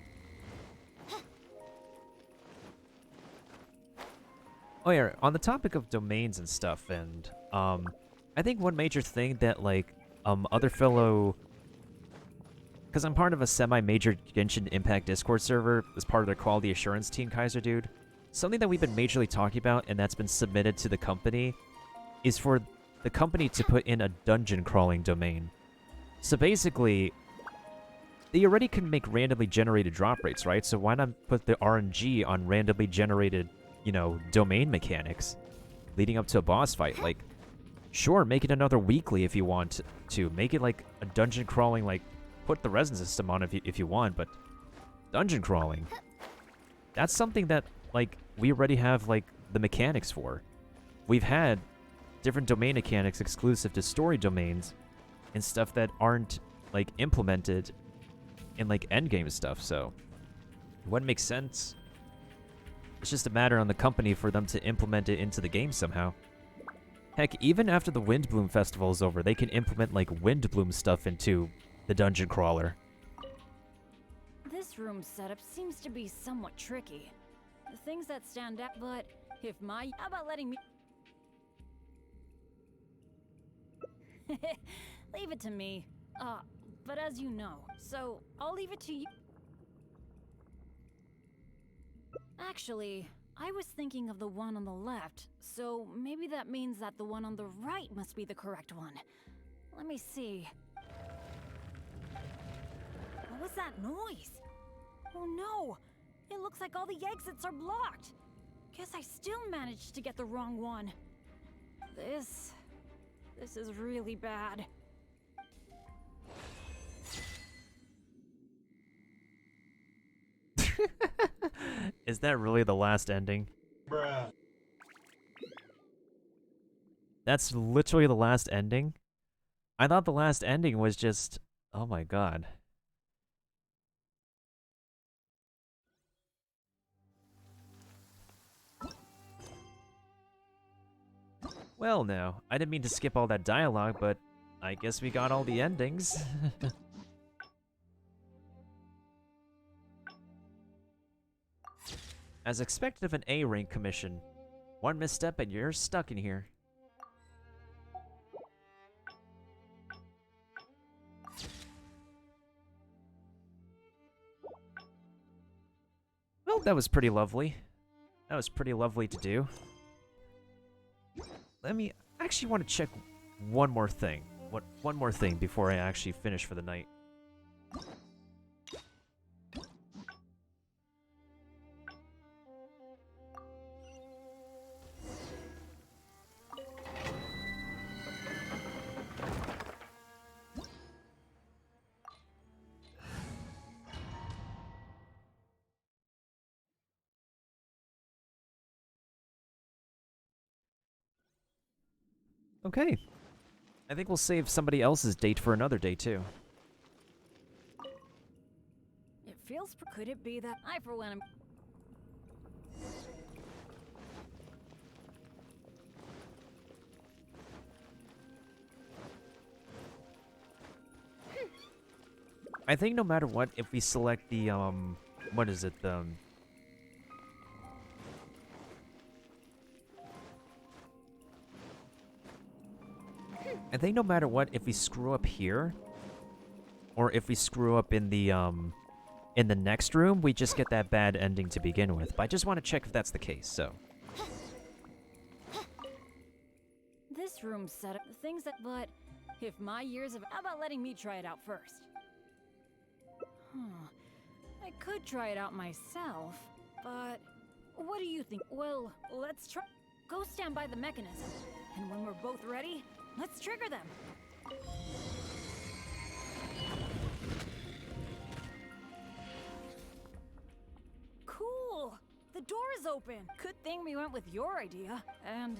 Oh yeah, on the topic of domains and stuff, and I think one major thing that like other fellow, because I'm part of a semi-major Genshin Impact Discord server as part of their quality assurance team, Kaiser Dude. Something that we've been majorly talking about, and that's been submitted to the company, is for the company to put in a dungeon crawling domain. So basically, they already can make randomly generated drop rates, right? So why not put the RNG on randomly generated, you know, domain mechanics leading up to a boss fight? Like, sure, make it another weekly if you want to. Make it like a dungeon crawling, like, put the resin system on if you want, but dungeon crawling, that's something that, like, we already have, like, the mechanics for. We've had different domain mechanics exclusive to story domains and stuff that aren't, like, implemented in, like, endgame stuff, so it wouldn't make sense. It's just a matter on the company for them to implement it into the game somehow. Heck, even after the Windbloom Festival is over, they can implement, like, Windbloom stuff into the dungeon crawler. This room setup seems to be somewhat tricky. The things that stand out, but if my... How about letting me... Leave it to me. But as you know, so I'll leave it to you. Actually, I was thinking of the one on the left, so maybe that means that the one on the right must be the correct one. Let me see. What was that noise? Oh no! It looks like all the exits are blocked! Guess I still managed to get the wrong one. This is really bad. Is that really the last ending? Bruh. That's literally the last ending? I thought the last ending was just... oh my god. Well now, I didn't mean to skip all that dialogue, but I guess we got all the endings. As expected of an A-rank commission, one misstep and you're stuck in here. Well, that was pretty lovely. That was pretty lovely to do. I actually want to check one more thing. One more thing before I actually finish for the night. Okay. I think we'll save somebody else's date for another day, too. It feels. Could it be that I, for one, am. I think no matter what, if we select the, what is it, I think no matter what, if we screw up here, or if we screw up in the next room, we just get that bad ending to begin with. But I just want to check if that's the case, so. This room's set up things that, but if my years of, how about letting me try it out first? I could try it out myself, but what do you think? Well, let's try. Go stand by the mechanism, and when we're both ready, let's trigger them. Cool! The door is open! Good thing we went with your idea. And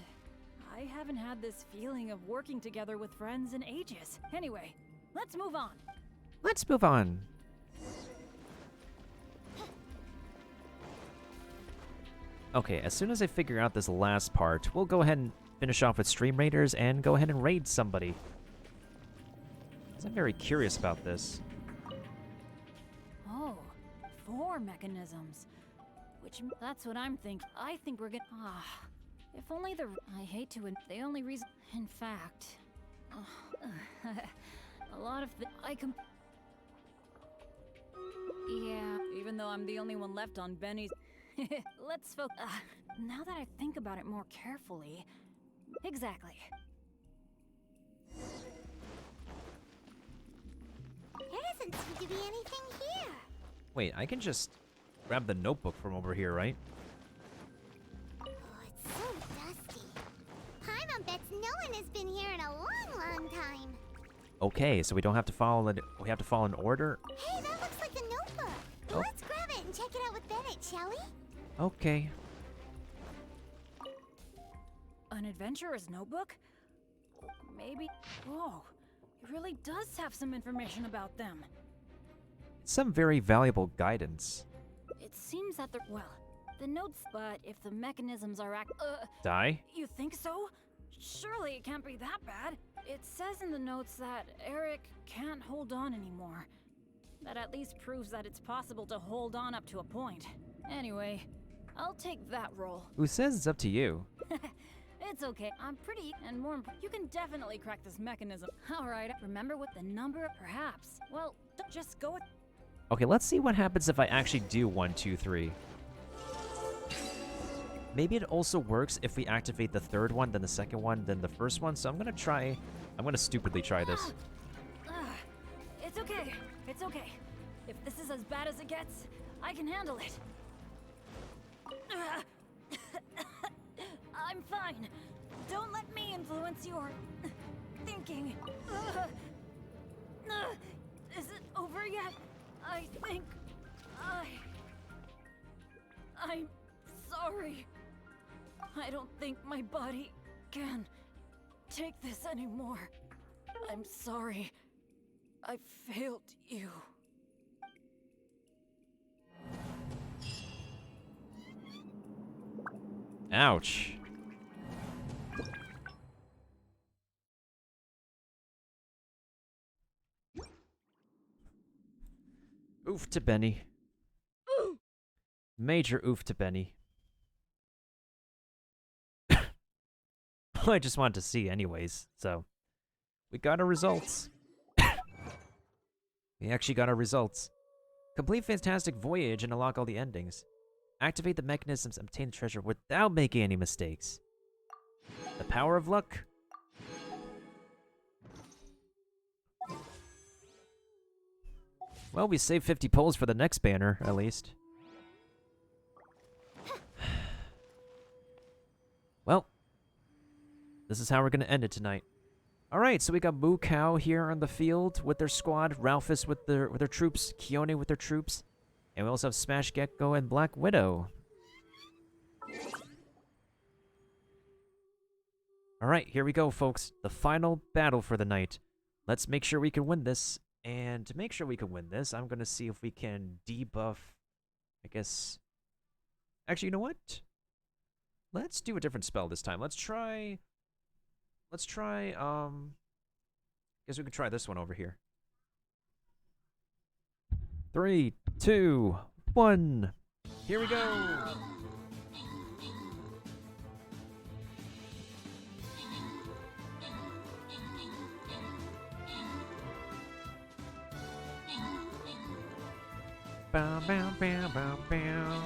I haven't had this feeling of working together with friends in ages. Anyway, let's move on. Let's move on. Okay, as soon as I figure out this last part, we'll go ahead and finish off with Stream Raiders and go ahead and raid somebody. 'Cause I'm very curious about this. Oh, 4 mechanisms. Which, that's what I'm thinking. I think we're gonna. If only the. I hate to. The only reason. In fact. A lot of. I can. Yeah, even though I'm the only one left on Benny's. Let's focus. Now that I think about it more carefully. Exactly. There doesn't seem to be anything here. Wait, I can just grab the notebook from over here, right? Oh, it's so dusty. Paimon bets no one has been here in a long, long time. Okay, so we don't have to follow it. We have to follow an order. Hey, that looks like a notebook. Oh. Let's grab it and check it out with Bennett, shall we? Okay. An adventurer's notebook? Maybe. Whoa. It really does have some information about them. Some very valuable guidance. It seems that the notes, but if the mechanisms are Die? You think so? Surely it can't be that bad. It says in the notes that Eric can't hold on anymore. That at least proves that it's possible to hold on up to a point. Anyway, I'll take that role. Who says it's up to you? It's okay. I'm pretty, and more you can definitely crack this mechanism. Alright, remember what the number, perhaps. Well, just go with. Okay, let's see what happens if I actually do 1, 2, 3. Maybe it also works if we activate the third one, then the second one, then the first one. So I'm gonna stupidly try this. It's okay. It's okay. If this is as bad as it gets, I can handle it. I'm fine. Don't let me influence your thinking. Is it over yet? I think I'm sorry. I don't think my body can take this anymore. I'm sorry. I failed you. Ouch. Oof to Benny. Major oof to Benny. I just wanted to see anyways, so we got our results. We actually got our results. Complete Fantastic Voyage and unlock all the endings. Activate the mechanisms and obtain the treasure without making any mistakes. The power of luck. Well, we saved 50 polls for the next banner, at least. Well, this is how we're going to end it tonight. Alright, so we got Moo Cow here on the field with their squad, Ralphus with their troops, Kione with their troops, and we also have Smash Gecko and Black Widow. Alright, here we go, folks. The final battle for the night. Let's make sure we can win this. And to make sure we can win this, I'm going to see if we can debuff, I guess... Actually, you know what? Let's do a different spell this time. Let's try, I guess we could try this one over here. 3, 2, 1. Here we go! Bow, bow, bow, bow, bow.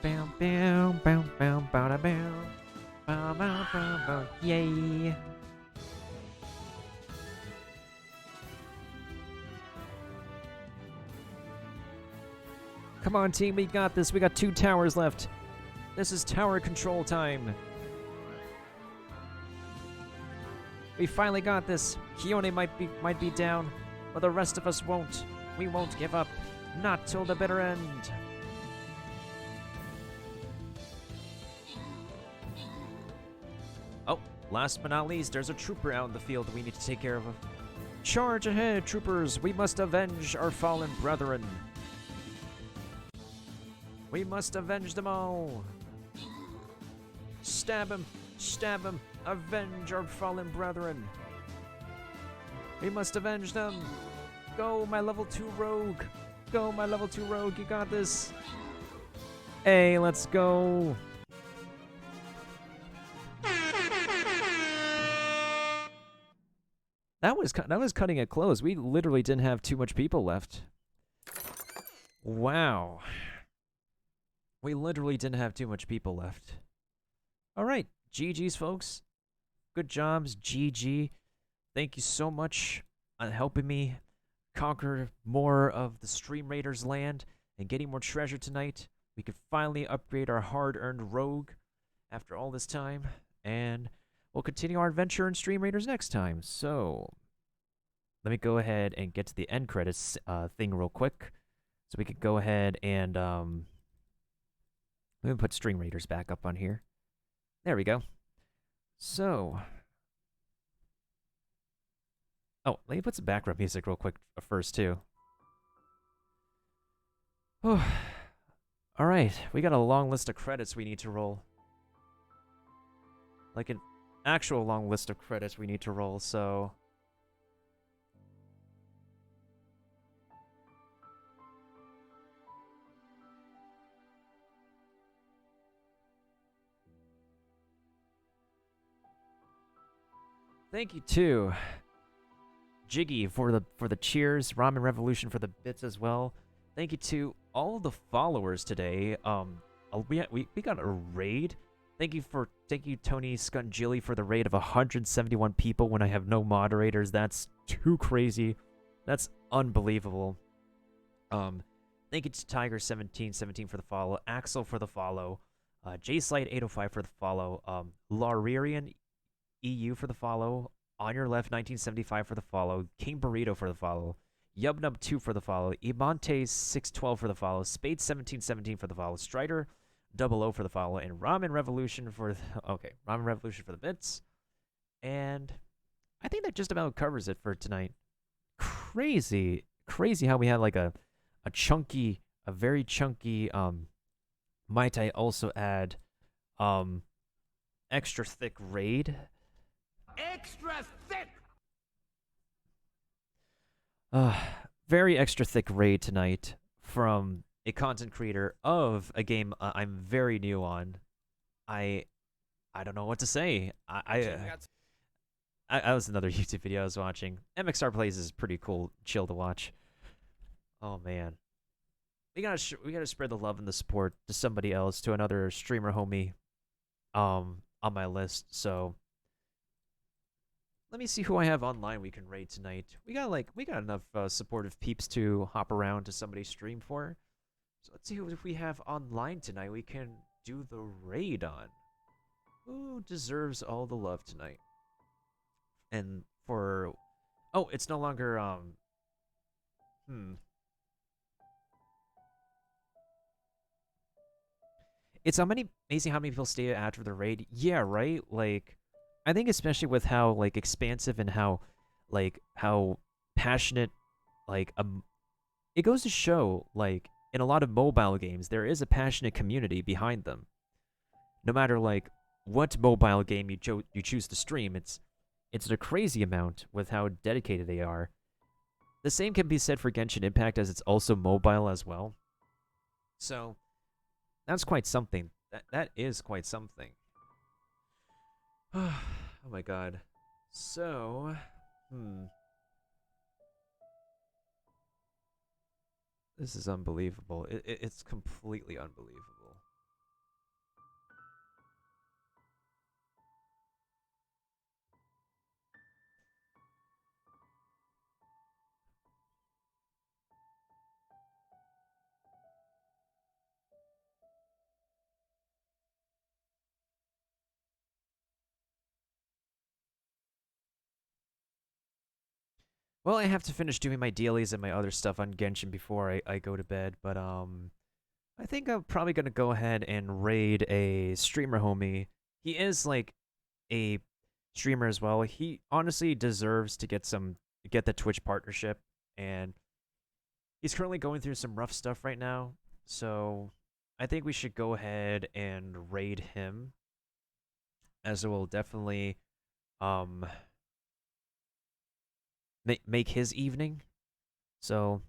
Bow, bow, bow, bow, bow, da, bow. Bow, bow, bow, bow, yay. Come on, team, we got this. We got 2 towers left. This is tower control time. We finally got this. Kione might be down, but the rest of us won't. We won't give up. Not till the bitter end. Oh, last but not least, there's a trooper out in the field we need to take care of. Charge ahead, troopers. We must avenge our fallen brethren. We must avenge them all. Stab him. Stab him. Avenge our fallen brethren. We must avenge them. Go, my level 2 rogue. Go, my level 2 rogue. You got this. Hey, let's go. That was cutting it close. We literally didn't have too much people left. Wow. We literally didn't have too much people left. All right, GG's, folks. Good jobs, GG. Thank you so much on helping me conquer more of the Stream Raiders land and getting more treasure tonight. We could finally upgrade our hard-earned rogue after all this time, and we'll continue our adventure in Stream Raiders next time. So, let me go ahead and get to the end credits thing real quick, so we could go ahead and let me put Stream Raiders back up on here. There we go. So, oh, let me put some background music real quick first, too. Oh, all right, we got a long list of credits we need to roll. Like an actual long list of credits we need to roll, so... Thank you to Jiggy for the cheers, Ramen Revolution for the bits as well. Thank you to all the followers today. We got a raid. Thank you Tony Scungilly for the raid of 171 people when I have no moderators. That's too crazy. That's unbelievable. Thank you to Tiger1717 for the follow, Axel for the follow, JSlight805 for the follow, Laririan EU for the follow, On Your Left 1975 for the follow, King Burrito for the follow, Yubnub2 for the follow, Imonte612 for the follow, Spade1717 for the follow, Strider00 for the follow, and Ramen Revolution for Ramen Revolution for the bits. And I think that just about covers it for tonight. Crazy how we had like a very chunky might I also add extra thick raid. Extra thick! Very extra thick raid tonight from a content creator of a game I'm very new on. I don't know what to say. That was another YouTube video I was watching. MXR Plays is pretty cool, chill to watch. Oh man, we gotta spread the love and the support to somebody else, to another streamer homie, on my list. So let me see who I have online we can raid tonight. We got enough supportive peeps to hop around to somebody's stream for. So let's see who if we have online tonight we can do the raid on. Who deserves all the love tonight? And for it's no longer it's amazing how many people stay after the raid. Yeah, right? Like, I think especially with how, like, expansive and how passionate, like, it goes to show, like, in a lot of mobile games, there is a passionate community behind them. No matter, like, what mobile game you choose to stream, it's a crazy amount with how dedicated they are. The same can be said for Genshin Impact, as it's also mobile as well. So, that's quite something. That is quite something. Oh my god. So, this is unbelievable. It's completely unbelievable. Well, I have to finish doing my dailies and my other stuff on Genshin before I go to bed, but I think I'm probably gonna go ahead and raid a streamer homie. He is like a streamer as well. He honestly deserves to get the Twitch partnership, and he's currently going through some rough stuff right now. So I think we should go ahead and raid him, as it will definitely make his evening. So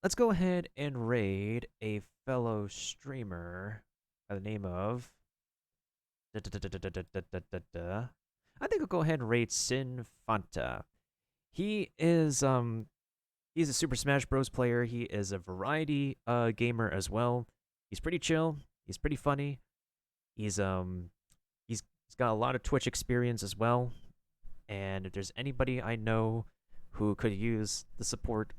let's go ahead and raid a fellow streamer by the name of I think I'll go ahead and raid Sin Fanta. He is he's a Super Smash Bros player. He is a variety gamer as well. He's pretty chill. He's pretty funny. He's got a lot of Twitch experience as well. And if there's anybody I know who could use the support,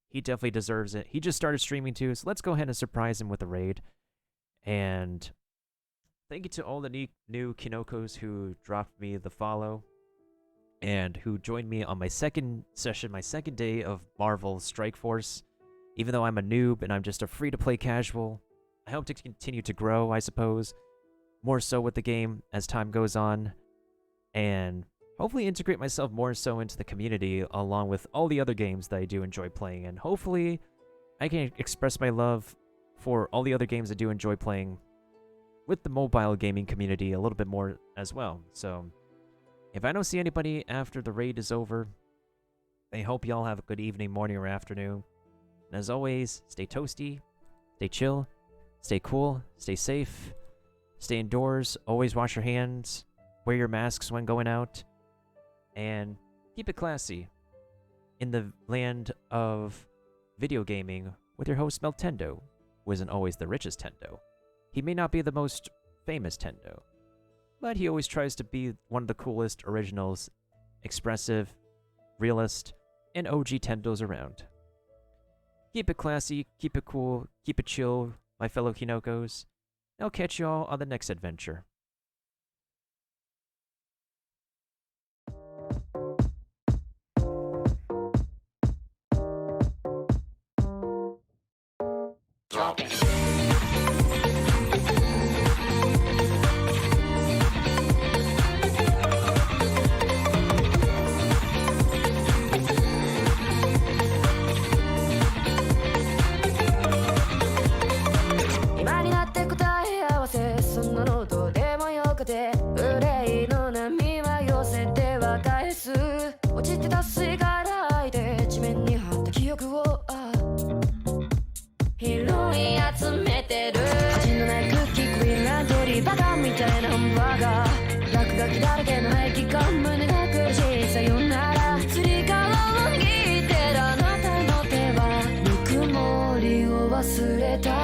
he definitely deserves it. He just started streaming too, so let's go ahead and surprise him with a raid. And thank you to all the new Kinokos who dropped me the follow and who joined me on my second session, my second day of Marvel Strike Force. Even though I'm a noob and I'm just a free-to-play casual, I hope to continue to grow, I suppose, more so with the game as time goes on, and hopefully integrate myself more so into the community along with all the other games that I do enjoy playing, and hopefully I can express my love for all the other games I do enjoy playing with the mobile gaming community a little bit more as well. So if I don't see anybody after the raid is over, I hope y'all have a good evening, morning, or afternoon. And as always, stay toasty, stay chill, stay cool, stay safe, stay indoors, always wash your hands, wear your masks when going out, and keep it classy in the land of video gaming with your host Meltendo, who isn't always the richest Tendo. He may not be the most famous Tendo, but he always tries to be one of the coolest originals, expressive, realist, and OG Tendos around. Keep it classy, keep it cool, keep it chill, my fellow Kinokos. I'll catch y'all on the next adventure.忘れた